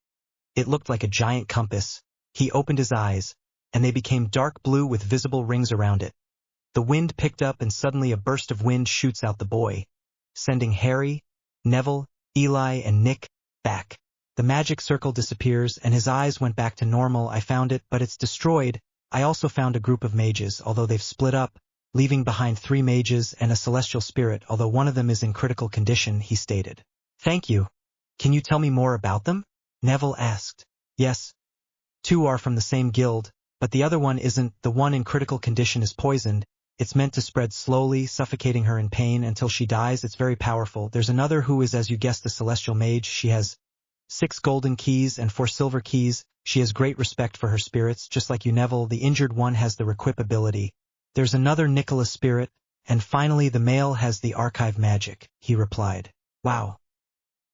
It looked like a giant compass. He opened his eyes, and they became dark blue with visible rings around it. The wind picked up and suddenly a burst of wind shoots out the boy, sending Harry, Neville, Eli, and Nick back. The magic circle disappears, and his eyes went back to normal. I found it, but it's destroyed. I also found a group of mages, although they've split up, leaving behind 3 mages and a celestial spirit, although one of them is in critical condition, he stated. Thank you. Can you tell me more about them? Neville asked. Yes. 2 are from the same guild, but the other one isn't. The one in critical condition is poisoned. It's meant to spread slowly, suffocating her in pain until she dies. It's very powerful. There's another who is, as you guessed, a celestial mage. She has 6 golden keys and 4 silver keys. She has great respect for her spirits, just like you, Neville. The injured one has the requip ability. There's another Nicholas spirit, and finally the male has the archive magic, he replied. Wow.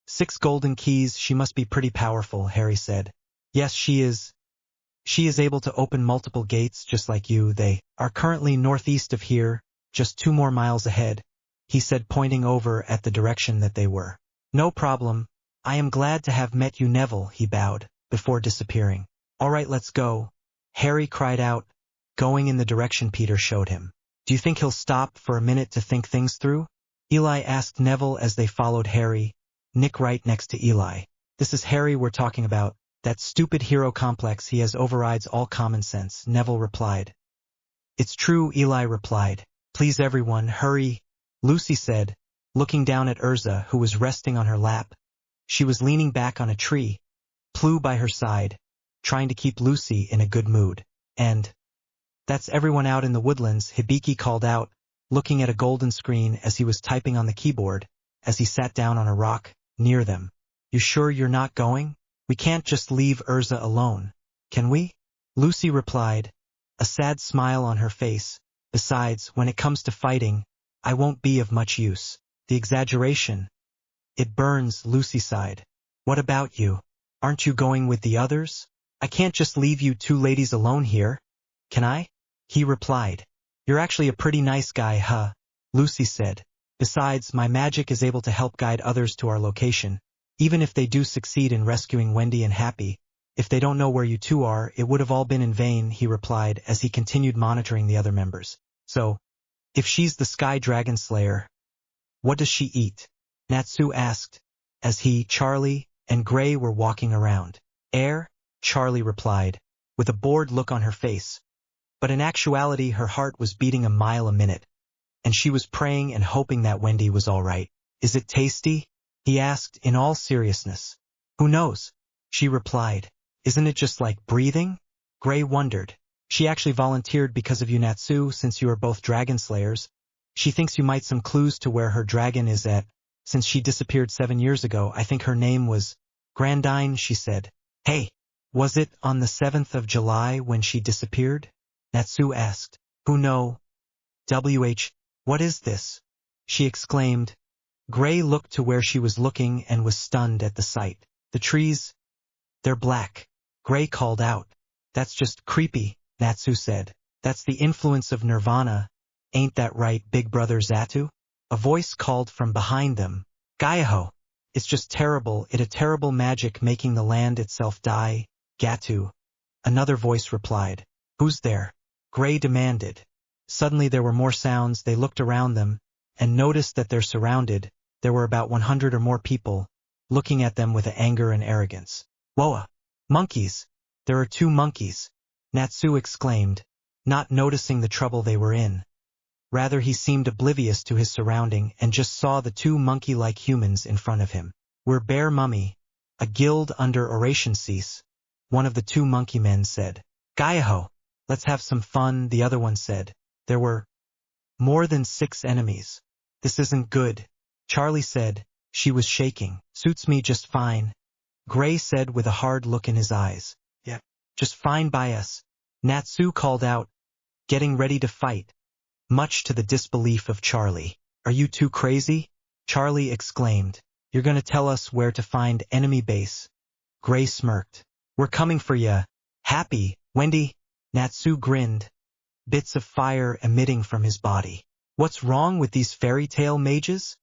6 golden keys, she must be pretty powerful, Harry said. Yes, she is. She is able to open multiple gates just like you. They are currently northeast of here, just 2 more miles ahead, he said, pointing over at the direction that they were. No problem. I am glad to have met you, Neville, he bowed, before disappearing. All right, let's go. Harry cried out, going in the direction Peter showed him. Do you think he'll stop for a minute to think things through? Eli asked Neville as they followed Harry, Nick right next to Eli. This is Harry we're talking about. That stupid hero complex he has overrides all common sense, Neville replied. It's true, Eli replied. Please everyone, hurry, Lucy said, looking down at Urza, who was resting on her lap. She was leaning back on a tree, Plu by her side, trying to keep Lucy in a good mood. And that's everyone out in the woodlands, Hibiki called out, looking at a golden screen as he was typing on the keyboard, as he sat down on a rock near them. You sure you're not going? We can't just leave Urza alone, can we? Lucy replied, a sad smile on her face. Besides, when it comes to fighting, I won't be of much use. The exaggeration. It burns, Lucy sighed. What about you? Aren't you going with the others? I can't just leave you 2 ladies alone here, can I? He replied. You're actually a pretty nice guy, huh? Lucy said. Besides, my magic is able to help guide others to our location. Even if they do succeed in rescuing Wendy and Happy, if they don't know where you 2 are, it would have all been in vain, he replied as he continued monitoring the other members. So, if she's the Sky Dragon Slayer, what does she eat? Natsu asked, as he, Charlie, and Gray were walking around. Air, Charlie replied, with a bored look on her face. But in actuality her heart was beating a mile a minute, and she was praying and hoping that Wendy was all right. Is it tasty? He asked in all seriousness. Who knows? She replied. Isn't it just like breathing? Gray wondered. She actually volunteered because of you, Natsu, since you are both dragon slayers. She thinks you might some clues to where her dragon is at. Since she disappeared 7 years ago, I think her name was Grandine, she said. Hey, was it on the 7th of July when she disappeared? Natsu asked. Who know? What is this? She exclaimed. Gray looked to where she was looking and was stunned at the sight. The trees, they're black. Gray called out. That's just creepy, Natsu said. That's the influence of Nirvana. Ain't that right, big brother Zatu? A voice called from behind them. Gaiaho! It's just terrible, a terrible magic making the land itself die, Gatu. Another voice replied. Who's there? Gray demanded. Suddenly there were more sounds. They looked around them, and noticed that they're surrounded. There were about 100 or more people, looking at them with anger and arrogance. Whoa! Monkeys! There are 2 monkeys! Natsu exclaimed, not noticing the trouble they were in. Rather, he seemed oblivious to his surrounding and just saw the 2 monkey-like humans in front of him. We're Bear Mummy, a guild under Oration Cease, one of the 2 monkey men said. Gaiaho! Let's have some fun, the other one said. There were more than 6 enemies. This isn't good, Charlie said. She was shaking. Suits me just fine. Gray said with a hard look in his eyes. Yeah, just fine by us, Natsu called out, getting ready to fight, much to the disbelief of Charlie. Are you too crazy? Charlie exclaimed. You're gonna tell us where to find enemy base? Gray smirked. We're coming for ya. Happy, Wendy? Natsu grinned, bits of fire emitting from his body. What's wrong with these fairy tale mages?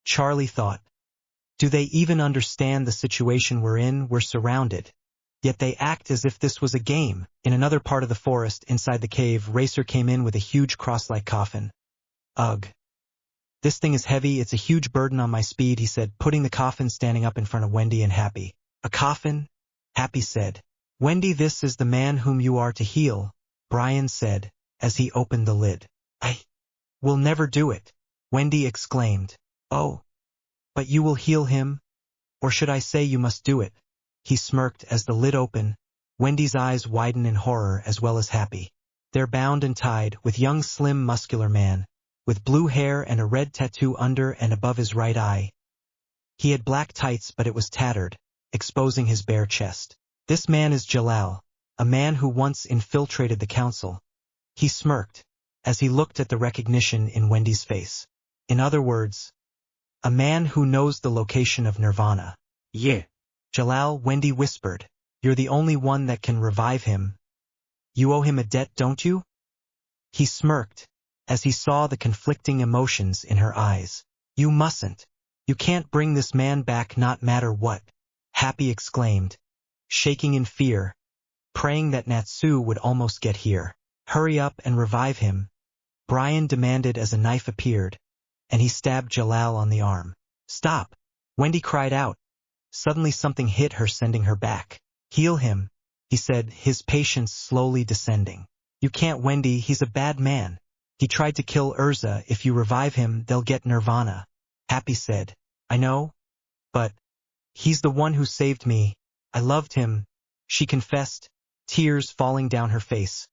Charlie thought. Do they even understand the situation we're in? We're surrounded. Yet they act as if this was a game. In another part of the forest, inside the cave, Racer came in with a huge cross-like coffin. Ugh. This thing is heavy, it's a huge burden on my speed, he said, putting the coffin standing up in front of Wendy and Happy. A coffin? Happy said. Wendy, this is the man whom you are to heal, Brian said, as he opened the lid. I will never do it, Wendy exclaimed. Oh, but you will heal him? Or should I say you must do it? He smirked as the lid opened. Wendy's eyes widened in horror as well as Happy. They're bound and tied, with young slim muscular man, with blue hair and a red tattoo under and above his right eye. He had black tights but it was tattered, exposing his bare chest. This man is Jalal, a man who once infiltrated the council. He smirked, as he looked at the recognition in Wendy's face. In other words, a man who knows the location of Nirvana. Yeah. Jalal, Wendy whispered. You're the only one that can revive him. You owe him a debt, don't you? He smirked, as he saw the conflicting emotions in her eyes. You mustn't. You can't bring this man back not matter what, Happy exclaimed, shaking in fear, praying that Natsu would almost get here. Hurry up and revive him, Brian demanded as a knife appeared, and he stabbed Jalal on the arm. Stop, Wendy cried out. Suddenly something hit her, sending her back. Heal him, he said, his patience slowly descending. You can't, Wendy, he's a bad man. He tried to kill Urza. If you revive him, they'll get Nirvana. Happy said. I know, but he's the one who saved me. I loved him, she confessed, tears falling down her face.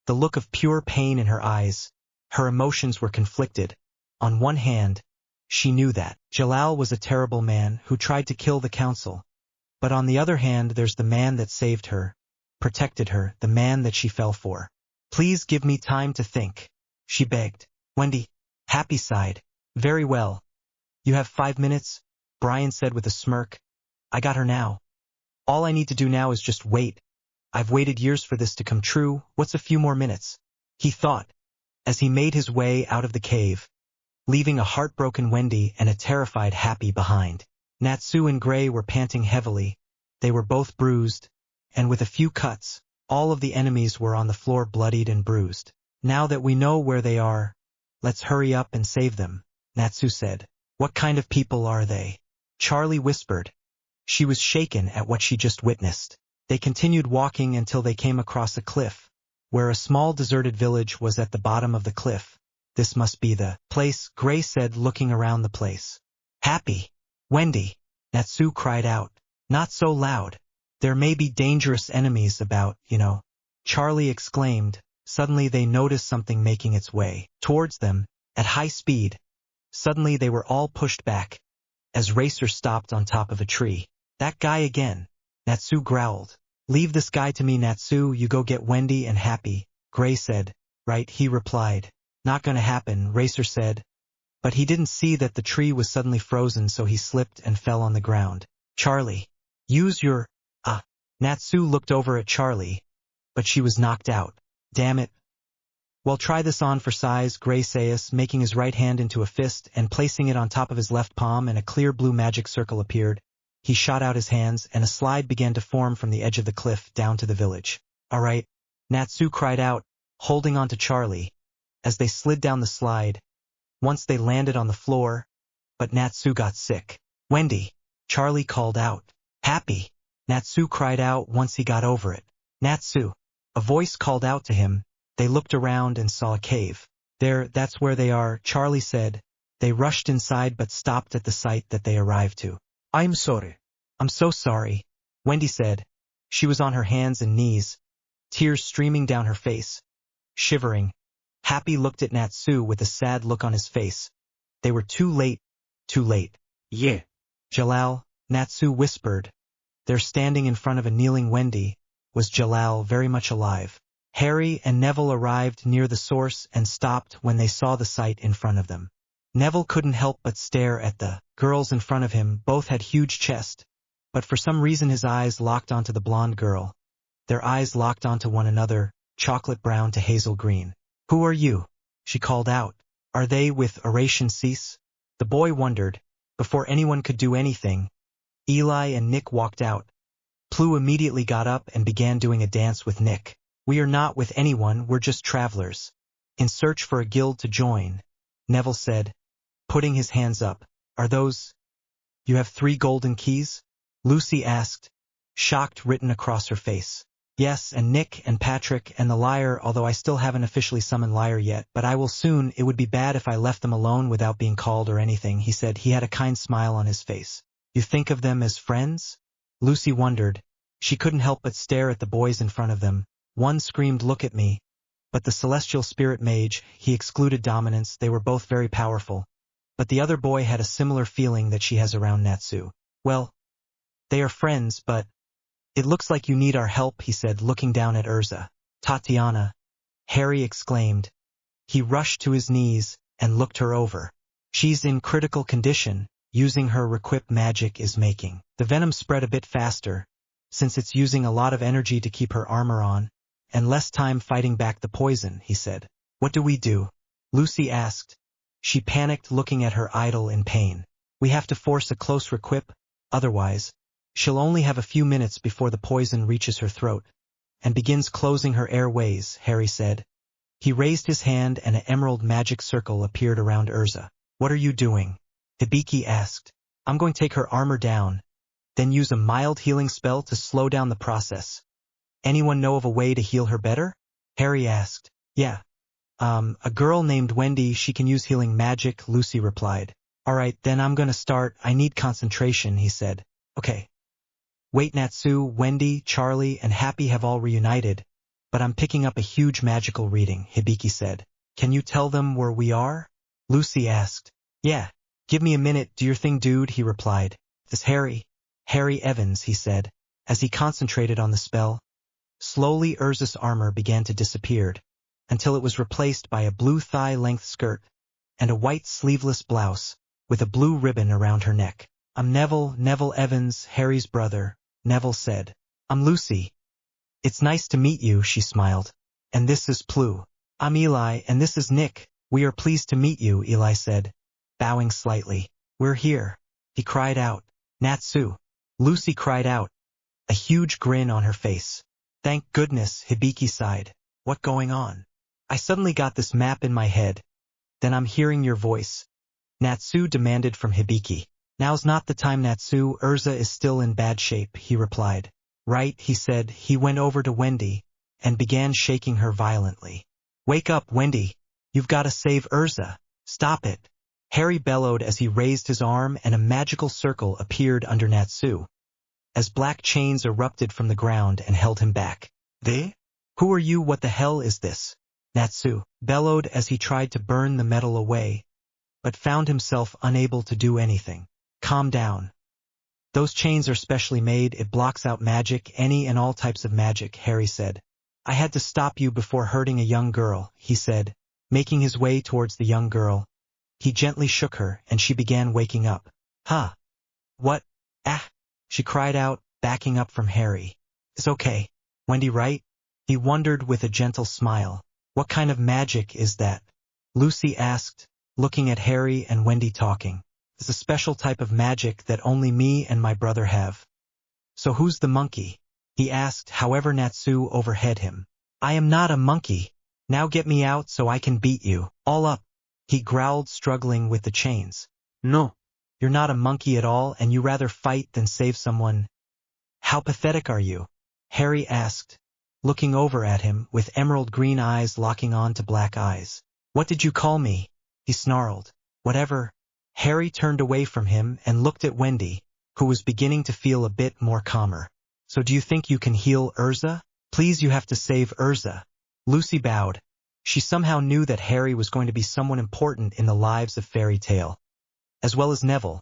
The look of pure pain in her eyes. Her emotions were conflicted. On one hand, she knew that Jalal was a terrible man who tried to kill the council. But on the other hand, there's the man that saved her, protected her, the man that she fell for. Please give me time to think, she begged. Wendy, Happy sighed. Very well. You have 5 minutes, Brian said with a smirk. I got her now. All I need to do now is just wait. I've waited years for this to come true. What's a few more minutes? He thought, as he made his way out of the cave, leaving a heartbroken Wendy and a terrified Happy behind. Natsu and Gray were panting heavily. They were both bruised, and with a few cuts, all of the enemies were on the floor bloodied and bruised. Now that we know where they are, let's hurry up and save them, Natsu said. What kind of people are they? Charlie whispered. She was shaken at what she just witnessed. They continued walking until they came across a cliff, where a small deserted village was at the bottom of the cliff. This must be the place, Gray said, looking around the place. Happy, Wendy, Natsu cried out. Not so loud. There may be dangerous enemies about, you know. Charlie exclaimed. Suddenly they noticed something making its way towards them, at high speed. Suddenly they were all pushed back, as Racer stopped on top of a tree. That guy again, Natsu growled. Leave this guy to me, Natsu, you go get Wendy and Happy, Gray said. Right, he replied. Not gonna happen, Racer said. But he didn't see that the tree was suddenly frozen, so he slipped and fell on the ground. Charlie, use your, Natsu looked over at Charlie, but she was knocked out. Damn it. Well, try this on for size, Gray says, making his right hand into a fist and placing it on top of his left palm, and a clear blue magic circle appeared. He shot out his hands, and a slide began to form from the edge of the cliff down to the village. All right, Natsu cried out, holding on to Charlie, as they slid down the slide. Once they landed on the floor, but Natsu got sick. Wendy, Charlie called out. Happy, Natsu cried out once he got over it. Natsu, a voice called out to him. They looked around and saw a cave. There, that's where they are, Charlie said. They rushed inside but stopped at the site that they arrived to. I'm sorry. I'm so sorry, Wendy said. She was on her hands and knees, tears streaming down her face, shivering. Happy looked at Natsu with a sad look on his face. They were too late, too late. Yeah. Jalal, Natsu whispered. There standing in front of a kneeling Wendy was Jalal, very much alive. Harry and Neville arrived near the source and stopped when they saw the sight in front of them. Neville couldn't help but stare at the girls in front of him. Both had huge chests, but for some reason his eyes locked onto the blonde girl. Their eyes locked onto one another, chocolate brown to hazel green. "Who are you?" she called out. "Are they with Oration Cease?" The boy wondered. Before anyone could do anything, Eli and Nick walked out. Plu immediately got up and began doing a dance with Nick. "We are not with anyone, we're just travelers. In search for a guild to join," Neville said, putting his hands up. "Are those... You have 3 golden keys?" Lucy asked, shocked written across her face. "Yes, and Nick and Patrick and the liar, although I still haven't officially summoned liar yet, but I will soon. It would be bad if I left them alone without being called or anything," he said. He had a kind smile on his face. "You think of them as friends?" Lucy wondered. She couldn't help but stare at the boys in front of them. One screamed, "Look at me!" But the celestial spirit mage, he excluded dominance. They were both very powerful. But the other boy had a similar feeling that she has around Natsu. "Well, they are friends, but it looks like you need our help," he said, looking down at Urza. "Tatiana," Harry exclaimed. He rushed to his knees and looked her over. "She's in critical condition. Using her requip magic is making the venom spread a bit faster, since it's using a lot of energy to keep her armor on, and less time fighting back the poison," he said. "What do we do?" Lucy asked. She panicked, looking at her idol in pain. "We have to force a close requip, otherwise, she'll only have a few minutes before the poison reaches her throat and begins closing her airways," Harry said. He raised his hand and an emerald magic circle appeared around Urza. "What are you doing?" Hibiki asked. "I'm going to take her armor down, then use a mild healing spell to slow down the process. Anyone know of a way to heal her better?" Harry asked. "Yeah. A girl named Wendy, she can use healing magic," Lucy replied. "All right, then I'm going to start. I need concentration," he said. "Okay. Wait, Natsu, Wendy, Charlie, and Happy have all reunited, but I'm picking up a huge magical reading," Hibiki said. "Can you tell them where we are?" Lucy asked. "Yeah. Give me a minute, do your thing, dude," he replied. "This Harry Evans," he said, as he concentrated on the spell. Slowly Urza's armor began to disappear, until it was replaced by a blue thigh-length skirt and a white sleeveless blouse with a blue ribbon around her neck. "I'm Neville Evans, Harry's brother," Neville said. "I'm Lucy. It's nice to meet you," she smiled. "And this is Plu. I'm Eli, and this is Nick. We are pleased to meet you," Eli said, bowing slightly. "We're here," he cried out. "Natsu," Lucy cried out, a huge grin on her face. "Thank goodness," Hibiki sighed. "What going on? I suddenly got this map in my head. Then I'm hearing your voice," Natsu demanded from Hibiki. "Now's not the time, Natsu. Urza is still in bad shape," he replied. "Right," he said. He went over to Wendy and began shaking her violently. "Wake up, Wendy. You've got to save Urza. Stop it." Harry bellowed as he raised his arm and a magical circle appeared under Natsu, as black chains erupted from the ground and held him back. "They? Who are you? What the hell is this?" Natsu bellowed as he tried to burn the metal away, but found himself unable to do anything. "Calm down. Those chains are specially made. It blocks out magic, any and all types of magic," Harry said. "I had to stop you before hurting a young girl," he said, making his way towards the young girl. He gently shook her, and she began waking up. "Huh? What? Ah!" she cried out, backing up from Harry. "It's okay. Wendy, right?" He wondered with a gentle smile. "What kind of magic is that?" Lucy asked, looking at Harry and Wendy talking. "It's a special type of magic that only me and my brother have." "So who's the monkey?" he asked, however Natsu overhead him. "I am not a monkey. Now get me out so I can beat you all up," he growled, struggling with the chains. "No. You're not a monkey at all, and you rather fight than save someone. How pathetic are you?" Harry asked, looking over at him with emerald green eyes locking on to black eyes. "What did you call me?" he snarled. "Whatever." Harry turned away from him and looked at Wendy, who was beginning to feel a bit more calmer. "So do you think you can heal Urza?" "Please, you have to save Urza." Lucy bowed. She somehow knew that Harry was going to be someone important in the lives of Fairy Tale, as well as Neville,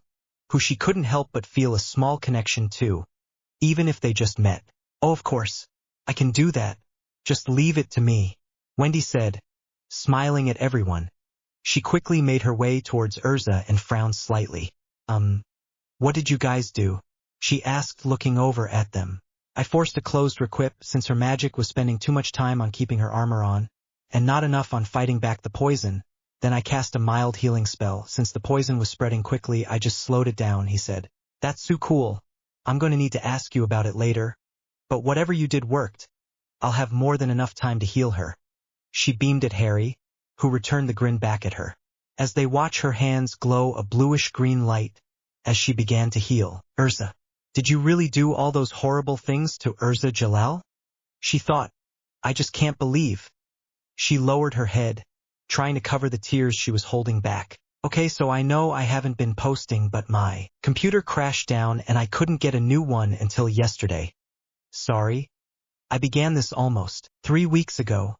who she couldn't help but feel a small connection to. even if they just met. Oh, of course. I can do that. Just leave it to me, Wendy said, smiling at everyone. She quickly made her way towards Urza and frowned slightly. What did you guys do? She asked, looking over at them. I forced a closed requip since her magic was spending too much time on keeping her armor on, and not enough on fighting back the poison. Then I cast a mild healing spell. Since the poison was spreading quickly, I just slowed it down, he said. That's so cool. I'm going to need to ask you about it later. But whatever you did worked. I'll have more than enough time to heal her. She beamed at Harry, who returned the grin back at her. As they watched her hands glow a bluish-green light, as she began to heal. Urza, did you really do all those horrible things to Urza Jalal? She thought. I just can't believe. She lowered her head, trying to cover the tears she was holding back. Okay, so I know I haven't been posting, but my computer crashed down and I couldn't get a new one until yesterday. Sorry. I began this almost 3 weeks ago,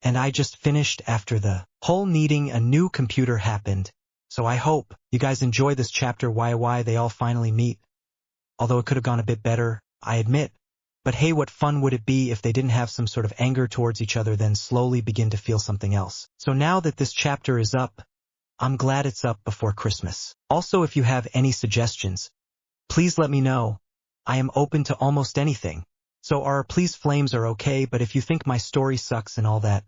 and I just finished after the whole needing a new computer happened. So I hope you guys enjoy this chapter why they all finally meet. Although it could have gone a bit better, I admit. But hey, what fun would it be if they didn't have some sort of anger towards each other then slowly begin to feel something else. So now that this chapter is up, I'm glad it's up before Christmas. Also, if you have any suggestions, please let me know. I am open to almost anything. So please flames are okay, but if you think my story sucks and all that,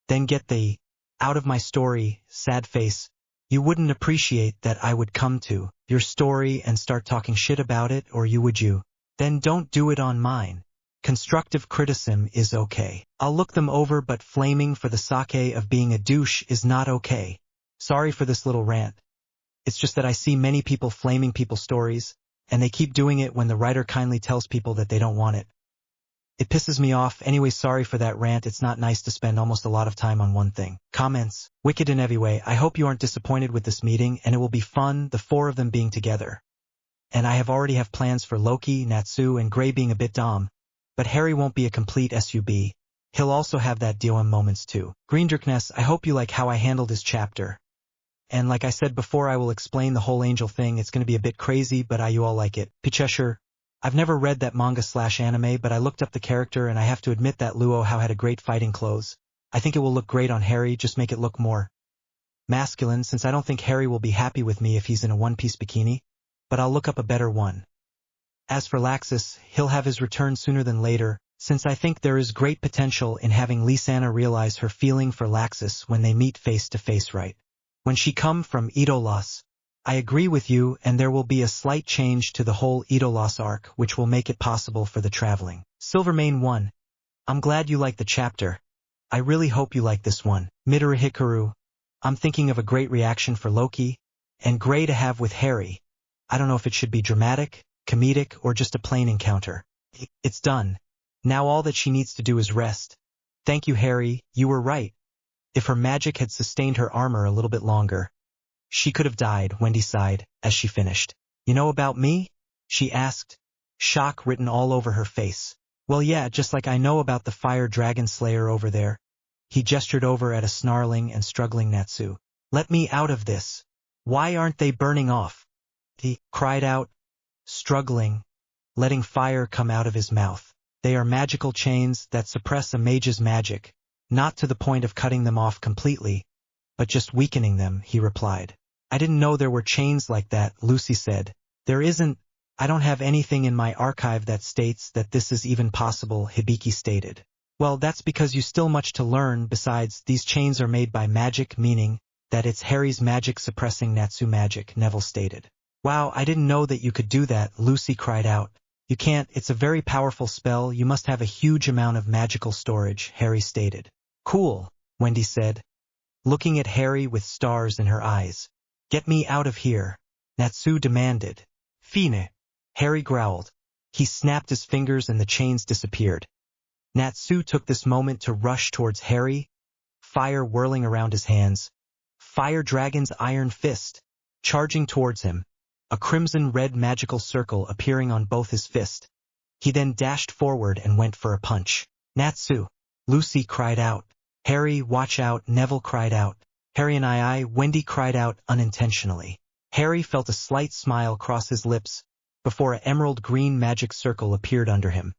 then get the out of my story, sad face. You wouldn't appreciate that I would come to your story and start talking shit about it, or would you? Then don't do it on mine. Constructive criticism is okay. I'll look them over, but flaming for the sake of being a douche is not okay. Sorry for this little rant. It's just that I see many people flaming people's stories, and they keep doing it when the writer kindly tells people that they don't want it. It pisses me off. Anyway, sorry for that rant. It's not nice to spend almost a lot of time on one thing. Comments. Wicked in every way. I hope you aren't disappointed with this meeting, and it will be fun, the 4 of them being together. And I already have plans for Loki, Natsu, and Gray being a bit dumb. But Harry won't be a complete SUB. He'll also have that DOM moments too. Greendirkness, I hope you like how I handled this chapter. And like I said before, I will explain the whole angel thing. It's going to be a bit crazy, but you all like it. Picheshire. I've never read that manga/anime, but I looked up the character and I have to admit that Luo Hao had a great fighting clothes. I think it will look great on Harry, just make it look more masculine, since I don't think Harry will be happy with me if he's in a one-piece bikini, but I'll look up a better one. As for Laxus, he'll have his return sooner than later, since I think there is great potential in having Lysana realize her feeling for Laxus when they meet face to face, right? When she come from Idolos. I agree with you, and there will be a slight change to the whole Idolos arc, which will make it possible for the traveling. Silvermane 1. I'm glad you like the chapter. I really hope you like this one. Midori Hikaru. I'm thinking of a great reaction for Loki, and Gray to have with Harry. I don't know if it should be dramatic, comedic, or just a plain encounter. It's done. Now all that she needs to do is rest. Thank you, Harry, you were right. If her magic had sustained her armor a little bit longer, she could have died, Wendy sighed, as she finished. You know about me? She asked, shock written all over her face. Well, yeah, just like I know about the fire dragon slayer over there. He gestured over at a snarling and struggling Natsu. Let me out of this. Why aren't they burning off? He cried out, struggling, letting fire come out of his mouth. They are magical chains that suppress a mage's magic, not to the point of cutting them off completely, but just weakening them, he replied. I didn't know there were chains like that, Lucy said. There isn't. I don't have anything in my archive that states that this is even possible, Hibiki stated. Well, that's because you still much to learn. Besides, these chains are made by magic, meaning that it's Harry's magic suppressing Natsu magic, Neville stated. Wow, I didn't know that you could do that, Lucy cried out. You can't, it's a very powerful spell, you must have a huge amount of magical storage, Harry stated. Cool, Wendy said, looking at Harry with stars in her eyes. Get me out of here, Natsu demanded. Fine, Harry growled. He snapped his fingers and the chains disappeared. Natsu took this moment to rush towards Harry, fire whirling around his hands. Fire Dragon's iron fist, charging towards him, a crimson-red magical circle appearing on both his fist. He then dashed forward and went for a punch. Natsu, Lucy cried out. Harry, watch out, Neville cried out. Harry and Wendy cried out unintentionally. Harry felt a slight smile cross his lips, before an emerald-green magic circle appeared under him.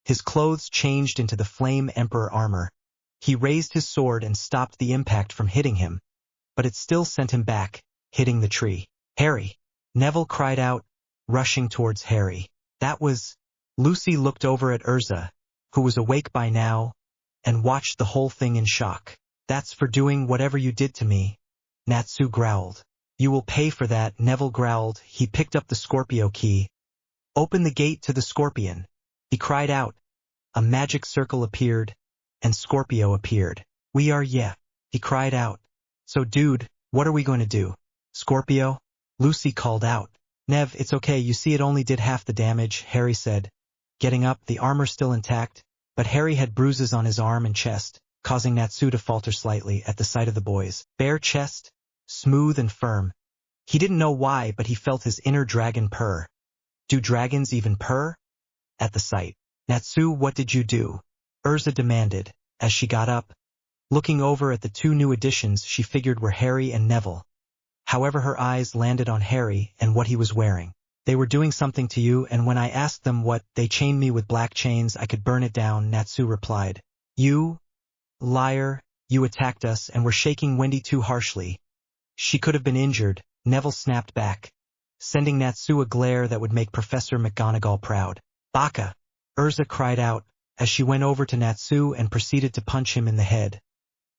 His clothes changed into the Flame Emperor armor. He raised his sword and stopped the impact from hitting him, but it still sent him back, hitting the tree. Harry! Neville cried out, rushing towards Harry. That was... Lucy looked over at Urza, who was awake by now, and watched the whole thing in shock. That's for doing whatever you did to me, Natsu growled. You will pay for that, Neville growled. He picked up the Scorpio key. Open the gate to the Scorpion. He cried out. A magic circle appeared, and Scorpio appeared. We are yeah, he cried out. So dude, what are we going to do? Scorpio? Lucy called out. Nev, it's okay, you see it only did half the damage, Harry said. Getting up, the armor still intact, but Harry had bruises on his arm and chest, causing Natsu to falter slightly at the sight of the boys. Bare chest, smooth and firm. He didn't know why, but he felt his inner dragon purr. Do dragons even purr? At the sight. Natsu, what did you do? Urza demanded, as she got up. Looking over at the two new additions she figured were Harry and Neville. However, her eyes landed on Harry and what he was wearing. They were doing something to you, and when I asked them what, they chained me with black chains. I could burn it down, Natsu replied. You? Liar, you attacked us and were shaking Wendy too harshly. She could have been injured, Neville snapped back, sending Natsu a glare that would make Professor McGonagall proud. Baka! Urza cried out, as she went over to Natsu and proceeded to punch him in the head,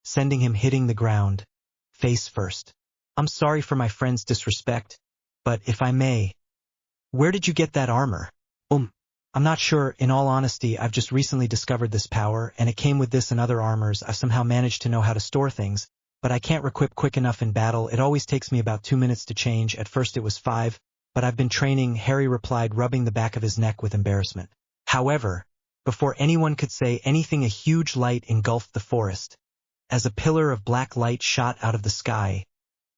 sending him hitting the ground, face first. I'm sorry for my friend's disrespect, but if I may, where did you get that armor? I'm not sure, in all honesty. I've just recently discovered this power, and it came with this and other armors. I've somehow managed to know how to store things, but I can't requip quick enough in battle. It always takes me about 2 minutes to change. At first it was 5, but I've been training, Harry replied, rubbing the back of his neck with embarrassment. However, before anyone could say anything, a huge light engulfed the forest. As a pillar of black light shot out of the sky,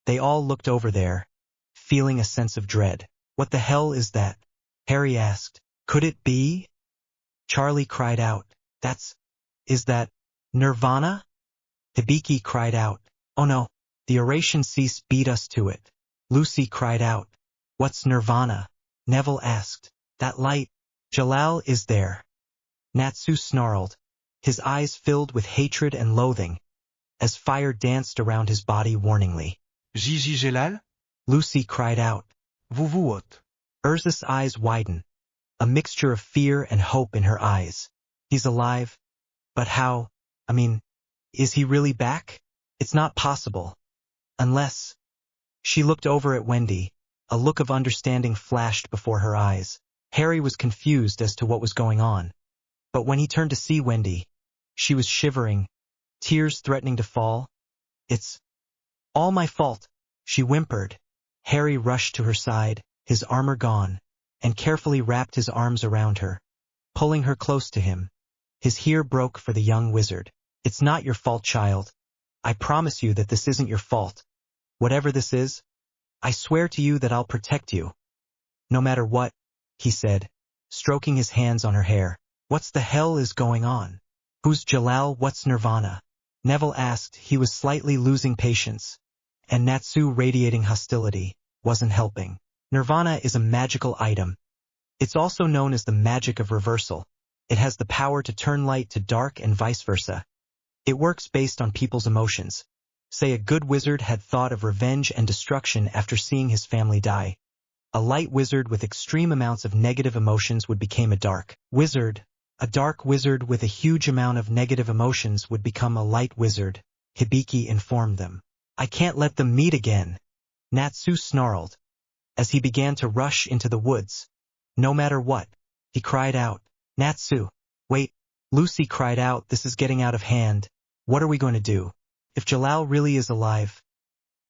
they all looked over there, feeling a sense of dread. What the hell is that? Harry asked. Could it be? Charlie cried out. Is that Nirvana? Hibiki cried out. Oh no, the oration cease beat us to it. Lucy cried out. What's Nirvana? Neville asked. That light. Jalal is there. Natsu snarled, his eyes filled with hatred and loathing, as fire danced around his body warningly. Gigi Jalal? Lucy cried out. What? Urza's eyes widened, a mixture of fear and hope in her eyes. He's alive? But how? Is he really back? It's not possible. Unless... She looked over at Wendy. A look of understanding flashed before her eyes. Harry was confused as to what was going on. But when he turned to see Wendy, she was shivering, tears threatening to fall. It's all my fault, she whimpered. Harry rushed to her side, his armor gone, and carefully wrapped his arms around her, pulling her close to him. His hair broke for the young wizard. It's not your fault, child. I promise you that this isn't your fault. Whatever this is, I swear to you that I'll protect you. No matter what, he said, stroking his hands on her hair. What's the hell is going on? Who's Jalal? What's Nirvana? Neville asked. He was slightly losing patience, and Natsu, radiating hostility, wasn't helping. Nirvana is a magical item. It's also known as the magic of reversal. It has the power to turn light to dark and vice versa. It works based on people's emotions. Say a good wizard had thought of revenge and destruction after seeing his family die. A light wizard with extreme amounts of negative emotions would become a dark wizard. A dark wizard with a huge amount of negative emotions would become a light wizard, Hibiki informed them. I can't let them meet again, Natsu snarled, as he began to rush into the woods. No matter what, he cried out. Natsu, wait, Lucy cried out. This is getting out of hand. What are we going to do? If Jalal really is alive?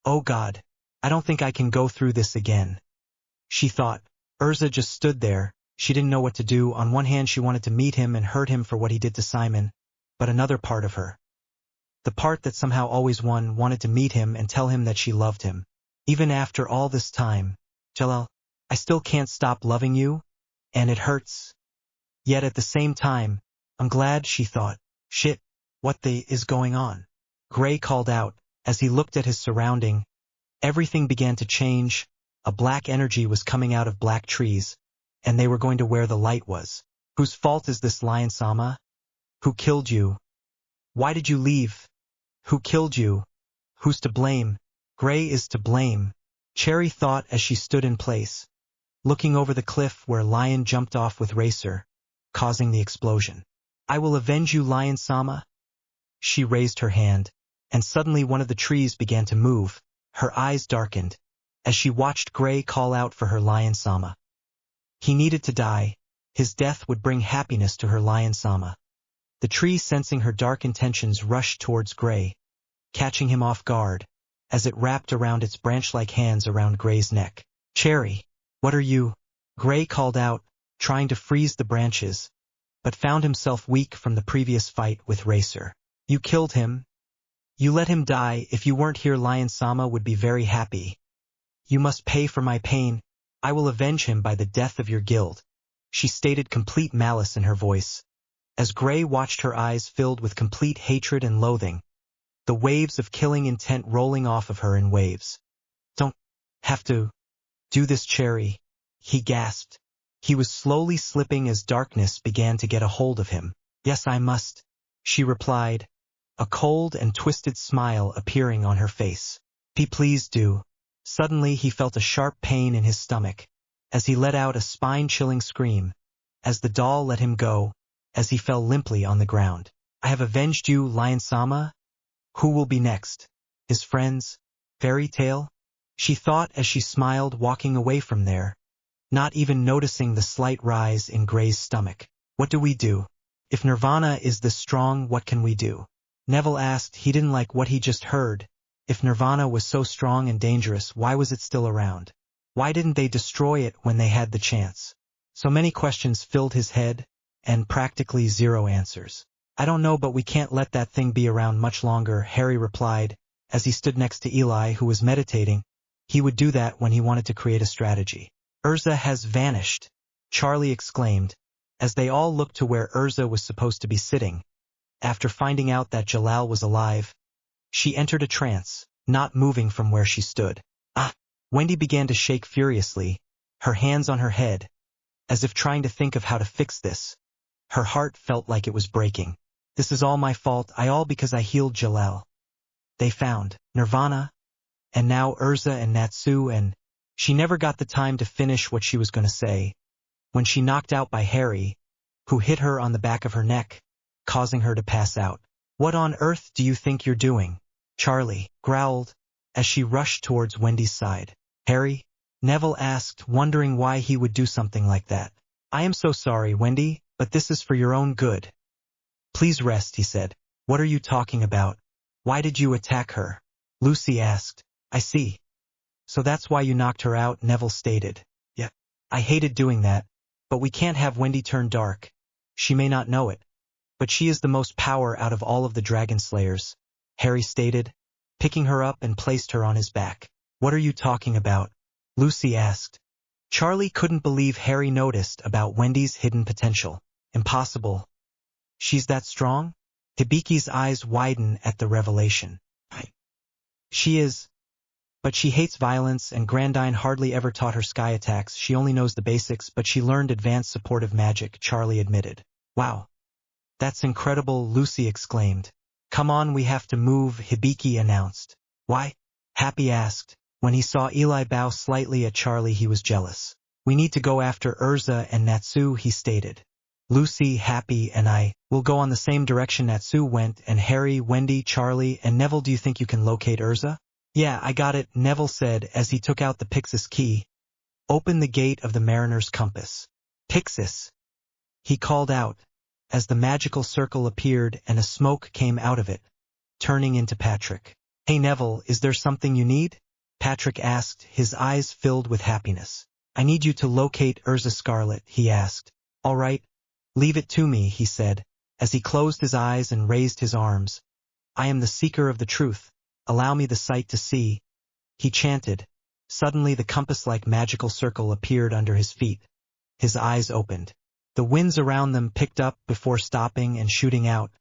Oh God, I don't think I can go through this again. She thought. Urza just stood there. She didn't know what to do. On one hand, she wanted to meet him and hurt him for what he did to Simon, but another part of her, the part that somehow always won, wanted to meet him and tell him that she loved him. Even after all this time, Jalal, I still can't stop loving you, and it hurts. Yet at the same time, I'm glad, she thought. Shit, what the is going on? Gray called out, as he looked at his surrounding. Everything began to change. A black energy was coming out of black trees, and they were going to where the light was. Whose fault is this, Lion-sama? Who killed you? Why did you leave? Who killed you? Who's to blame? Gray is to blame, Cherry thought as she stood in place, looking over the cliff where Lion jumped off with Racer, causing the explosion. I will avenge you, Lion-sama. She raised her hand, and suddenly one of the trees began to move. Her eyes darkened, as she watched Gray call out for her, Lion-sama. He needed to die. His death would bring happiness to her, Lion-sama. The tree, sensing her dark intentions, rushed towards Gray, catching him off guard, as it wrapped around its branch-like hands around Gray's neck. Cherry, what are you? Gray called out, trying to freeze the branches, but found himself weak from the previous fight with Racer. You killed him. You let him die. If you weren't here, Lion-sama would be very happy. You must pay for my pain. I will avenge him by the death of your guild, she stated, complete malice in her voice. As Gray watched, her eyes filled with complete hatred and loathing, the waves of killing intent rolling off of her in waves. Don't have to do this, Cherry, he gasped. He was slowly slipping as darkness began to get a hold of him. Yes, I must, she replied, a cold and twisted smile appearing on her face. Please do. Suddenly he felt a sharp pain in his stomach, as he let out a spine-chilling scream, as the doll let him go, as he fell limply on the ground. I have avenged you, Lion-sama. Who will be next? His friends? Fairy Tale? She thought as she smiled, walking away from there, not even noticing the slight rise in Gray's stomach. What do we do? If Nirvana is this strong, what can we do? Neville asked. He didn't like what he just heard. If Nirvana was so strong and dangerous, why was it still around? Why didn't they destroy it when they had the chance? So many questions filled his head, and practically zero answers. I don't know, but we can't let that thing be around much longer, Harry replied, as he stood next to Eli, who was meditating. He would do that when he wanted to create a strategy. Urza has vanished, Charlie exclaimed, as they all looked to where Urza was supposed to be sitting. After finding out that Jalal was alive, she entered a trance, not moving from where she stood. Wendy began to shake furiously, her hands on her head, as if trying to think of how to fix this. Her heart felt like it was breaking. This is all my fault, all because I healed Jalal. They found Nirvana, and now Urza and Natsu, and she never got the time to finish what she was going to say, when she knocked out by Harry, who hit her on the back of her neck, causing her to pass out. What on earth do you think you're doing? Charlie growled, as she rushed towards Wendy's side. Harry? Neville asked, wondering why he would do something like that. I am so sorry, Wendy, but this is for your own good. Please rest, he said. What are you talking about? Why did you attack her? Lucy asked. I see. So that's why you knocked her out, Neville stated. Yeah. I hated doing that, but we can't have Wendy turn dark. She may not know it, but she is the most power out of all of the Dragon Slayers, Harry stated, picking her up and placed her on his back. What are you talking about? Lucy asked. Charlie couldn't believe Harry noticed about Wendy's hidden potential. Impossible. She's that strong? Hibiki's eyes widen at the revelation. She is. But she hates violence, and Grandine hardly ever taught her sky attacks. She only knows the basics, but she learned advanced supportive magic, Charlie admitted. Wow. That's incredible, Lucy exclaimed. Come on, we have to move, Hibiki announced. Why? Happy asked. When he saw Eli bow slightly at Charlie, he was jealous. We need to go after Urza and Natsu, he stated. Lucy, Happy, and I will go on the same direction Natsu went, and Harry, Wendy, Charlie, and Neville, do you think you can locate Urza? Yeah, I got it, Neville said as he took out the Pixis key. Open the gate of the Mariner's Compass. Pixis, he called out, as the magical circle appeared and a smoke came out of it, turning into Patrick. Hey Neville, is there something you need? Patrick asked, his eyes filled with happiness. I need you to locate Urza Scarlet, he asked. All right, leave it to me, he said, as he closed his eyes and raised his arms. I am the seeker of the truth. Allow me the sight to see, he chanted. Suddenly the compass-like magical circle appeared under his feet. His eyes opened. The winds around them picked up before stopping and shooting out,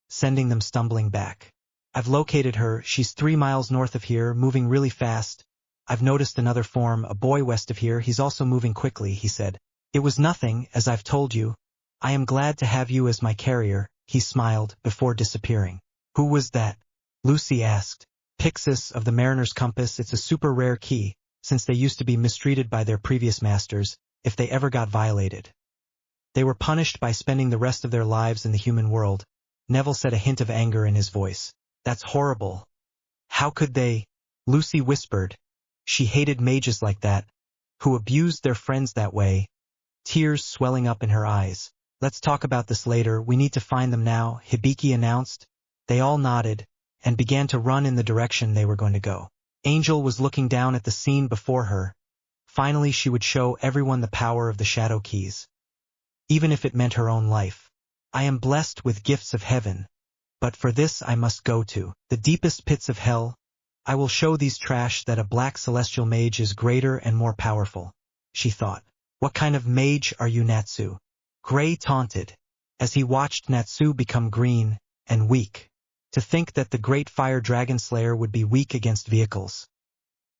sending them stumbling back. I've located her, she's 3 miles north of here, moving really fast. I've noticed another form, a boy west of here, he's also moving quickly, he said. It was nothing, as I've told you. I am glad to have you as my carrier, he smiled, before disappearing. Who was that? Lucy asked. Pyxis of the Mariner's Compass. It's a super rare key, since they used to be mistreated by their previous masters, if they ever got violated. They were punished by spending the rest of their lives in the human world. Neville said, a hint of anger in his voice. That's horrible. How could they? Lucy whispered. She hated mages like that, who abused their friends that way, tears swelling up in her eyes. Let's talk about this later, we need to find them now, Hibiki announced. They all nodded, and began to run in the direction they were going to go. Angel was looking down at the scene before her. Finally she would show everyone the power of the shadow keys. Even if it meant her own life. I am blessed with gifts of heaven. But for this I must go to the deepest pits of hell. I will show these trash that a black celestial mage is greater and more powerful, she thought. What kind of mage are you, Natsu? Gray taunted, as he watched Natsu become green and weak. To think that the great fire dragon slayer would be weak against vehicles.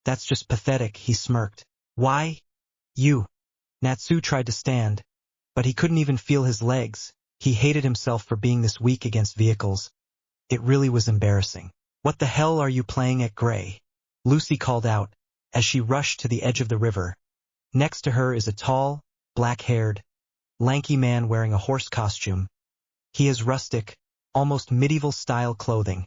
That's just pathetic, he smirked. Why? You. Natsu tried to stand, but he couldn't even feel his legs. He hated himself for being this weak against vehicles. It really was embarrassing. What the hell are you playing at, Gray? Lucy called out, as she rushed to the edge of the river. Next to her is a tall, black-haired, lanky man wearing a horse costume. He has rustic, almost medieval-style clothing,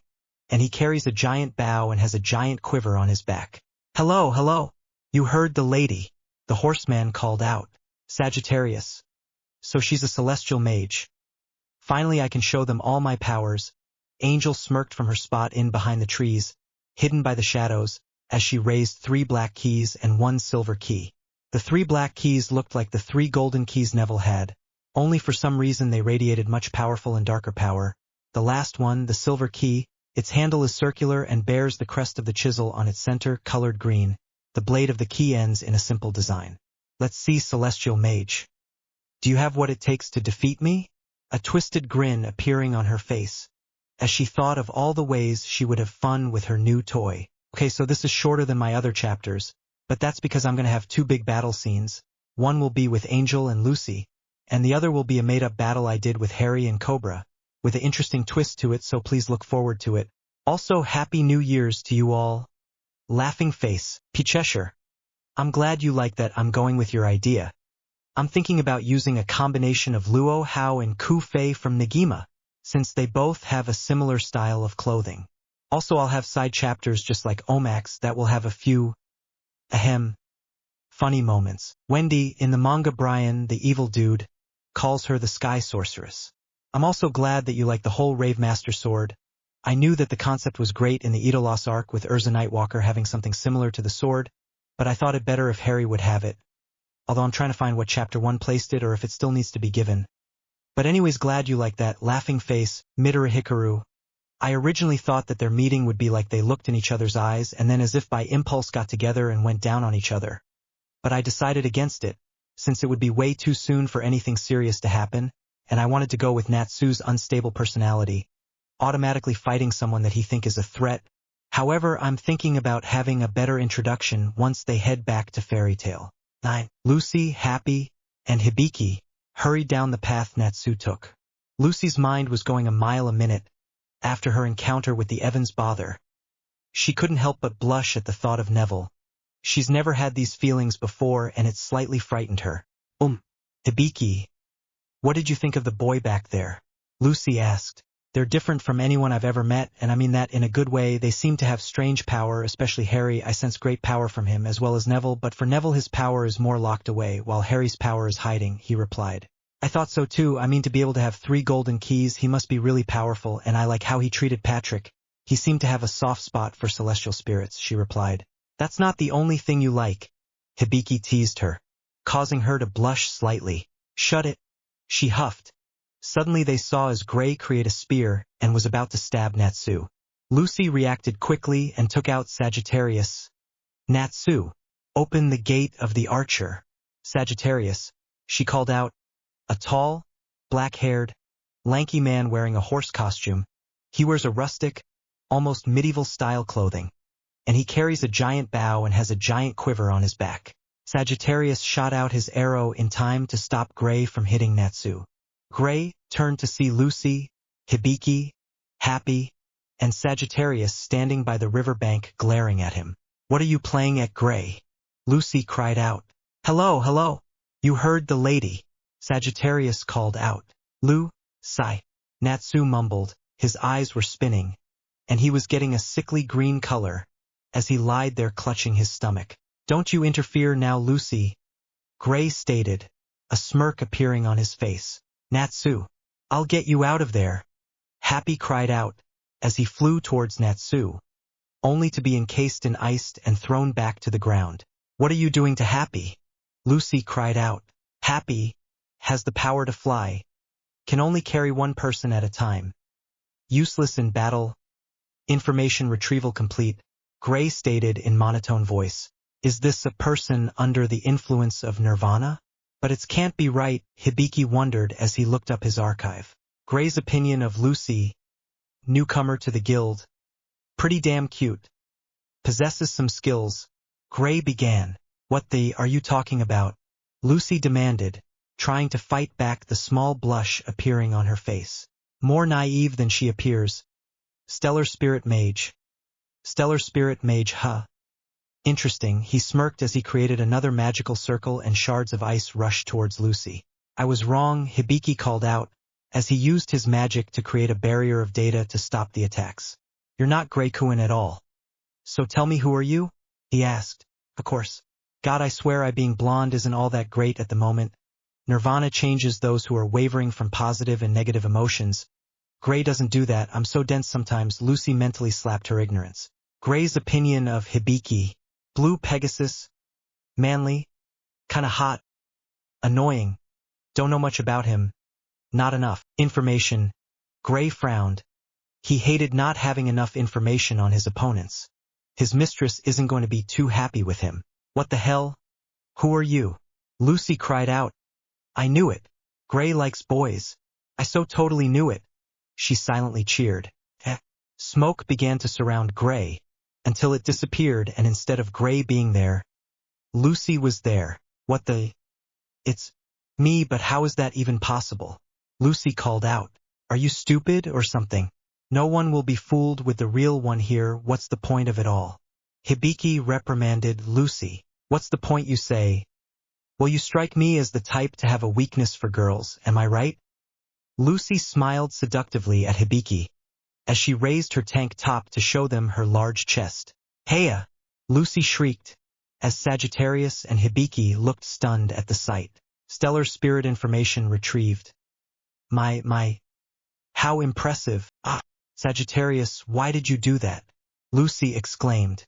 and he carries a giant bow and has a giant quiver on his back. Hello, hello! You heard the lady, the horseman called out. Sagittarius. So she's a celestial mage. Finally I can show them all my powers. Angel smirked from her spot in behind the trees, hidden by the shadows, as she raised 3 black keys and 1 silver key. The 3 black keys looked like the 3 golden keys Neville had, only for some reason they radiated much powerful and darker power. The last one, the silver key, its handle is circular and bears the crest of the chisel on its center, colored green. The blade of the key ends in a simple design. Let's see, Celestial Mage. Do you have what it takes to defeat me? A twisted grin appearing on her face, as she thought of all the ways she would have fun with her new toy. Okay, so this is shorter than my other chapters, but that's because I'm going to have 2 big battle scenes. One will be with Angel and Lucy, and the other will be a made-up battle I did with Harry and Cobra, with an interesting twist to it, so please look forward to it. Also, Happy New Year's to you all. Laughing face, P. Cheshire. I'm glad you like that. I'm going with your idea. I'm thinking about using a combination of Luo Hao and Ku Fei from Negima, since they both have a similar style of clothing. Also, I'll have side chapters just like Omax that will have a few, funny moments. Wendy, in the manga Brian, the evil dude, calls her the Sky Sorceress. I'm also glad that you like the whole Rave Master sword. I knew that the concept was great in the Idolos arc with Urza Nightwalker having something similar to the sword, but I thought it better if Harry would have it. Although I'm trying to find what chapter 1 placed it or if it still needs to be given. But anyways, glad you like that. Laughing face, Midori Hikaru. I originally thought that their meeting would be like they looked in each other's eyes and then as if by impulse got together and went down on each other. But I decided against it, since it would be way too soon for anything serious to happen, and I wanted to go with Natsu's unstable personality, automatically fighting someone that he think is a threat. However, I'm thinking about having a better introduction once they head back to Fairy Tale 9. Lucy, Happy, and Hibiki hurried down the path Natsu took. Lucy's mind was going a mile a minute after her encounter with the Evans bother. She couldn't help but blush at the thought of Neville. She's never had these feelings before and it slightly frightened her. Hibiki, what did you think of the boy back there? Lucy asked. They're different from anyone I've ever met, and I mean that in a good way. They seem to have strange power, especially Harry. I sense great power from him, as well as Neville, but for Neville his power is more locked away, while Harry's power is hiding, he replied. I thought so too. I mean, to be able to have 3 golden keys, he must be really powerful, and I like how he treated Patrick. He seemed to have a soft spot for celestial spirits, she replied. That's not the only thing you like, Hibiki teased her, causing her to blush slightly. Shut it, she huffed. Suddenly they saw as Gray create a spear and was about to stab Natsu. Lucy reacted quickly and took out Sagittarius. Natsu, open the gate of the archer. Sagittarius, she called out. A tall, black-haired, lanky man wearing a horse costume. He wears a rustic, almost medieval-style clothing, and he carries a giant bow and has a giant quiver on his back. Sagittarius shot out his arrow in time to stop Gray from hitting Natsu. Gray turned to see Lucy, Hibiki, Happy, and Sagittarius standing by the riverbank glaring at him. "What are you playing at, Gray?" Lucy cried out. "Hello, hello. You heard the lady," Sagittarius called out. Sigh. Natsu mumbled, his eyes were spinning, and he was getting a sickly green color as he lied there clutching his stomach. "Don't you interfere now, Lucy," Gray stated, a smirk appearing on his face. "Natsu, I'll get you out of there," Happy cried out as he flew towards Natsu, only to be encased in ice and thrown back to the ground. "What are you doing to Happy?" Lucy cried out. "Happy has the power to fly, can only carry one person at a time. Useless in battle. Information retrieval complete," Gray stated in monotone voice. "Is this a person under the influence of nirvana? But it can't be right," Hibiki wondered as he looked up his archive. Gray's opinion of Lucy, newcomer to the guild. Pretty damn cute. Possesses some skills. Gray began. "What the are you talking about?" Lucy demanded, trying to fight back the small blush appearing on her face. "More naive than she appears. Stellar Spirit Mage." "Stellar Spirit Mage, huh? Interesting," he smirked as he created another magical circle and shards of ice rushed towards Lucy. "I was wrong," Hibiki called out, as he used his magic to create a barrier of data to stop the attacks. "You're not Grey-Kuin at all. So tell me, who are you?" he asked. "Of course. God, I swear I being blonde isn't all that great at the moment. Nirvana changes those who are wavering from positive and negative emotions. Gray doesn't do that. I'm so dense sometimes." Lucy mentally slapped her ignorance. Gray's opinion of Hibiki. Blue Pegasus. Manly. Kinda hot. Annoying. Don't know much about him. Not enough information. Gray frowned. He hated not having enough information on his opponents. His mistress isn't going to be too happy with him. "What the hell? Who are you?" Lucy cried out. "I knew it. Gray likes boys. I so totally knew it." She silently cheered. Smoke began to surround Gray, until it disappeared, and instead of Gray being there, Lucy was there. "What the? It's me, but how is that even possible?" Lucy called out. "Are you stupid or something? No one will be fooled with the real one here. What's the point of it all?" Hibiki reprimanded Lucy. "What's the point, you say? Well, you strike me as the type to have a weakness for girls, am I right?" Lucy smiled seductively at Hibiki, as she raised her tank top to show them her large chest. "Heya!" Lucy shrieked, as Sagittarius and Hibiki looked stunned at the sight. "Stellar Spirit information retrieved. My. How impressive." "Ah, Sagittarius, why did you do that?" Lucy exclaimed.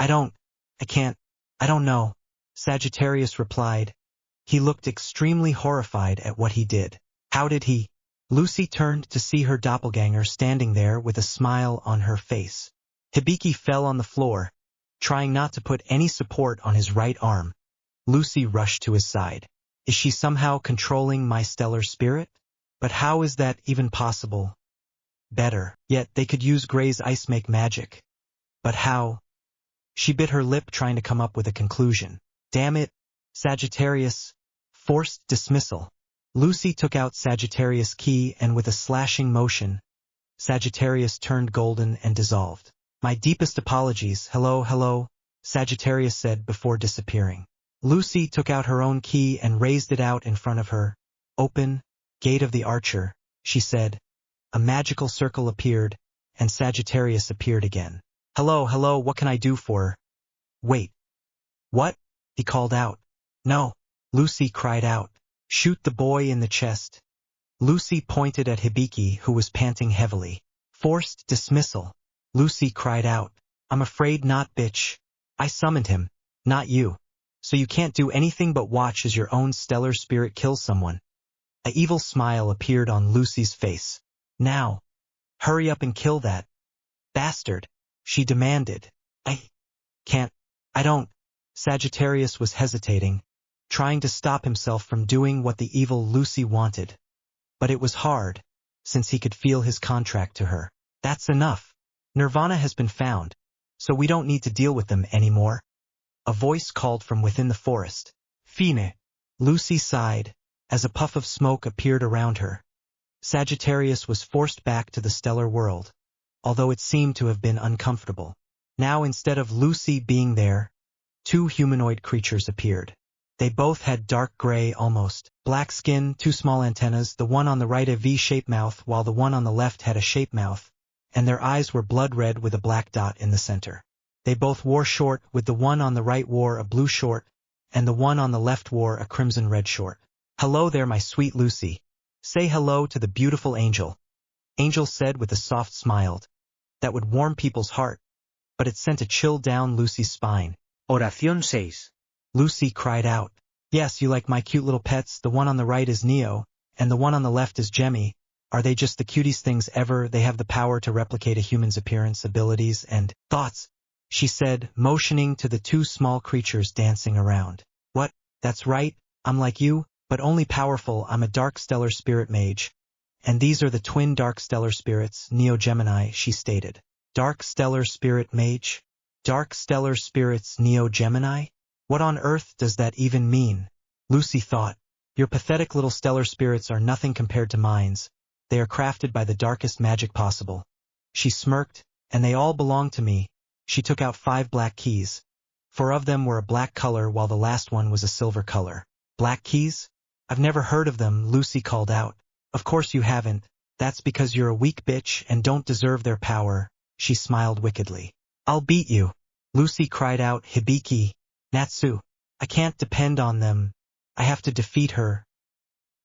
I don't know," Sagittarius replied. He looked extremely horrified at what he did. "How did he?" Lucy turned to see her doppelganger standing there with a smile on her face. Hibiki fell on the floor, trying not to put any support on his right arm. Lucy rushed to his side. "Is she somehow controlling my stellar spirit? But how is that even possible?" "Better yet, they could use Gray's ice make magic." "But how?" She bit her lip trying to come up with a conclusion. "Damn it, Sagittarius." Forced dismissal. Lucy took out Sagittarius' key, and with a slashing motion, Sagittarius turned golden and dissolved. "My deepest apologies." Hello, Sagittarius said before disappearing. Lucy took out her own key and raised it out in front of her. "Open, Gate of the Archer," she said. A magical circle appeared, and Sagittarius appeared again. Hello, what can I do for?" "Wait. What?" he called out. "No," Lucy cried out. "Shoot the boy in the chest." Lucy pointed at Hibiki, who was panting heavily. Forced dismissal. Lucy cried out. "I'm afraid not, bitch. I summoned him, not you. So you can't do anything but watch as your own stellar spirit kills someone." An evil smile appeared on Lucy's face. "Now, hurry up and kill that bastard," she demanded. I don't." Sagittarius was hesitating, trying to stop himself from doing what the evil Lucy wanted. But it was hard, since he could feel his contract to her. "That's enough. Nirvana has been found, so we don't need to deal with them anymore." A voice called from within the forest. Fine. Lucy sighed, as a puff of smoke appeared around her. Sagittarius was forced back to the stellar world, although it seemed to have been uncomfortable. Now instead of Lucy being there, two humanoid creatures appeared. They both had dark gray almost, black skin, two small antennas, the one on the right a V-shaped mouth while the one on the left had a shaped mouth, and their eyes were blood red with a black dot in the center. They both wore short, with the one on the right wore a blue short, and the one on the left wore a crimson red short. Hello there, my sweet Lucy. Say hello to the beautiful angel. Angel said with a soft smile that would warm people's heart, but it sent a chill down Lucy's spine. Oración 6. Lucy cried out. Yes, you like my cute little pets, the one on the right is Neo, and the one on the left is Jemmy. Are they just the cutest things ever? They have the power to replicate a human's appearance, abilities, and thoughts, she said, motioning to the two small creatures dancing around. What? That's right, I'm like you, but only powerful. I'm a dark stellar spirit mage. And these are the twin dark stellar spirits, Neo Gemini, she stated. Dark stellar spirit mage? Dark stellar spirits Neo Gemini? What on earth does that even mean? Lucy thought. Your pathetic little stellar spirits are nothing compared to mine's. They are crafted by the darkest magic possible. She smirked, and they all belong to me. She took out 5 black keys. 4 of them were a black color while the last one was a silver color. Black keys? I've never heard of them, Lucy called out. Of course you haven't. That's because you're a weak bitch and don't deserve their power. She smiled wickedly. I'll beat you. Lucy cried out, Hibiki. Natsu. I can't depend on them. I have to defeat her.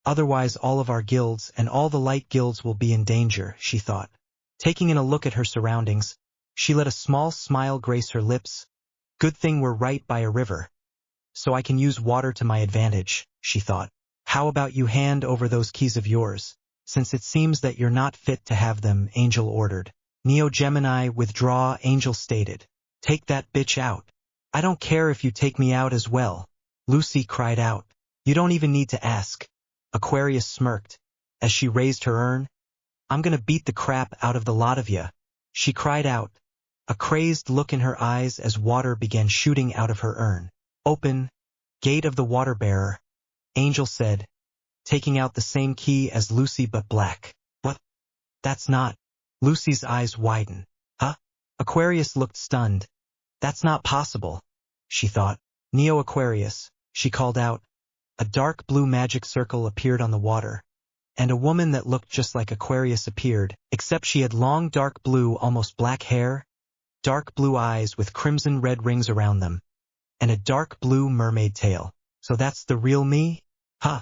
Otherwise all of our guilds and all the light guilds will be in danger, she thought. Taking in a look at her surroundings, she let a small smile grace her lips. Good thing we're right by a river. So I can use water to my advantage, she thought. How about you hand over those keys of yours, since it seems that you're not fit to have them, Angel ordered. Neo Gemini, withdraw, Angel stated. Take that bitch out. I don't care if you take me out as well. Lucy cried out. You don't even need to ask. Aquarius smirked, as she raised her urn. I'm gonna beat the crap out of the lot of ya. She cried out, a crazed look in her eyes as water began shooting out of her urn. Open, gate of the water bearer, Angel said, taking out the same key as Lucy but black. What? That's not. Lucy's eyes widened. Huh? Aquarius looked stunned. That's not possible, she thought. Neo Aquarius, she called out. A dark blue magic circle appeared on the water, and a woman that looked just like Aquarius appeared, except she had long dark blue, almost black hair, dark blue eyes with crimson red rings around them, and a dark blue mermaid tail. So that's the real me? Huh.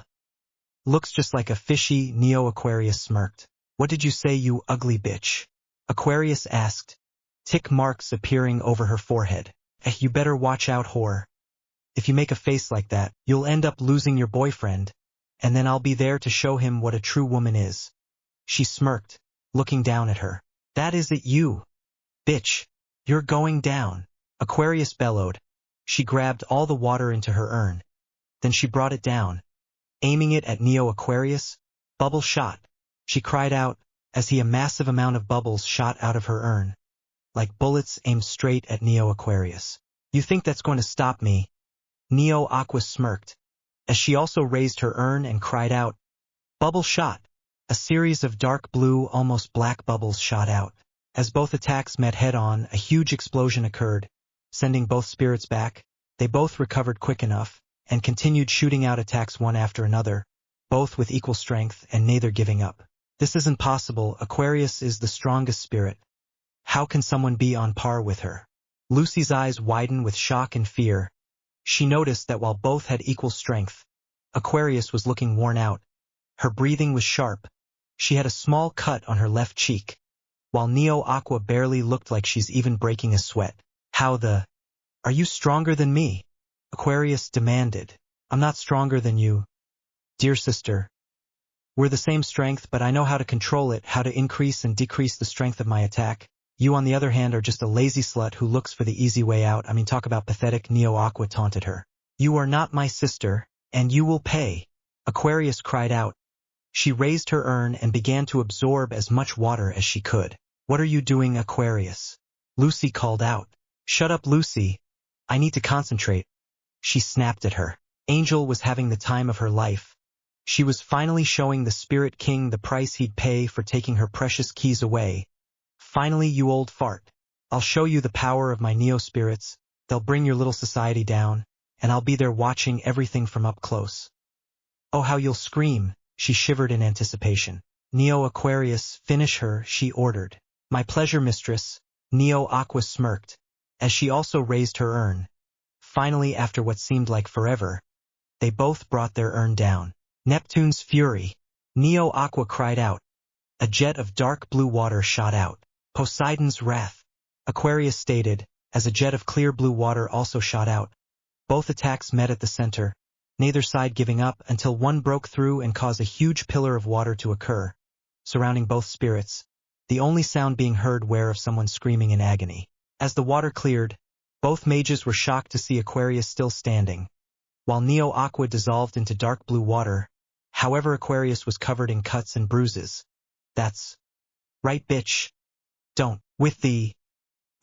Looks just like a fishy, Neo Aquarius smirked. What did you say, you ugly bitch? Aquarius asked, tick marks appearing over her forehead. You better watch out, whore. If you make a face like that, you'll end up losing your boyfriend, and then I'll be there to show him what a true woman is. She smirked, looking down at her. That is it, you bitch. You're going down. Aquarius bellowed. She grabbed all the water into her urn. Then she brought it down, aiming it at Neo Aquarius. Bubble shot, she cried out, as a massive amount of bubbles shot out of her urn, like bullets aimed straight at Neo Aquarius. You think that's going to stop me? Neo Aqua smirked, as she also raised her urn and cried out, bubble shot. A series of dark blue, almost black bubbles shot out. As both attacks met head-on, a huge explosion occurred, sending both spirits back. They both recovered quick enough, and continued shooting out attacks one after another, both with equal strength and neither giving up. This isn't possible. Aquarius is the strongest spirit. How can someone be on par with her? Lucy's eyes widened with shock and fear. She noticed that while both had equal strength, Aquarius was looking worn out. Her breathing was sharp. She had a small cut on her left cheek, while Neo Aqua barely looked like she's even breaking a sweat. How the... Are you stronger than me? Aquarius demanded. I'm not stronger than you, dear sister. We're the same strength, but I know how to control it, how to increase and decrease the strength of my attack. You, on the other hand, are just a lazy slut who looks for the easy way out. Talk about pathetic, Neo Aqua taunted her. You are not my sister, and you will pay. Aquarius cried out. She raised her urn and began to absorb as much water as she could. What are you doing, Aquarius? Lucy called out. Shut up, Lucy. I need to concentrate. She snapped at her. Angel was having the time of her life. She was finally showing the Spirit King the price he'd pay for taking her precious keys away. Finally, you old fart. I'll show you the power of my Neo-spirits. They'll bring your little society down, and I'll be there watching everything from up close. Oh, how you'll scream, she shivered in anticipation. Neo Aquarius, finish her, she ordered. My pleasure, mistress, Neo Aqua smirked, as she also raised her urn. Finally, after what seemed like forever, they both brought their urn down. Neptune's fury. Neo Aqua cried out. A jet of dark blue water shot out. Poseidon's wrath. Aquarius stated, as a jet of clear blue water also shot out. Both attacks met at the center, neither side giving up until one broke through and caused a huge pillar of water to occur, surrounding both spirits, the only sound being heard were of someone screaming in agony. As the water cleared, both mages were shocked to see Aquarius still standing, while Neo Aqua dissolved into dark blue water. However, Aquarius was covered in cuts and bruises. That's right, bitch. Don't. With the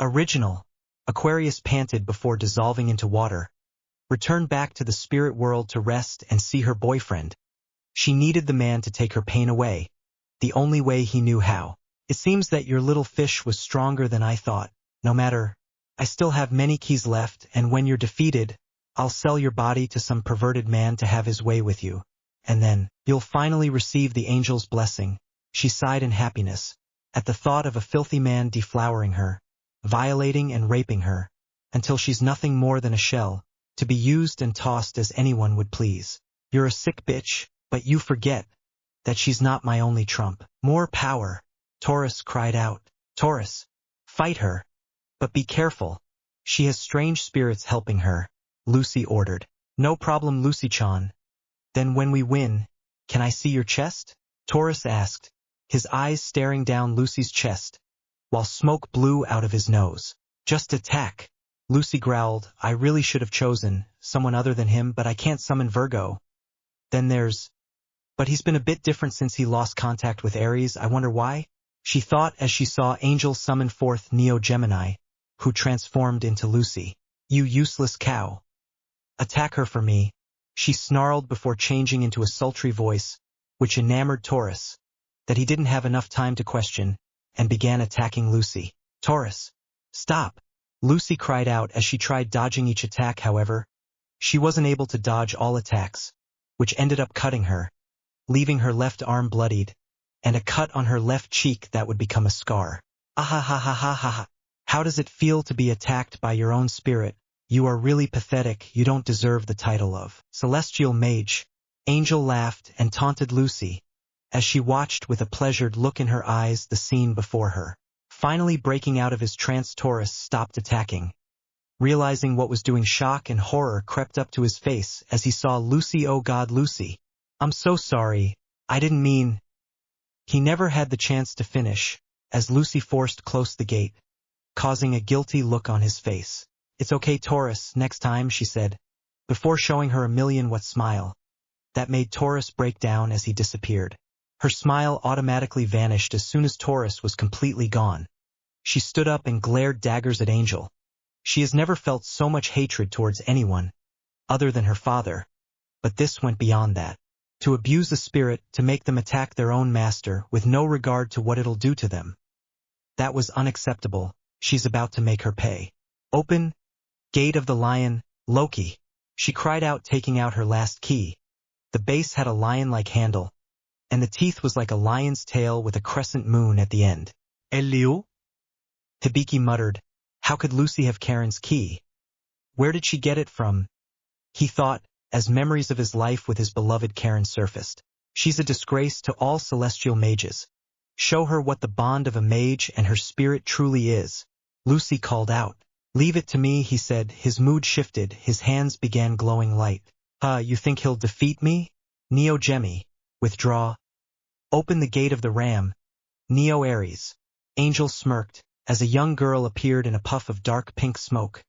original, Aquarius panted before dissolving into water. Return back to the spirit world to rest and see her boyfriend. She needed the man to take her pain away, the only way he knew how. It seems that your little fish was stronger than I thought. No matter, I still have many keys left, and when you're defeated, I'll sell your body to some perverted man to have his way with you. And then, you'll finally receive the angel's blessing. She sighed in happiness, at the thought of a filthy man deflowering her, violating and raping her, until she's nothing more than a shell, to be used and tossed as anyone would please. You're a sick bitch, but you forget that she's not my only trump. More power, Taurus cried out. Taurus, fight her. But be careful. She has strange spirits helping her, Lucy ordered. No problem, Lucy-chan. Then when we win, can I see your chest? Taurus asked, his eyes staring down Lucy's chest, while smoke blew out of his nose. Just attack. Lucy growled, I really should have chosen someone other than him, but I can't summon Virgo. Then there's... But he's been a bit different since he lost contact with Aries, I wonder why? She thought as she saw Angel summon forth Neo Gemini, who transformed into Lucy. You useless cow. Attack her for me, she snarled before changing into a sultry voice, which enamored Taurus, that he didn't have enough time to question, and began attacking Lucy. Taurus, stop! Lucy cried out as she tried dodging each attack. However, she wasn't able to dodge all attacks, which ended up cutting her, leaving her left arm bloodied, and a cut on her left cheek that would become a scar. Ahahahahaha. How does it feel to be attacked by your own spirit? You are really pathetic. You don't deserve the title of Celestial Mage. Angel laughed and taunted Lucy, as she watched with a pleasured look in her eyes the scene before her. Finally breaking out of his trance, Taurus stopped attacking. Realizing what was doing, shock and horror crept up to his face as he saw Lucy. Oh God, Lucy. I'm so sorry. I didn't mean... He never had the chance to finish, as Lucy forced close the gate, causing a guilty look on his face. It's okay, Taurus, next time, she said, before showing her a million-watt smile. That made Taurus break down as he disappeared. Her smile automatically vanished as soon as Taurus was completely gone. She stood up and glared daggers at Angel. She has never felt so much hatred towards anyone, other than her father. But this went beyond that. To abuse a spirit, to make them attack their own master with no regard to what it'll do to them. That was unacceptable. She's about to make her pay. Open, Gate of the Lion, Loki, she cried out, taking out her last key. The base had a lion-like handle, and the teeth was like a lion's tail with a crescent moon at the end. Elio? Hibiki muttered, how could Lucy have Karen's key? Where did she get it from? He thought, as memories of his life with his beloved Karen surfaced. She's a disgrace to all celestial mages. Show her what the bond of a mage and her spirit truly is. Lucy called out. Leave it to me, he said. His mood shifted, his hands began glowing light. You think he'll defeat me? Neo Gemi, withdraw. Open the gate of the ram. Neo Aries. Angel smirked, as a young girl appeared in a puff of dark pink smoke.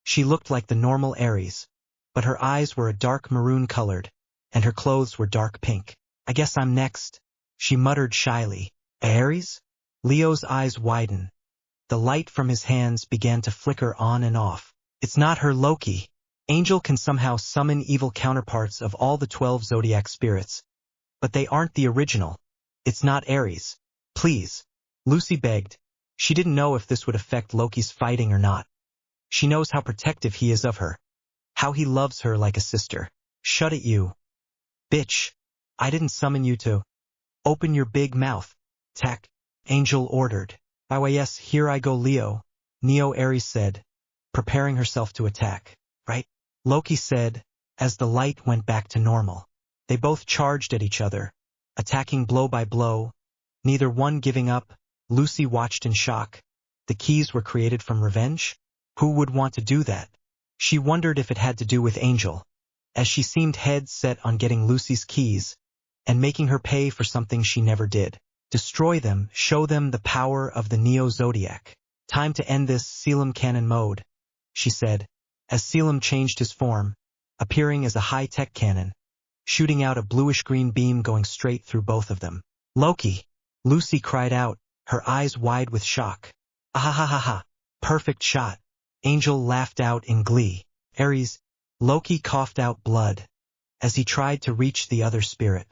She looked like the normal Aries, but her eyes were a dark maroon colored, and her clothes were dark pink. I guess I'm next, she muttered shyly. Aries? Leo's eyes widened. The light from his hands began to flicker on and off. It's not her, Loki. Angel can somehow summon evil counterparts of all the 12 zodiac spirits, but they aren't the original. It's not Ares. Please. Lucy begged. She didn't know if this would affect Loki's fighting or not. She knows how protective he is of her. How he loves her like a sister. Shut it, you. Bitch. I didn't summon you to. Open your big mouth. Tack. Angel ordered. Why yes, here I go, Leo. Neo Ares said, preparing herself to attack. Right? Loki said, as the light went back to normal. They both charged at each other, attacking blow by blow, neither one giving up. Lucy watched in shock. The keys were created from revenge? Who would want to do that? She wondered if it had to do with Angel, as she seemed head set on getting Lucy's keys and making her pay for something she never did. Destroy them, show them the power of the Neo-Zodiac. Time to end this, Selim cannon mode, she said, as Selim changed his form, appearing as a high-tech cannon, shooting out a bluish-green beam going straight through both of them. Loki! Lucy cried out, her eyes wide with shock. Ahahaha! Perfect shot! Angel laughed out in glee. Ares, Loki coughed out blood, as he tried to reach the other spirit.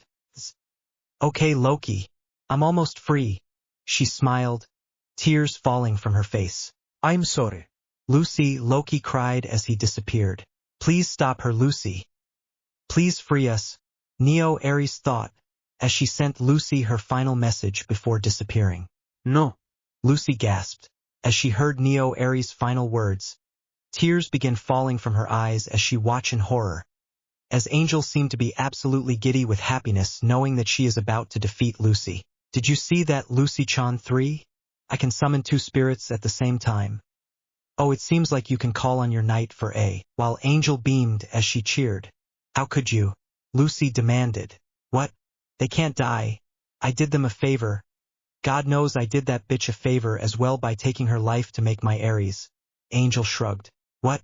Okay, Loki, I'm almost free. She smiled, tears falling from her face. I'm sorry. Lucy, Loki cried as he disappeared. Please stop her, Lucy. Please free us, Neo Ares thought, as she sent Lucy her final message before disappearing. No. Lucy gasped, as she heard Neo Ares' final words. Tears began falling from her eyes as she watched in horror, as Angel seemed to be absolutely giddy with happiness knowing that she is about to defeat Lucy. Did you see that, Lucy-chan 3? I can summon 2 spirits at the same time. Oh, it seems like you can call on your knight for a. While Angel beamed as she cheered. How could you? Lucy demanded. What? They can't die. I did them a favor. God knows I did that bitch a favor as well by taking her life to make my Ares. Angel shrugged. What?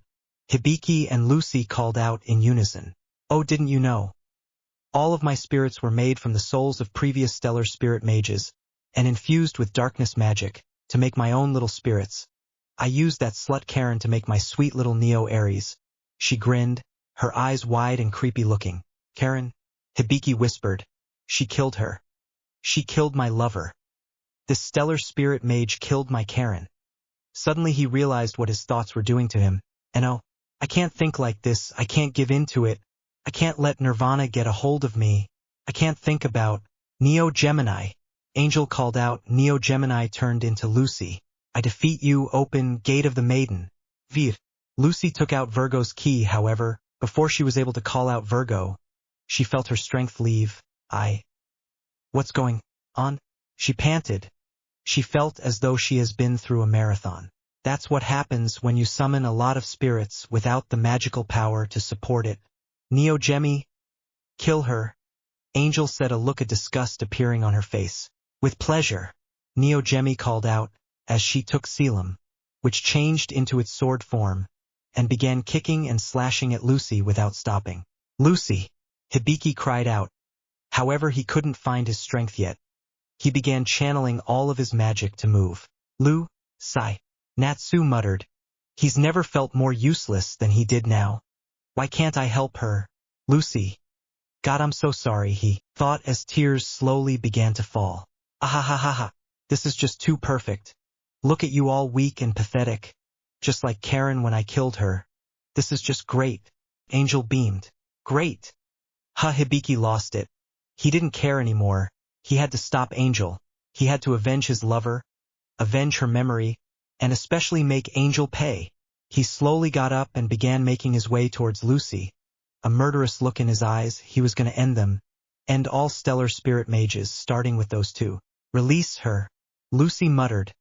Hibiki and Lucy called out in unison. Oh, didn't you know? All of my spirits were made from the souls of previous stellar spirit mages, and infused with darkness magic, to make my own little spirits. I used that slut Karen to make my sweet little Neo Ares. She grinned, her eyes wide and creepy looking. Karen? Hibiki whispered. She killed her. She killed my lover. This stellar spirit mage killed my Karen. Suddenly he realized what his thoughts were doing to him, and oh, I can't think like this, I can't give in to it. I can't let Nirvana get a hold of me. I can't think about Neo Gemini. Angel called out. Neo Gemini turned into Lucy. I defeat you, open gate of the maiden. Vir. Lucy took out Virgo's key, however, before she was able to call out Virgo, she felt her strength leave. What's going on? She panted. She felt as though she has been through a marathon. That's what happens when you summon a lot of spirits without the magical power to support it. Neo Gemi, kill her. Angel said, a look of disgust appearing on her face. With pleasure, Neo Gemi called out, as she took Selim, which changed into its sword form, and began kicking and slashing at Lucy without stopping. Lucy! Hibiki cried out. However, he couldn't find his strength yet. He began channeling all of his magic to move. Lu, Sai. Natsu muttered. He's never felt more useless than he did now. Why can't I help her? Lucy. God, I'm so sorry, he thought as tears slowly began to fall. Ahahaha. This is just too perfect. Look at you all weak and pathetic. Just like Karen when I killed her. This is just great. Angel beamed. Great. Hibiki lost it. He didn't care anymore. He had to stop Angel. He had to avenge his lover, avenge her memory, and especially make Angel pay. He slowly got up and began making his way towards Lucy. A murderous look in his eyes. He was going to end them. End all stellar spirit mages, starting with those 2. Release her. Lucy muttered,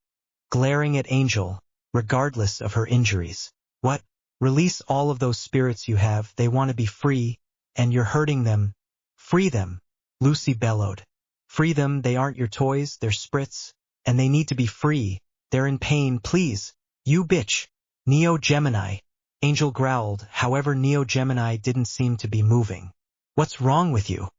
glaring at Angel, regardless of her injuries. What? Release all of those spirits you have. They want to be free, and you're hurting them. Free them. Lucy bellowed. Free them. They aren't your toys, they're sprits, and they need to be free. They're in pain, please. You bitch. Neo Gemini. Angel growled, however Neo Gemini didn't seem to be moving. What's wrong with you?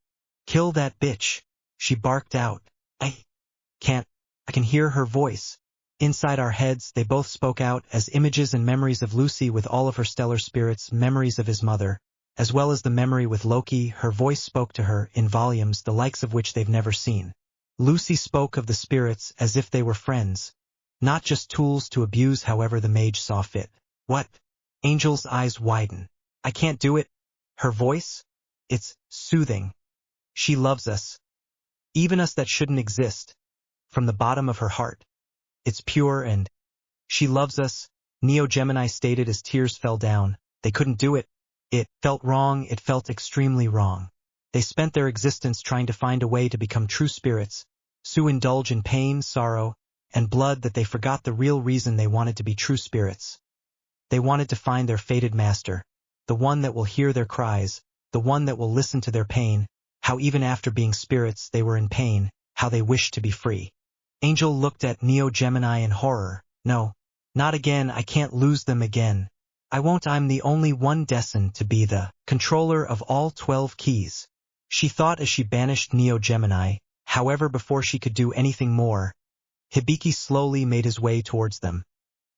Kill that bitch. She barked out. I can hear her voice. Inside our heads, they both spoke out as images and memories of Lucy with all of her stellar spirits, memories of his mother, as well as the memory with Loki. Her voice spoke to her in volumes, the likes of which they've never seen. Lucy spoke of the spirits as if they were friends, not just tools to abuse however the mage saw fit. What? Angel's eyes widen. I can't do it. Her voice? It's soothing. She loves us. Even us that shouldn't exist. From the bottom of her heart. It's pure and she loves us, Neo Gemini stated as tears fell down. They couldn't do it. It felt wrong, it felt extremely wrong. They spent their existence trying to find a way to become true spirits, so indulge in pain, sorrow, and blood that they forgot the real reason they wanted to be true spirits. They wanted to find their fated master, the one that will hear their cries, the one that will listen to their pain, how even after being spirits they were in pain, how they wished to be free. Angel looked at Neo Gemini in horror. No, not again, I can't lose them again. I won't, I'm the only one destined to be the controller of all 12 keys. She thought as she banished Neo Gemini. However, before she could do anything more, Hibiki slowly made his way towards them.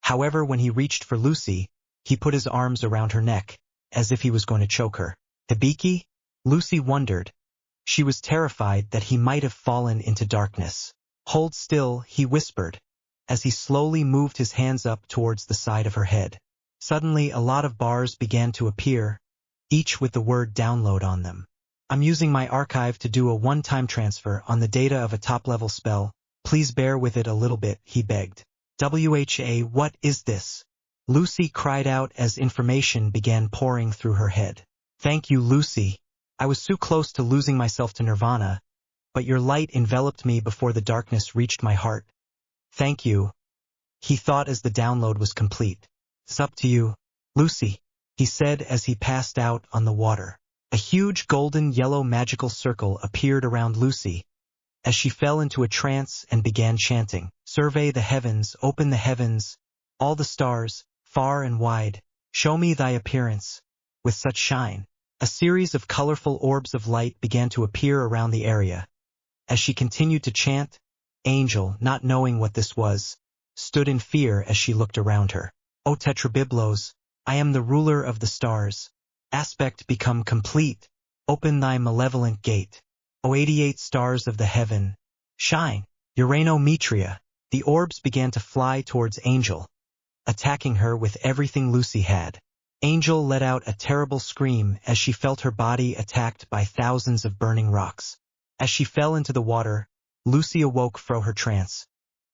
However, when he reached for Lucy, he put his arms around her neck, as if he was going to choke her. Hibiki? Lucy wondered. She was terrified that he might have fallen into darkness. Hold still, he whispered, as he slowly moved his hands up towards the side of her head. Suddenly, a lot of bars began to appear, each with the word download on them. I'm using my archive to do a one-time transfer on the data of a top-level spell. Please bear with it a little bit, he begged. WHA, what is this? Lucy cried out as information began pouring through her head. Thank you, Lucy. I was so close to losing myself to nirvana, but your light enveloped me before the darkness reached my heart. Thank you, he thought as the download was complete. It's up to you, Lucy, he said as he passed out on the water. A huge golden yellow magical circle appeared around Lucy, as she fell into a trance and began chanting. Survey the heavens, open the heavens, all the stars, far and wide, show me thy appearance, with such shine. A series of colorful orbs of light began to appear around the area. As she continued to chant, Angel, not knowing what this was, stood in fear as she looked around her. O Tetrabiblos, I am the ruler of the stars. Aspect become complete. Open thy malevolent gate. O 88 stars of the heaven, shine. Uranometria. The orbs began to fly towards Angel, attacking her with everything Lucy had. Angel let out a terrible scream as she felt her body attacked by thousands of burning rocks. As she fell into the water, Lucy awoke from her trance.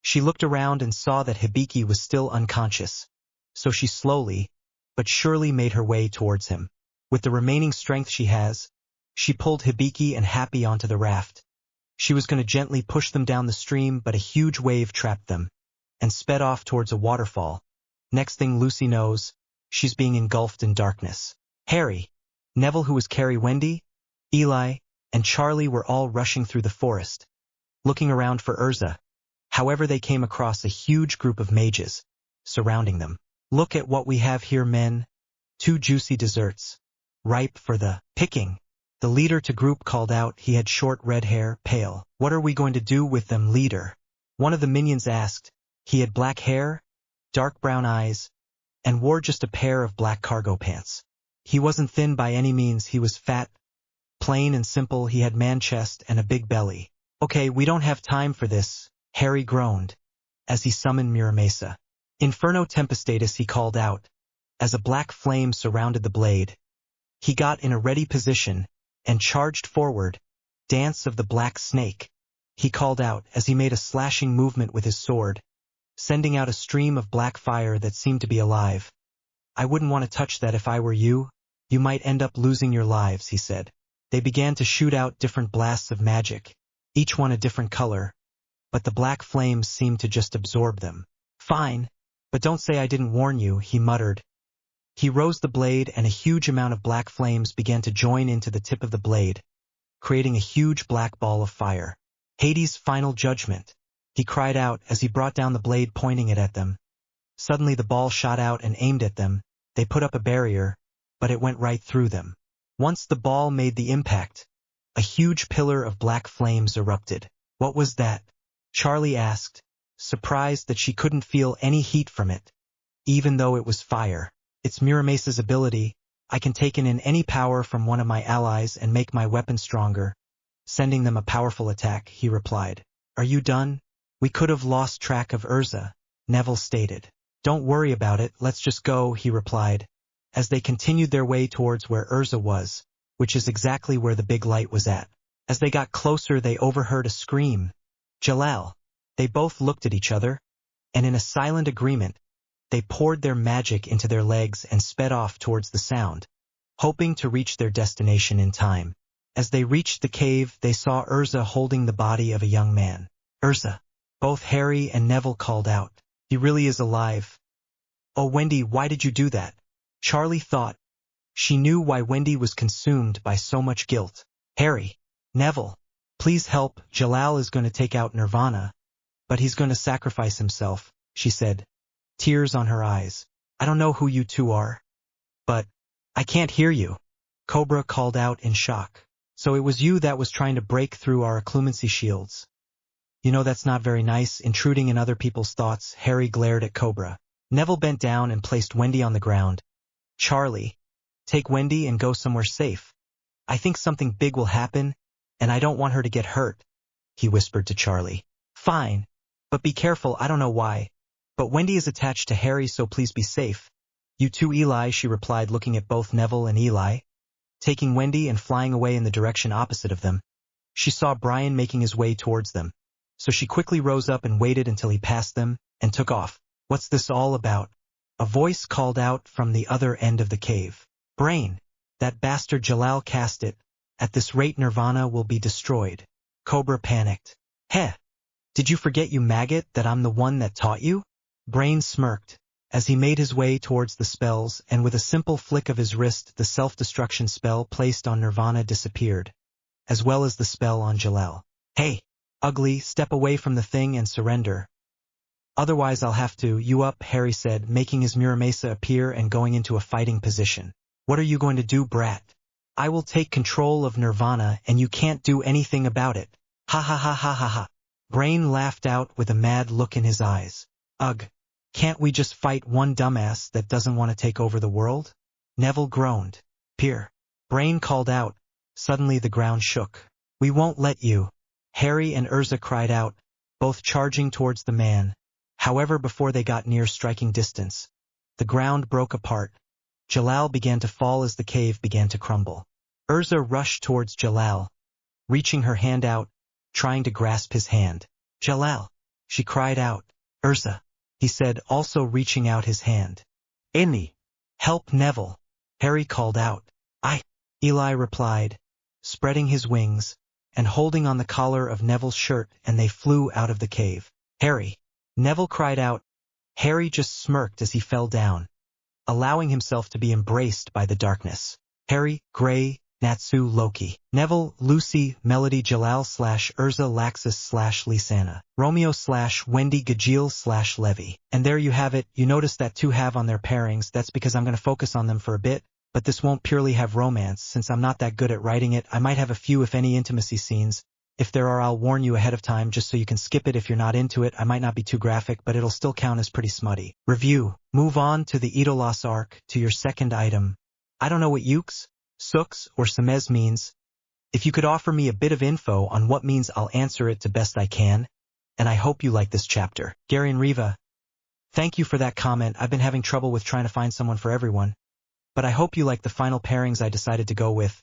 She looked around and saw that Hibiki was still unconscious, so she slowly, but surely made her way towards him. With the remaining strength she has, she pulled Hibiki and Happy onto the raft. She was going to gently push them down the stream, but a huge wave trapped them, and sped off towards a waterfall. Next thing Lucy knows, she's being engulfed in darkness. Harry, Neville, who was Carrie, Wendy, Eli, and Charlie were all rushing through the forest, looking around for Urza. However, they came across a huge group of mages, surrounding them. Look at what we have here, men. 2 juicy desserts, ripe for the picking. The leader to group called out. He had short red hair, pale. What are we going to do with them, leader? One of the minions asked. He had black hair, dark brown eyes, and wore just a pair of black cargo pants. He wasn't thin by any means, he was fat, plain and simple. He had man chest and a big belly. Okay, we don't have time for this, Harry groaned, as he summoned Miramesa. Inferno Tempestatus, he called out, as a black flame surrounded the blade. He got in a ready position and charged forward. Dance of the Black Snake, he called out as he made a slashing movement with his sword, sending out a stream of black fire that seemed to be alive. I wouldn't want to touch that if I were you. You might end up losing your lives, he said. They began to shoot out different blasts of magic, each one a different color, but the black flames seemed to just absorb them. Fine, but don't say I didn't warn you, he muttered. He rose the blade and a huge amount of black flames began to join into the tip of the blade, creating a huge black ball of fire. Hades' final judgment, he cried out as he brought down the blade, pointing it at them. Suddenly the ball shot out and aimed at them. They put up a barrier, but it went right through them. Once the ball made the impact, a huge pillar of black flames erupted. What was that? Charlie asked, surprised that she couldn't feel any heat from it, even though it was fire. It's Muramace's ability. I can take in any power from one of my allies and make my weapon stronger, sending them a powerful attack, he replied. Are you done? We could have lost track of Urza, Neville stated. Don't worry about it, let's just go, he replied, as they continued their way towards where Urza was, which is exactly where the big light was at. As they got closer, they overheard a scream. Jalal. They both looked at each other, and in a silent agreement, they poured their magic into their legs and sped off towards the sound, hoping to reach their destination in time. As they reached the cave, they saw Urza holding the body of a young man. Urza. Both Harry and Neville called out. He really is alive. Oh, Wendy, why did you do that? Charlie thought. She knew why Wendy was consumed by so much guilt. Harry. Neville. Please help, Jalal is going to take out Nirvana, but he's going to sacrifice himself, she said, tears on her eyes. I don't know who you two are. But I can't hear you. Cobra called out in shock. So it was you that was trying to break through our occlumency shields. You know that's not very nice, intruding in other people's thoughts. Harry glared at Cobra. Neville bent down and placed Wendy on the ground. Charlie, take Wendy and go somewhere safe. I think something big will happen, and I don't want her to get hurt, he whispered to Charlie. Fine, but be careful, I don't know why. But Wendy is attached to Harry, so please be safe. You too, Eli, she replied, looking at both Neville and Eli. Taking Wendy and flying away in the direction opposite of them. She saw Brian making his way towards them, so she quickly rose up and waited until he passed them, and took off. What's this all about? A voice called out from the other end of the cave. Brain. That bastard Jalal cast it. At this rate Nirvana will be destroyed. Cobra panicked. Heh. Did you forget, you maggot, that I'm the one that taught you? Brain smirked, as he made his way towards the spells, and with a simple flick of his wrist the self-destruction spell placed on Nirvana disappeared, as well as the spell on Jalal. Hey, ugly, step away from the thing and surrender. Otherwise I'll have to you up, Harry said, making his Muramasa appear and going into a fighting position. What are you going to do, brat? I will take control of Nirvana and you can't do anything about it. Ha ha ha ha ha ha. Brain laughed out with a mad look in his eyes. Ugh. Can't we just fight one dumbass that doesn't want to take over the world? Neville groaned. Peer. Brain called out. Suddenly the ground shook. We won't let you. Harry and Urza cried out, both charging towards the man. However, before they got near striking distance, the ground broke apart. Jalal began to fall as the cave began to crumble. Urza rushed towards Jalal, reaching her hand out, trying to grasp his hand. Jalal, she cried out. Urza, he said, also reaching out his hand. Any. Help, Neville. Harry called out. Eli replied, spreading his wings, and holding on the collar of Neville's shirt, and they flew out of the cave. Harry. Neville cried out. Harry just smirked as he fell down, allowing himself to be embraced by the darkness. Harry, Gray, Natsu, Loki. Neville, Lucy, Melody, Jalal / Urza, Laxus / Lisana. Romeo / Wendy, Gajil / Levy. And there you have it. You notice that two have on their pairings. That's because I'm going to focus on them for a bit, but this won't purely have romance. Since I'm not that good at writing it, I might have a few, if any, intimacy scenes. If there are, I'll warn you ahead of time just so you can skip it if you're not into it. I might not be too graphic, but it'll still count as pretty smutty. Review. Move on to the Idolos arc, to your second item. I don't know what Yukes, Sooks, or Semez means. If you could offer me a bit of info on what means, I'll answer it to best I can, and I hope you like this chapter. Gary and Riva. Thank you for that comment. I've been having trouble with trying to find someone for everyone, but I hope you like the final pairings I decided to go with.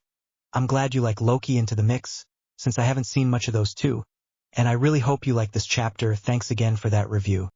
I'm glad you like Loki into the mix, since I haven't seen much of those too, and I really hope you like this chapter. Thanks again for that review.